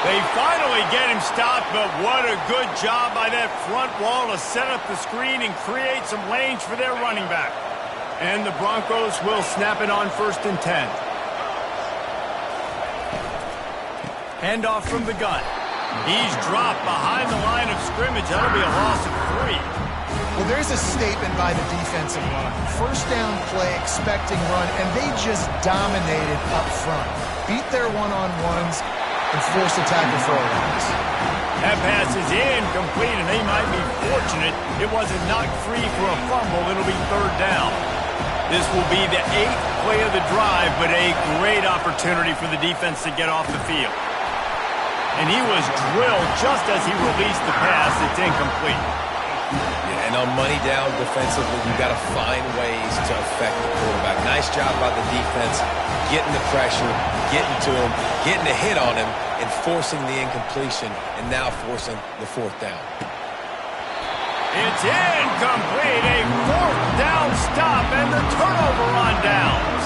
They finally get him stopped, but what a good job by that front wall to set up the screen and create some lanes for their running back. And the Broncos will snap it on 1st and 10. Handoff from the gun. He's dropped behind the line of scrimmage. That'll be a loss of 3. Well, there's a statement by the defensive line. 1st down play, expecting run, and they just dominated up front. Beat their one-on-ones and forced a tackle for a loss. That pass is incomplete, and they might be fortunate it wasn't knocked free for a fumble. It'll be 3rd down. This will be the 8th play of the drive, but a great opportunity for the defense to get off the field. And he was drilled just as he released the pass. It's incomplete. Yeah, and on money down defensively, you got to find ways to affect the quarterback. Nice job by the defense, getting the pressure, getting to him, getting a hit on him, and forcing the incompletion, and now forcing the 4th down. It's incomplete, a 4th down stop, and the turnover on downs.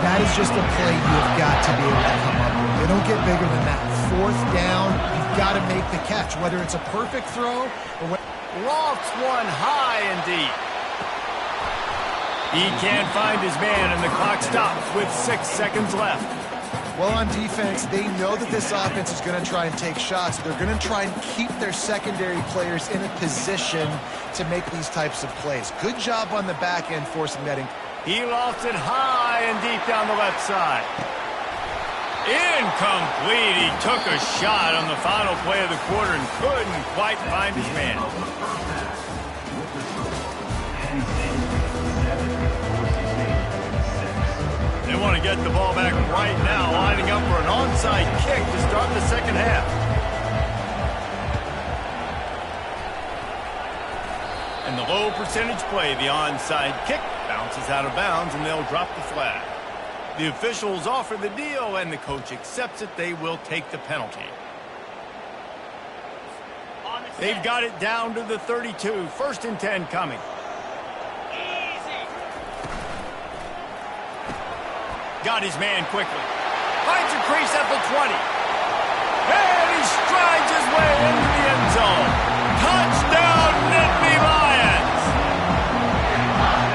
That is just a play you've got to be able to come up with. They don't get bigger than that. 4th down, you've got to make the catch, whether it's a perfect throw or lofts one high and deep. He can't find his man, and the clock stops with 6 seconds left. Well, on defense, they know that this offense is going to try and take shots. They're going to try and keep their secondary players in a position to make these types of plays. Good job on the back end forcing that in. He lofts it high and deep down the left side. Incomplete. He took a shot on the final play of the quarter and couldn't quite find his man. They want to get the ball back right now, lining up for an onside kick to start the 2nd half. And the low percentage play, the onside kick, bounces out of bounds, and they'll drop the flag. The officials offer the deal, and the coach accepts it. They will take the penalty. They've got it down to the 32. 1st and 10 coming. Got his man quickly. Finds a crease at the 20. And he strides his way into the end zone. Touchdown, Nittany Lions!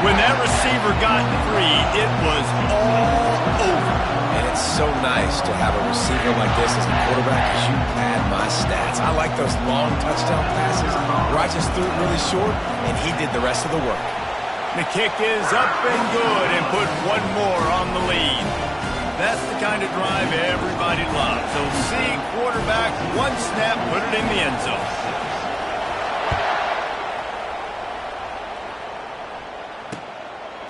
When that receiver got 3, it was all over. And it's so nice to have a receiver like this as a quarterback because you pad my stats. I like those long touchdown passes where I just threw it really short, and he did the rest of the work. The kick is up and good and put one more on the lead. That's the kind of drive everybody loves. So see quarterback, one snap, put it in the end zone.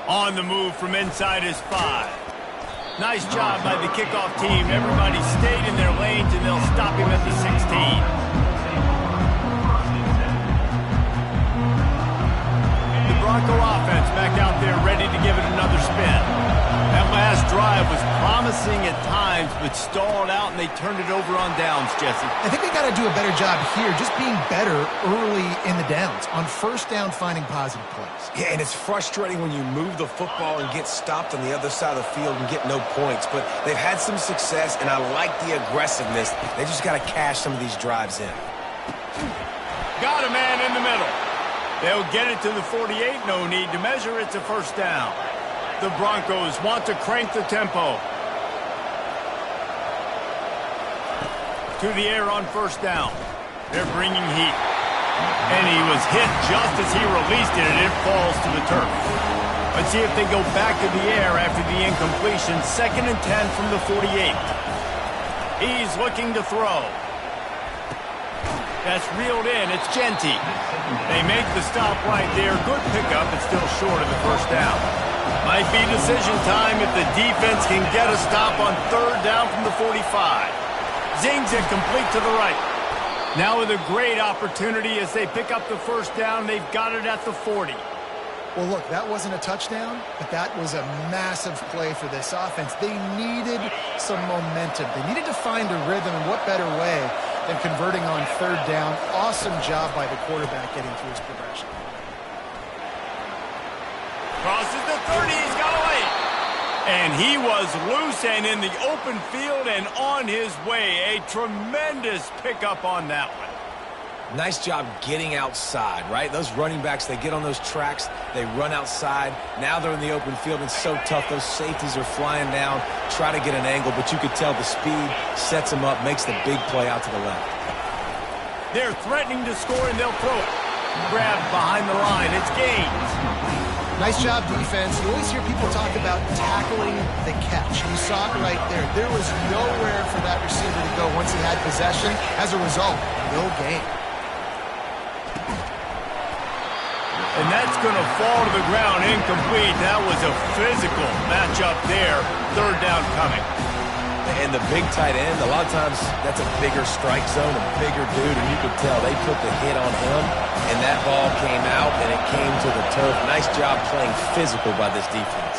On the move from inside his 5. Nice job by the kickoff team. Everybody stayed in their lanes, and they'll stop him at the 16. Bronco offense back out there ready to give it another spin. That last drive was promising at times, but stalled out, and they turned it over on downs, Jesse. I think they got to do a better job here, just being better early in the downs. On 1st down, finding positive plays. Yeah, and it's frustrating when you move the football and get stopped on the other side of the field and get no points. But they've had some success, and I like the aggressiveness. They just got to cash some of these drives in. Got a man in the middle. They'll get it to the 48. No need to measure. It's a 1st down. The Broncos want to crank the tempo. To the air on 1st down. They're bringing heat. And he was hit just as he released it, and it falls to the turf. Let's see if they go back to the air after the incompletion. 2nd and 10 from the 48. He's looking to throw. That's reeled in. It's Genty. They make the stop right there. Good pickup, but still short of the first down. Might be decision time if the defense can get a stop on 3rd down from the 45. Zings it complete to the right. Now with a great opportunity as they pick up the first down. They've got it at the 40. Well, look, that wasn't a touchdown, but that was a massive play for this offense. They needed some momentum. They needed to find a rhythm, and what better way than converting on 3rd down. Awesome job by the quarterback getting through his progression. Crosses the 30, he's got away. And he was loose and in the open field and on his way. A tremendous pickup on that one. Nice job getting outside, right? Those running backs, they get on those tracks, they run outside. Now they're in the open field, and it's so tough. Those safeties are flying down, try to get an angle, but you could tell the speed sets them up, makes the big play out to the left. They're threatening to score, and they'll throw it. Grabbed behind the line. It's Gaines. Nice job, defense. You always hear people talk about tackling the catch. You saw it right there. There was nowhere for that receiver to go once he had possession. As a result, no gain. And that's going to fall to the ground incomplete. That was a physical matchup there. 3rd down coming. And the big tight end, a lot of times that's a bigger strike zone, a bigger dude, and you could tell they put the hit on him, and that ball came out, and it came to the turf. Nice job playing physical by this defense.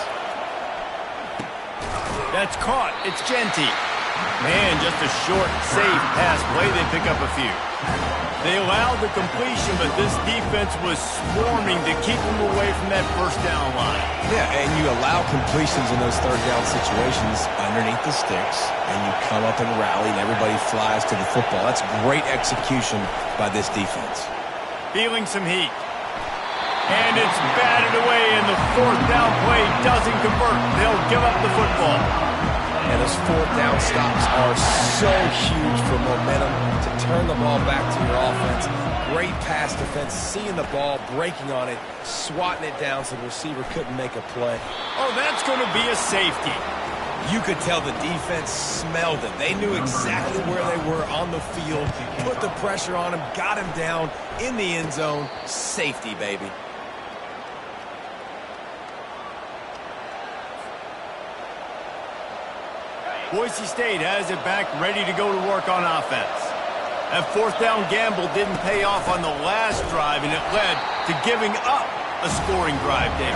That's caught. It's Genty. Man, just a short, safe pass play. They pick up a few. They allowed the completion, but this defense was swarming to keep them away from that first down line. Yeah, and you allow completions in those 3rd down situations underneath the sticks, and you come up and rally, and everybody flies to the football. That's great execution by this defense. Feeling some heat. And it's batted away, and the 4th down play doesn't convert. They'll give up the football. And those 4th down stops are so huge for momentum to turn the ball back to your offense. Great pass defense, seeing the ball, breaking on it, swatting it down so the receiver couldn't make a play. Oh, that's going to be a safety. You could tell the defense smelled it. They knew exactly where they were on the field, put the pressure on him, got him down in the end zone. Safety, baby. Boise State has it back, ready to go to work on offense. That 4th down gamble didn't pay off on the last drive, and it led to giving up a scoring drive there.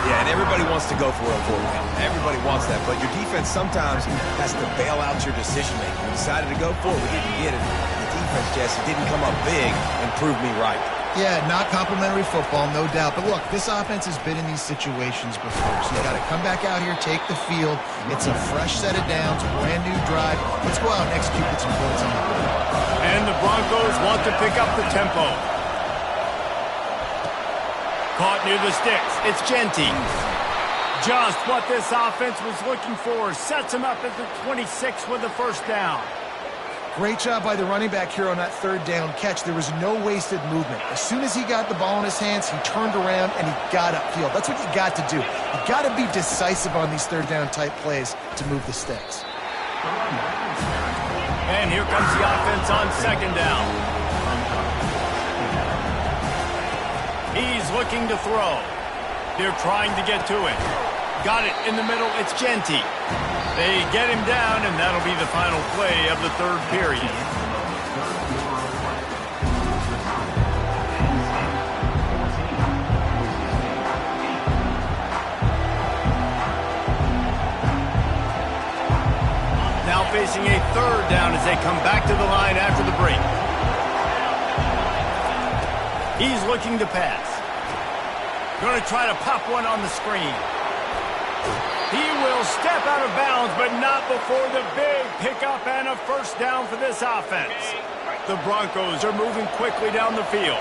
Yeah, and everybody wants to go for a 4th down. Everybody wants that, but your defense sometimes has to bail out your decision-making. We decided to go for it. We didn't get it. The defense, Jesse, didn't come up big and prove me right. Yeah, not complimentary football, no doubt. But look, this offense has been in these situations before. So you got to come back out here, take the field. It's a fresh set of downs, brand new drive. Let's go out and execute with some points on the board. And the Broncos want to pick up the tempo. Caught near the sticks. It's Genty. Just what this offense was looking for. Sets him up at the 26 with the first down. Great job by the running back here on that 3rd down catch. There was no wasted movement. As soon as he got the ball in his hands, he turned around and he got upfield. That's what you got to do. You got to be decisive on these 3rd down type plays to move the sticks. And here comes the offense on 2nd down. He's looking to throw. They're trying to get to it. Got it in the middle. It's Genty. They get him down, and that'll be the final play of the 3rd period. Now facing a 3rd down as they come back to the line after the break. He's looking to pass. Going to try to pop one on the screen. He will step out of bounds, but not before the big pickup and a first down for this offense. The Broncos are moving quickly down the field.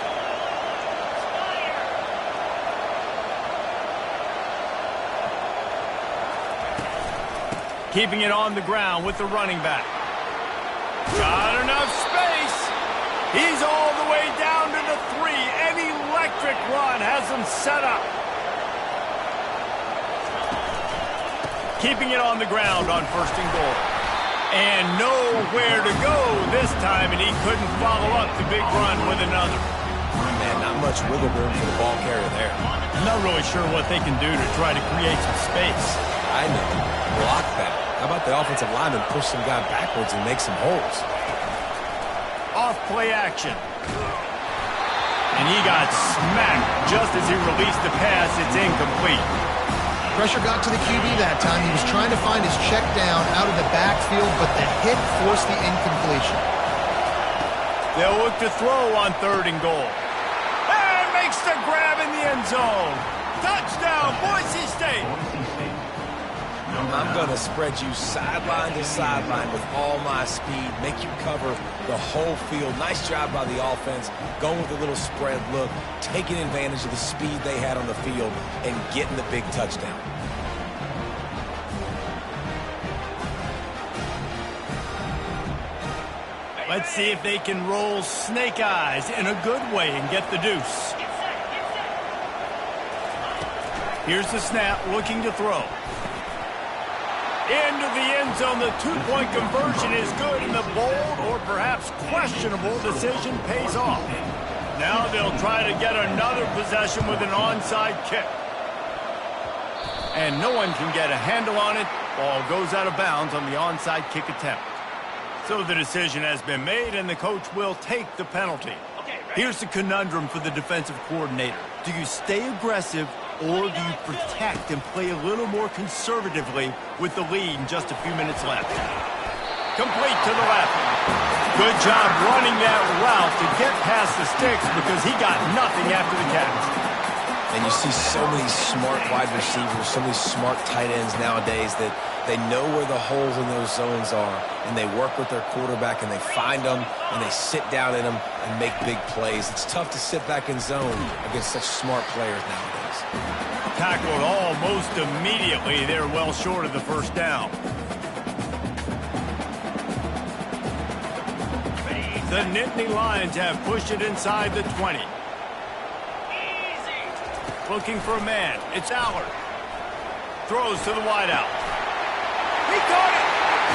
Keeping it on the ground with the running back. Got enough space. He's all the way down to the 3. An electric run has him set up. keeping it on the ground on 1st and goal. And nowhere to go this time, and he couldn't follow up the big run with another. Man, not much wiggle room for the ball carrier there. I'm not really sure what they can do to try to create some space. I know. Block that. How about the offensive lineman push some guy backwards and make some holes? Off play action. And he got smacked just as he released the pass. It's incomplete. Pressure got to the QB that time. He was trying to find his check down out of the backfield, but the hit forced the incompletion. They'll look to throw on 3rd and goal. And makes the grab in the end zone. Touchdown, Boise State. I'm going to spread you sideline to sideline with all my speed, make you cover the whole field. Nice job by the offense, going with a little spread look, taking advantage of the speed they had on the field, and getting the big touchdown. Let's see if they can roll snake eyes in a good way and get the deuce. Here's the snap, looking to throw. Into the end zone, the 2-point conversion is good, and the bold or perhaps questionable decision pays off. Now they'll try to get another possession with an onside kick. And no one can get a handle on it. Ball goes out of bounds on the onside kick attempt. So the decision has been made, and the coach will take the penalty. Here's the conundrum for the defensive coordinator. Do you stay aggressive, or do you protect and play a little more conservatively with the lead and just a few minutes left? Complete to the left. Good job running that route to get past the sticks because he got nothing after the catch. And you see so many smart wide receivers, so many smart tight ends nowadays that they know where the holes in those zones are, and they work with their quarterback, and they find them, and they sit down in them and make big plays. It's tough to sit back in zone against such smart players nowadays. Tackled almost immediately. They're well short of the 1st down. The Nittany Lions have pushed it inside the 20. Looking for a man. It's Allard. Throws to the wideout. He caught it!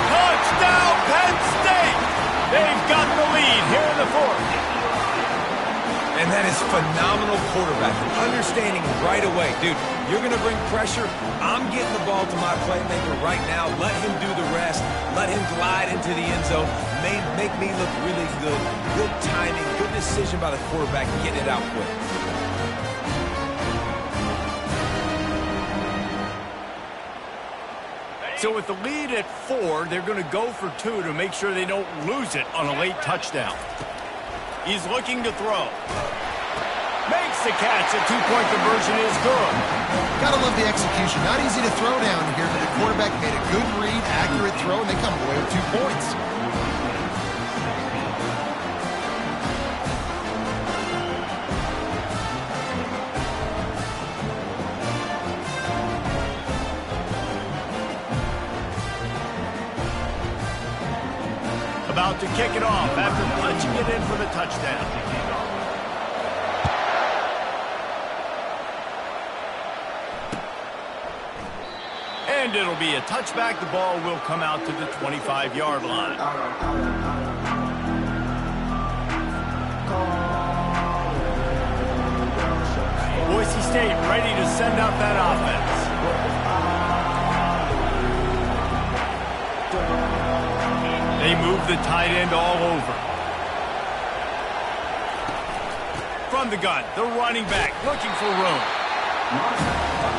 Touchdown, Penn State! They've got the lead here in the 4th. And that is phenomenal quarterbacking. Understanding right away. Dude, you're going to bring pressure. I'm getting the ball to my playmaker right now. Let him do the rest. Let him glide into the end zone. Make me look really good. Good timing. Good decision by the quarterback getting it out quick. So with the lead at 4, they're going to go for 2 to make sure they don't lose it on a late touchdown. He's looking to throw. Makes the catch. The 2-point conversion is good. Gotta love the execution. Not easy to throw down here, but the quarterback made a good read, accurate throw, and they come away with 2 points. About to kick it off after punching it in for the touchdown. And it'll be a touchback. The ball will come out to the 25-yard line. Boise State ready to send out that offense. They move the tight end all over. From the gun, the running back looking for room.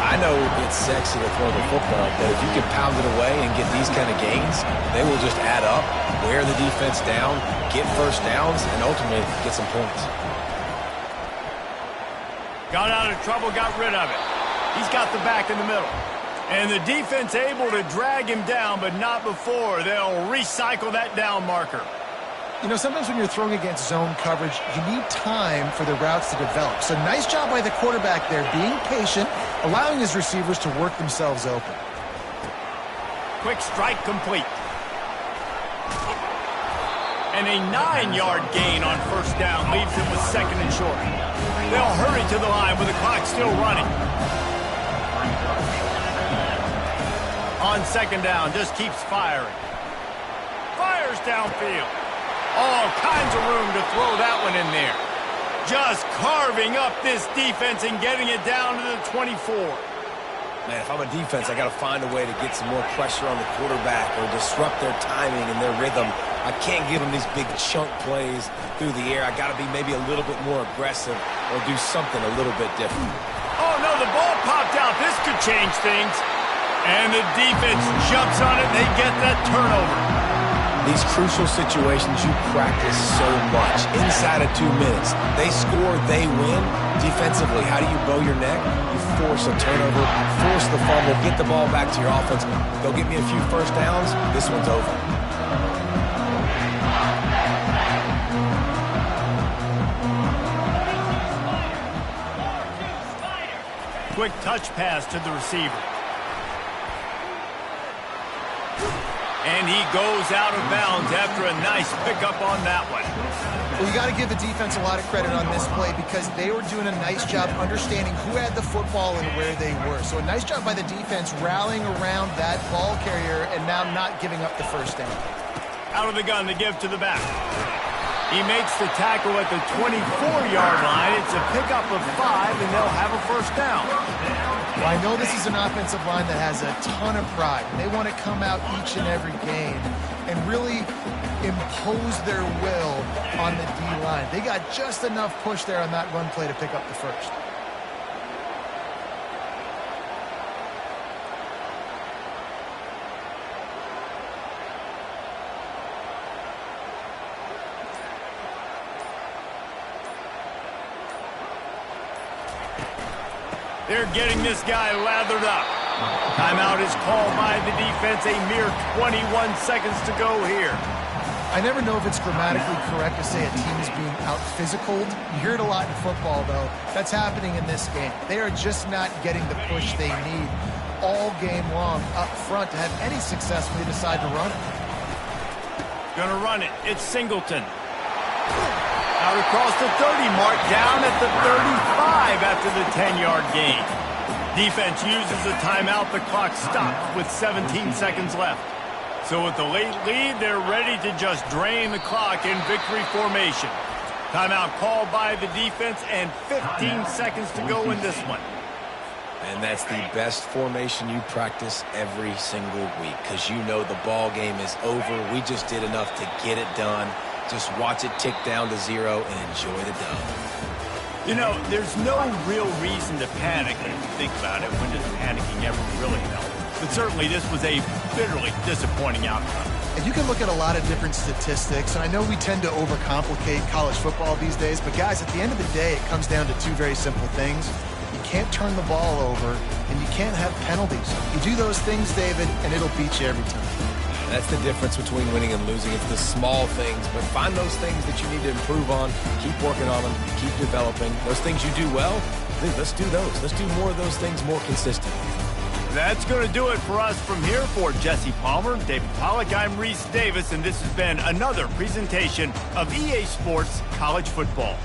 I know it's sexy to throw the football, but if you can pound it away and get these kind of gains, they will just add up, wear the defense down, get 1st downs, and ultimately get some points. Got out of trouble, got rid of it. He's got the back in the middle. And the defense able to drag him down, but not before. They'll recycle that down marker. You know, sometimes when you're throwing against zone coverage, you need time for the routes to develop. So nice job by the quarterback there, being patient, allowing his receivers to work themselves open. Quick strike complete. And a 9-yard gain on 1st down leaves him with 2nd and short. They'll hurry to the line with the clock still running. On second down, just keeps firing. Fires downfield. All kinds of room to throw that one in there. Just carving up this defense and getting it down to the 24. Man, if I'm a defense, I got to find a way to get some more pressure on the quarterback or disrupt their timing and their rhythm. I can't give them these big chunk plays through the air. I got to be maybe a little bit more aggressive or do something a little bit different. Oh, no, the ball popped out. This could change things. And the defense jumps on it. They get that turnover. These crucial situations you practice so much. Inside of 2 minutes, they score, they win. Defensively, how do you bow your neck? You force a turnover, force the fumble, get the ball back to your offense. They'll get me a few first downs. This one's over. Quick touch pass to the receiver. And he goes out of bounds after a nice pickup on that one. Well, you got to give the defense a lot of credit on this play because they were doing a nice job understanding who had the football and where they were. So a nice job by the defense rallying around that ball carrier and now not giving up the first down. Out of the gun to give to the back. He makes the tackle at the 24-yard line. It's a pickup of 5, and they'll have a first down. Well, I know this is an offensive line that has a ton of pride. They want to come out each and every game and really impose their will on the D-line. They got just enough push there on that run play to pick up the first. They're getting this guy lathered up. Timeout is called by the defense. A mere 21 seconds to go here. I never know if it's grammatically correct to say a team is being out-physicaled. You hear it a lot in football, though. That's happening in this game. They are just not getting the push they need all game long up front to have any success when they decide to run it. Gonna run it. It's Singleton. Out across the 30 mark, down at the 35 after the 10-yard gain. Defense uses a timeout. The clock stopped with 17 seconds left. So with the late lead, they're ready to just drain the clock in victory formation. Timeout called by the defense and 15 seconds to go in this one. And that's the best formation you practice every single week because you know the ball game is over. We just did enough to get it done. Just watch it tick down to 0 and enjoy the dub. You know, there's no real reason to panic when you think about it. When does panicking ever really help? But certainly this was a bitterly disappointing outcome. And you can look at a lot of different statistics, and I know we tend to overcomplicate college football these days, but guys, at the end of the day, it comes down to two very simple things. You can't turn the ball over, and you can't have penalties. You do those things, David, and it'll beat you every time. That's the difference between winning and losing. It's the small things, but find those things that you need to improve on. Keep working on them. Keep developing. Those things you do well, let's do those. Let's do more of those things more consistently. That's going to do it for us from here. For Jesse Palmer, David Pollack, I'm Reese Davis, and this has been another presentation of EA Sports College Football.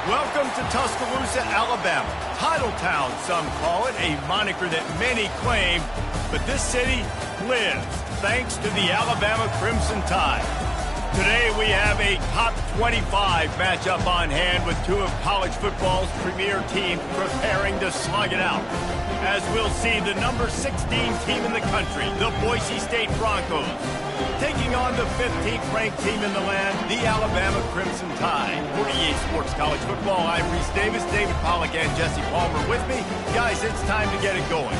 Welcome to Tuscaloosa, Alabama. Title Town, some call it, a moniker that many claim, but this city lives thanks to the Alabama Crimson Tide. Today we have a top 25 matchup on hand with two of college football's premier teams preparing to slug it out. As we'll see, the number 16 team in the country, the Boise State Broncos, taking on the 15th ranked team in the land, the Alabama Crimson Tide. For EA Sports College Football, I'm Reese Davis, David Pollack, and Jesse Palmer with me. Guys, it's time to get it going.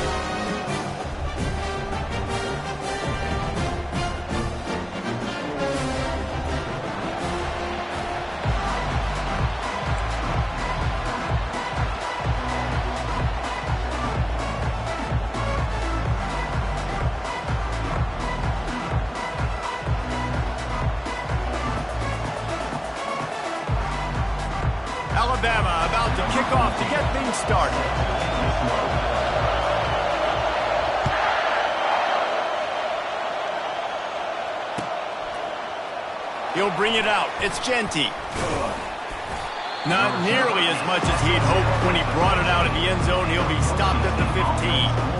Alabama about to kick off to get things started. He'll bring it out. It's Genty. Not nearly as much as he'd hoped when he brought it out of the end zone. He'll be stopped at the 15.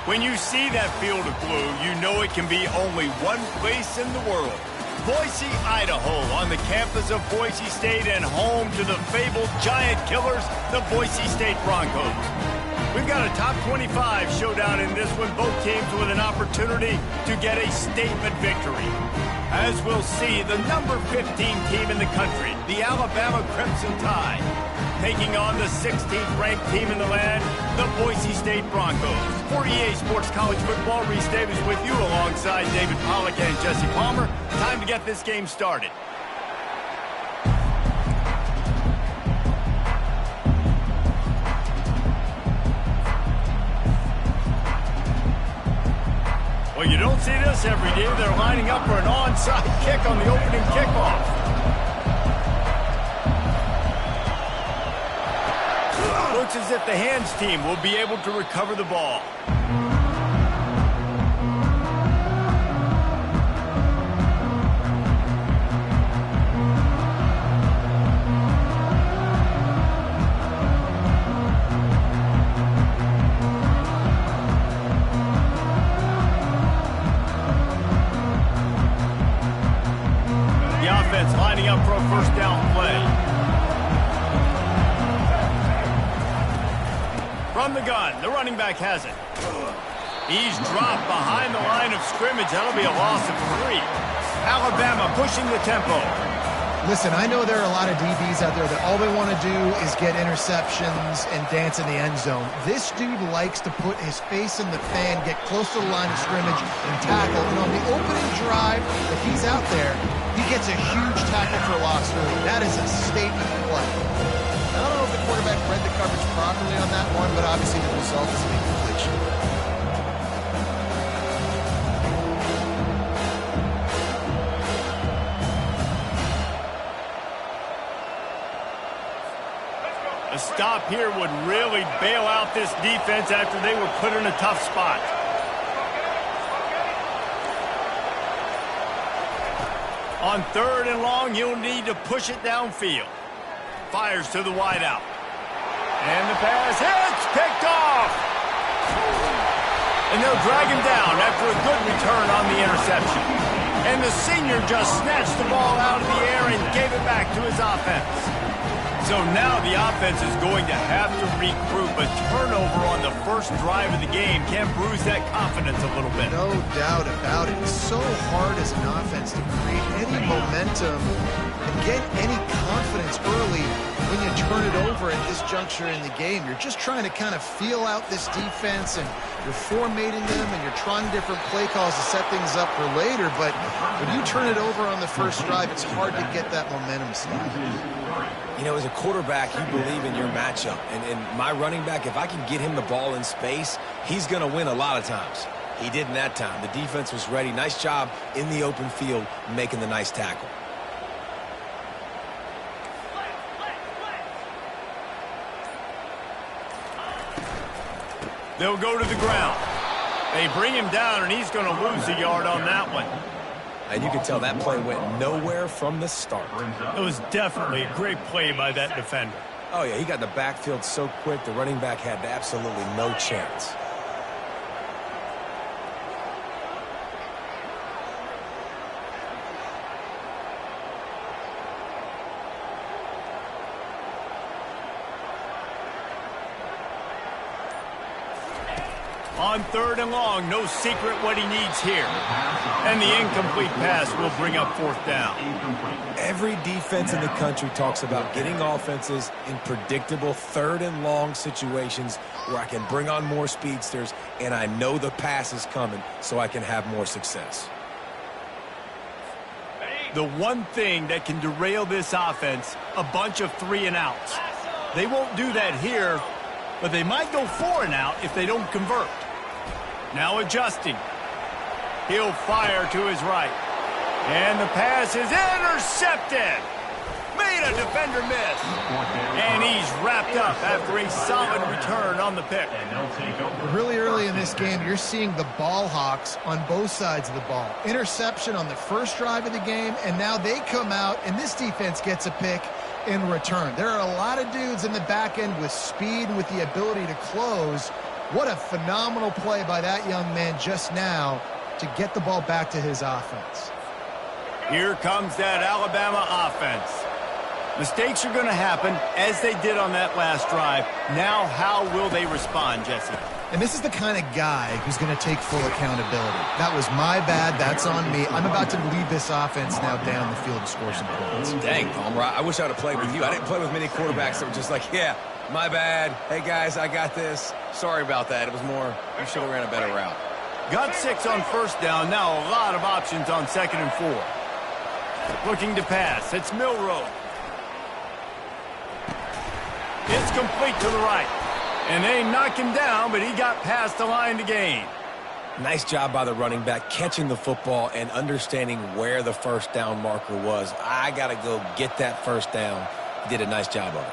When you see that field of blue, you know it can be only one place in the world. Boise, Idaho, on the campus of Boise State and home to the fabled giant killers, the Boise State Broncos. We've got a top 25 showdown in this one, both teams with an opportunity to get a statement victory. As we'll see, the number 15 team in the country, the Alabama Crimson Tide, taking on the 16th ranked team in the land, the Boise State Broncos. For EA Sports College Football, Reese Davis with you alongside David Pollack and Jesse Palmer. Time to get this game started. Well, you don't see this every day. They're lining up for an onside kick on the opening kickoff. Looks as if the hands team will be able to recover the ball. The offense lining up for a first down play. From the gun, the running back has it. He's dropped behind the line of scrimmage. That'll be a loss of 3. Alabama pushing the tempo. Listen, I know there are a lot of DBs out there that all they want to do is get interceptions and dance in the end zone. This dude likes to put his face in the fan, get close to the line of scrimmage, and tackle. And on the opening drive that he's out there, he gets a huge tackle for loss early. That is a statement play. I don't know if the quarterback read the coverage properly on that one, but obviously the result is an incompletion. A stop here would really bail out this defense after they were put in a tough spot. On 3rd and long, you'll need to push it downfield. fires to the wideout. And the pass hits, picked off. And they'll drag him down after a good return on the interception. And the senior just snatched the ball out of the air and gave it back to his offense. So now the offense is going to have to regroup. A turnover on the first drive of the game can bruise that confidence a little bit. No doubt about it. It's so hard as an offense to create any momentum and get any confidence early when you turn it over at this juncture in the game. You're just trying to kind of feel out this defense, and you're formatting them, and you're trying different play calls to set things up for later. But when you turn it over on the first drive, it's hard to get that momentum started. You know, as a quarterback, you believe in your matchup. And my running back, if I can get him the ball in space, he's going to win a lot of times. He didn't that time. The defense was ready. Nice job in the open field making the nice tackle. They'll go to the ground. They bring him down, and he's going to lose a yard on that one. And you can tell that play went nowhere from the start. It was definitely a great play by that defender. Oh, yeah, he got in the backfield so quick, the running back had absolutely no chance. On 3rd and long, no secret what he needs here. And the incomplete pass will bring up 4th down. Every defense in the country talks about getting offenses in predictable 3rd and long situations where I can bring on more speedsters and I know the pass is coming so I can have more success. The one thing that can derail this offense, a bunch of 3 and outs. They won't do that here, but they might go 4 and out if they don't convert. Now adjusting. He'll fire to his right. And the pass is intercepted. Made a defender miss. And he's wrapped up after a solid return on the pick. Really early in this game, you're seeing the ball hawks on both sides of the ball. Interception on the first drive of the game, and now they come out, and this defense gets a pick in return. There are a lot of dudes in the back end with speed and with the ability to close. What a phenomenal play by that young man just now to get the ball back to his offense. Here comes that Alabama offense. Mistakes are going to happen, as they did on that last drive. Now, how will they respond, Jesse? And this is the kind of guy who's going to take full accountability. That was my bad. That's on me. I'm about to lead this offense now down the field to score some points. Dang, Palmer, I wish I would have played with you. I didn't play with many quarterbacks that were just like, yeah, my bad. Hey, guys, I got this. Sorry about that. It was more, you should have ran a better route. Got 6 on 1st down. Now a lot of options on 2nd and 4. Looking to pass. It's Milroe. It's complete to the right. And they knock him down, but he got past the line to gain. Nice job by the running back catching the football and understanding where the 1st down marker was. I got to go get that 1st down. He did a nice job of it.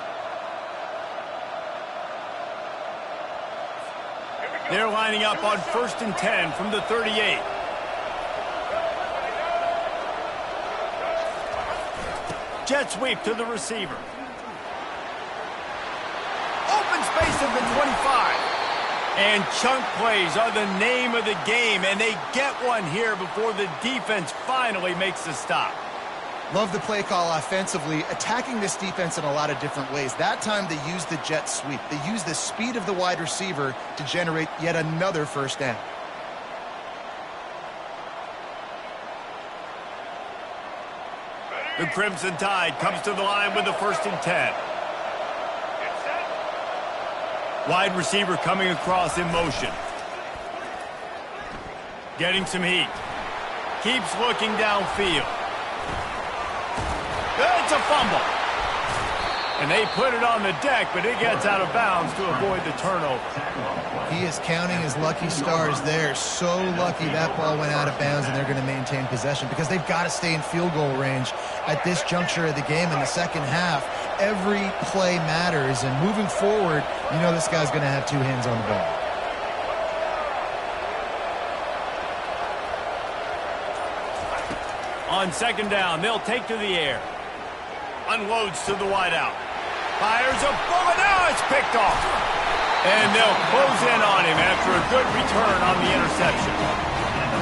They're lining up on 1st and 10 from the 38. Jet sweep to the receiver. Open space at the 25. And chunk plays are the name of the game, and they get one here before the defense finally makes the stop. Love the play call offensively, attacking this defense in a lot of different ways. That time they used the jet sweep. They used the speed of the wide receiver to generate yet another 1st down. The Crimson Tide comes to the line with the 1st and 10. Wide receiver coming across in motion. Getting some heat. Keeps looking downfield. It's a fumble. And they put it on the deck, but it gets out of bounds to avoid the turnover. He is counting his lucky stars there. So lucky that ball went out of bounds, and they're going to maintain possession because they've got to stay in field goal range at this juncture of the game in the 2nd half. Every play matters, and moving forward, you know this guy's going to have 2 hands on the ball. On 2nd down, they'll take to the air. Unloads to the wideout. Fires a bullet. Now it's picked off. And they'll close in on him after a good return on the interception.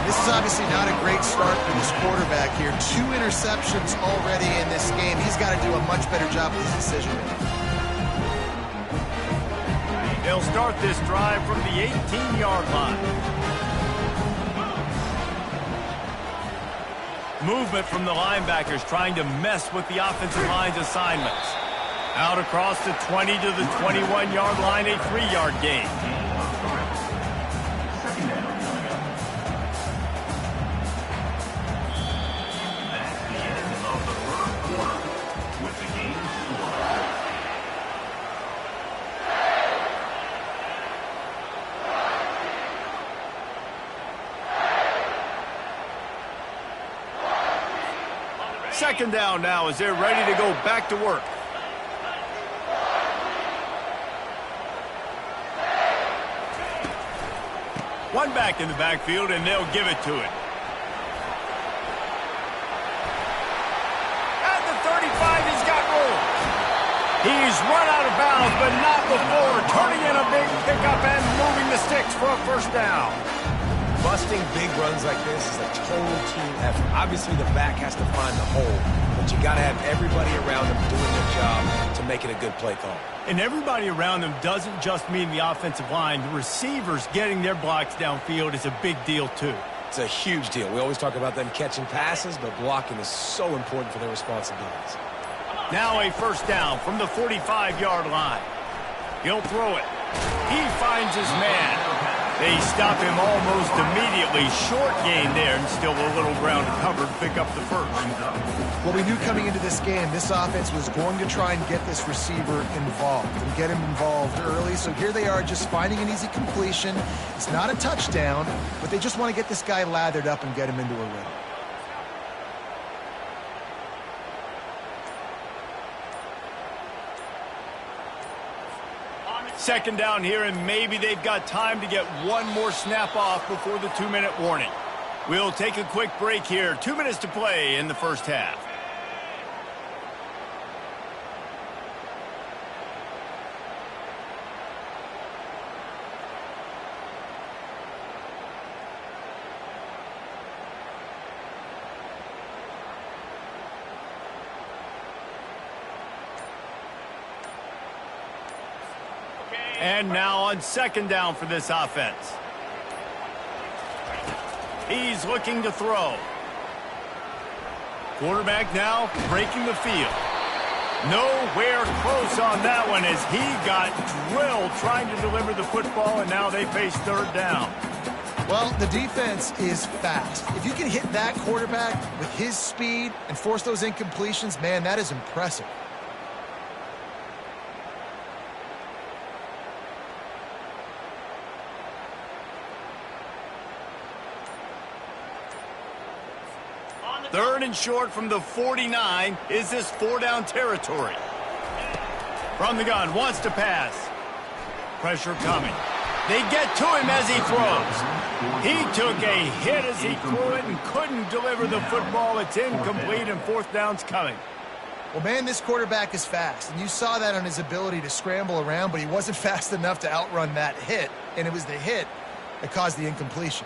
This is obviously not a great start for this quarterback here. 2 interceptions already in this game. He's got to do a much better job with his decision-making. They'll start this drive from the 18-yard line. Movement from the linebackers trying to mess with the offensive line's assignments. Out across the 20 to the 21-yard line, a 3-yard gain. That's the end of the first quarter with the game score. Second down now as they're ready to go back to work. One back in the backfield, and they'll give it to it. At the 35, he's got room. He's run out of bounds, but not before turning in a big pickup and moving the sticks for a first down. Busting big runs like this is a total team effort. Obviously, the back has to find the hole, but you got to have everybody around them doing their job to make it a good play call. And everybody around them doesn't just mean the offensive line. The receivers getting their blocks downfield is a big deal, too. It's a huge deal. We always talk about them catching passes, but blocking is so important for their responsibilities. Now a first down from the 45-yard line. He'll throw it. He finds his man. They stop him almost immediately. Short gain there, and still a little ground to cover to pick up the first. Well, we knew coming into this game, this offense was going to try and get this receiver involved and get him involved early. So here they are just finding an easy completion. It's not a touchdown, but they just want to get this guy lathered up and get him into a rhythm. Second down here, and maybe they've got time to get one more snap off before the 2-minute warning. We'll take a quick break here. 2 minutes to play in the first half. And now on second down for this offense. He's looking to throw. Quarterback now breaking the field. Nowhere close on that one as he got drilled trying to deliver the football, and now they face third down. Well, the defense is fast. If you can hit that quarterback with his speed and force those incompletions, man, that is impressive. Third and short from the 49. Is this 4-down territory? From the gun, wants to pass. Pressure coming. They get to him as he throws. He took a hit as he threw it and couldn't deliver the football. It's incomplete, and fourth down's coming. Well, man, this quarterback is fast, and you saw that on his ability to scramble around, but he wasn't fast enough to outrun that hit, and it was the hit that caused the incompletion.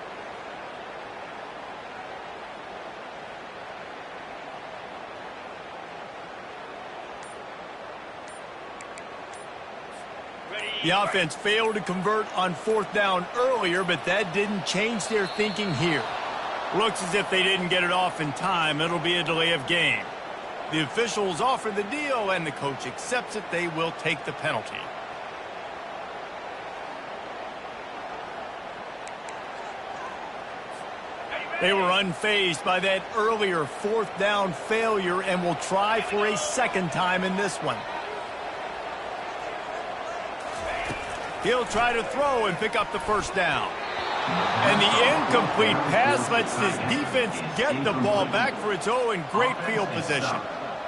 The offense failed to convert on fourth down earlier, but that didn't change their thinking here. Looks as if they didn't get it off in time. It'll be a delay of game. The officials offer the deal, and the coach accepts it. They will take the penalty. They were unfazed by that earlier fourth down failure and will try for a second time in this one. He'll try to throw and pick up the first down. And the incomplete pass lets this defense get the ball back for its own in great field position.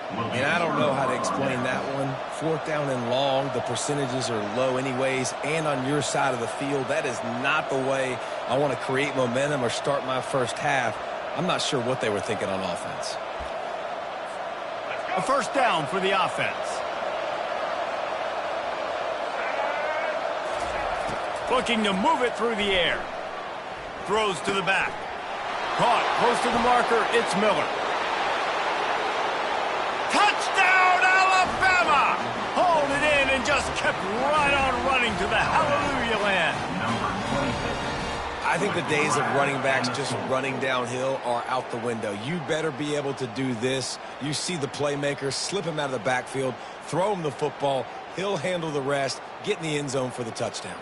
And I don't know how to explain that one. Fourth down and long, the percentages are low anyways, and on your side of the field, that is not the way I want to create momentum or start my first half. I'm not sure what they were thinking on offense. A first down for the offense. Looking to move it through the air. Throws to the back. Caught close to the marker. It's Miller. Touchdown, Alabama! Hauled it in and just kept right on running to the hallelujah land. I think the days of running backs just running downhill are out the window. You better be able to do this. You see the playmaker, slip him out of the backfield, throw him the football. He'll handle the rest, get in the end zone for the touchdown.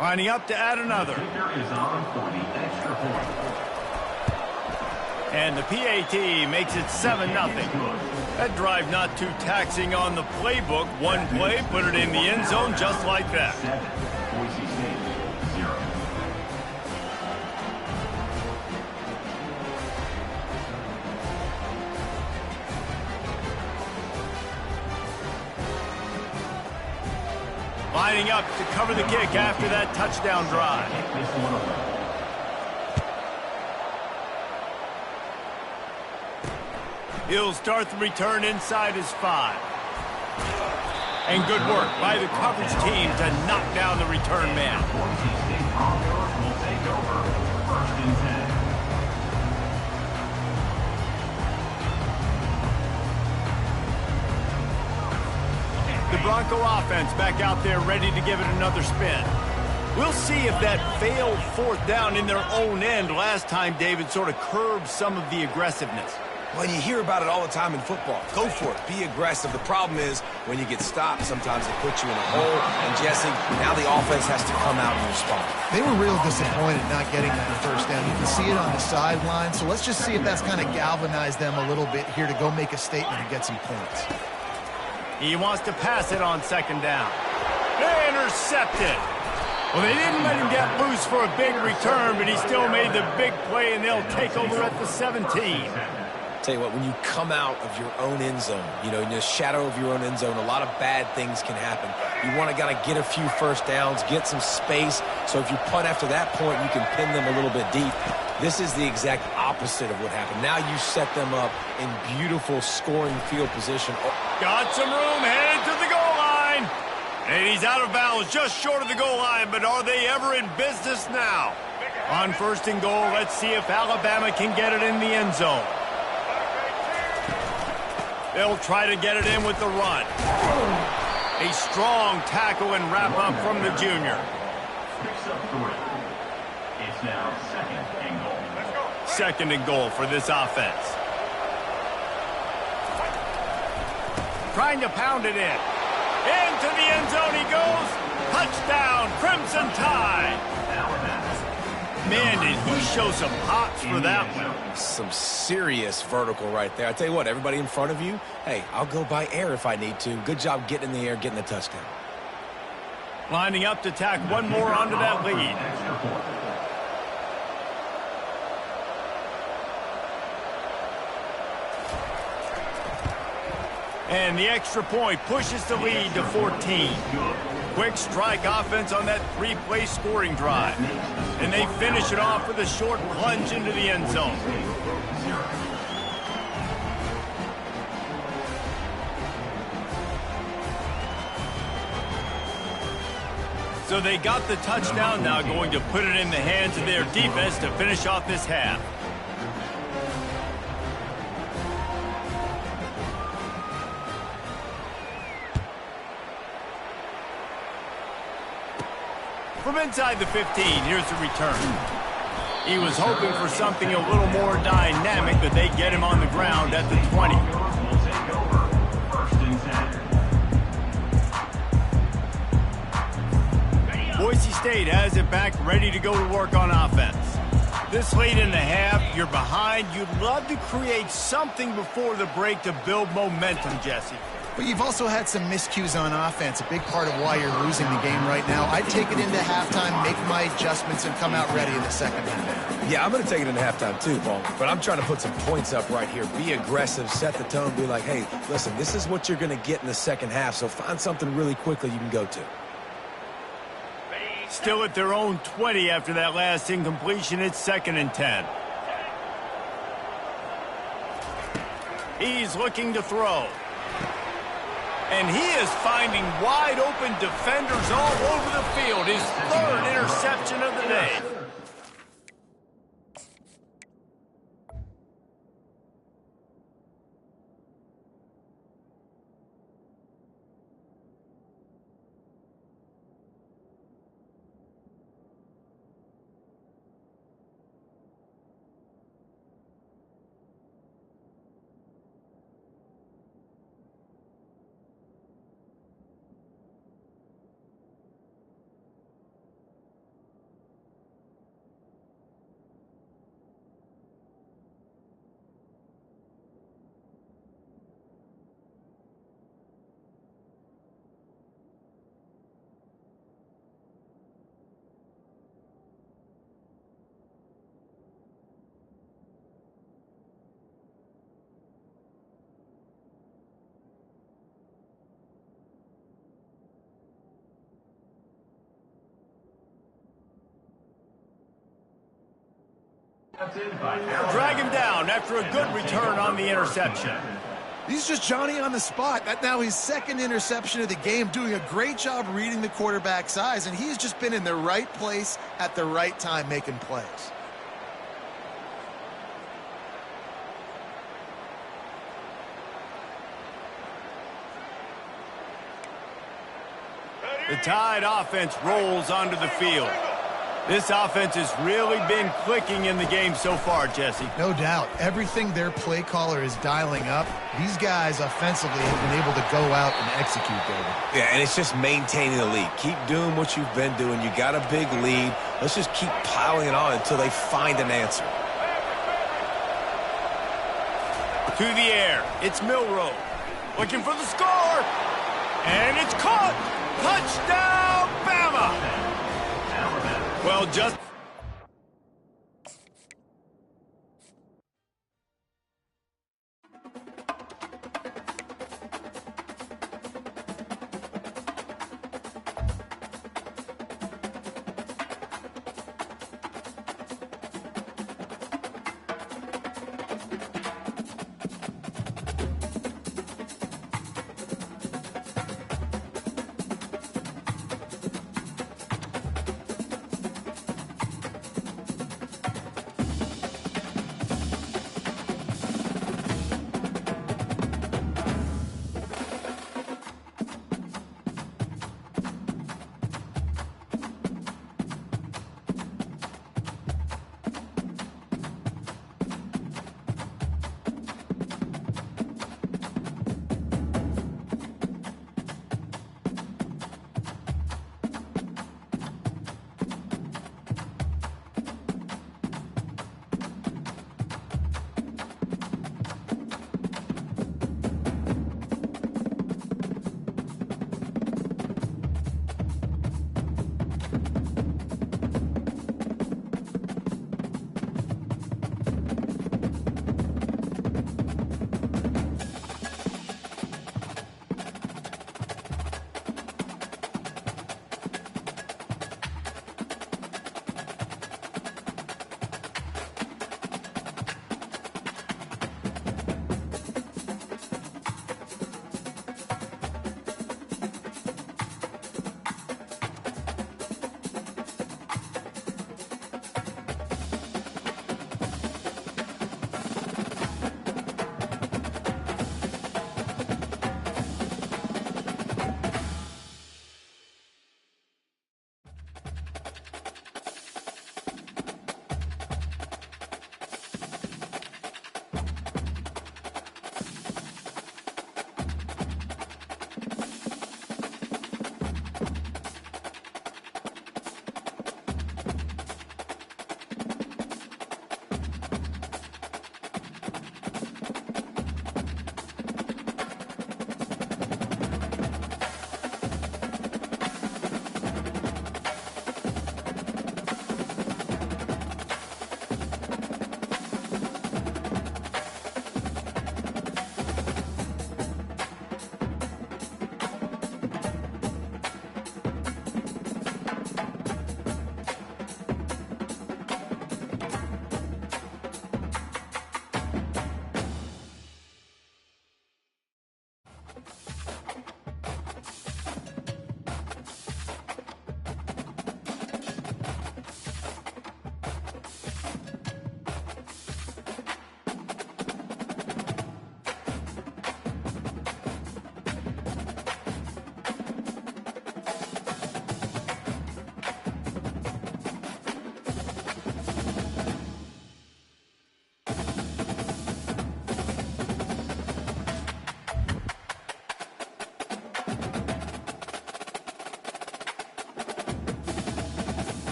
Lining up to add another. And the PAT makes it 7-0. That drive not too taxing on the playbook. One play, put it in the end zone just like that. Lining up to cover the kick after that touchdown drive. He'll start the return inside his 5. And good work by the coverage team to knock down the return man. The Bronco offense back out there ready to give it another spin. We'll see if that failed fourth down in their own end last time, David, sort of curbed some of the aggressiveness. Well, you hear about it all the time in football. Go for it. Be aggressive. The problem is when you get stopped, sometimes it puts you in a hole. And, Jesse, now the offense has to come out and respond. They were real disappointed not getting that first down. You can see it on the sideline. So let's just see if that's kind of galvanized them a little bit here to go make a statement and get some points. He wants to pass it on second down. Intercepted. Well, they didn't let him get loose for a big return, but he still made the big play, and they'll take over at the 17. Tell you what, when you come out of your own end zone, you know, in the shadow of your own end zone, a lot of bad things can happen. You want to get a few first downs, get some space, so if you punt after that point, you can pin them a little bit deep. This is the exact opposite of what happened. Now you set them up in beautiful scoring field position. Got some room, headed to the goal line. And he's out of bounds just short of the goal line, but are they ever in business now? On first and goal, let's see if Alabama can get it in the end zone. They'll try to get it in with the run. A strong tackle and wrap up from the junior. Picks up 3. It's now second and goal. Second and goal for this offense. Trying to pound it in. Into the end zone he goes. Touchdown, Crimson Tide. Man, did he show some hops for that one. Some serious vertical right there. I tell you what, everybody in front of you, hey, I'll go by air if I need to. Good job getting in the air, getting the touchdown. Lining up to tack one more onto that lead. And the extra point pushes the lead to 14. Quick strike offense on that 3-play scoring drive. And they finish it off with a short plunge into the end zone. So they got the touchdown, now going to put it in the hands of their defense to finish off this half. From inside the 15, here's the return. He was hoping for something a little more dynamic, but they get him on the ground at the 20. Boise State has it back, ready to go to work on offense. This late in the half, you're behind. You'd love to create something before the break to build momentum, Jesse. But you've also had some miscues on offense, a big part of why you're losing the game right now. I'd take it into halftime, make my adjustments, and come out ready in the second half. Yeah, I'm going to take it into halftime too, Paul. But I'm trying to put some points up right here. Be aggressive, set the tone, be like, hey, listen, this is what you're going to get in the second half, so find something really quickly you can go to. Still at their own 20 after that last incompletion. It's 2nd and 10. He's looking to throw. And he is finding wide open defenders all over the field. His 3rd interception of the day. Drag him down after a good return on the interception. He's just Johnny on the spot. That now his 2nd interception of the game, doing a great job reading the quarterback's eyes, and he's just been in the right place at the right time making plays. The Tide offense rolls onto the field. This offense has really been clicking in the game so far, Jesse. No doubt. Everything their play caller is dialing up, these guys offensively have been able to go out and execute, David. Yeah, and it's just maintaining the lead. Keep doing what you've been doing. You got a big lead. Let's just keep piling it on until they find an answer. To the air. It's Milroe. Looking for the score. And it's caught. Touchdown, Bama. Well, just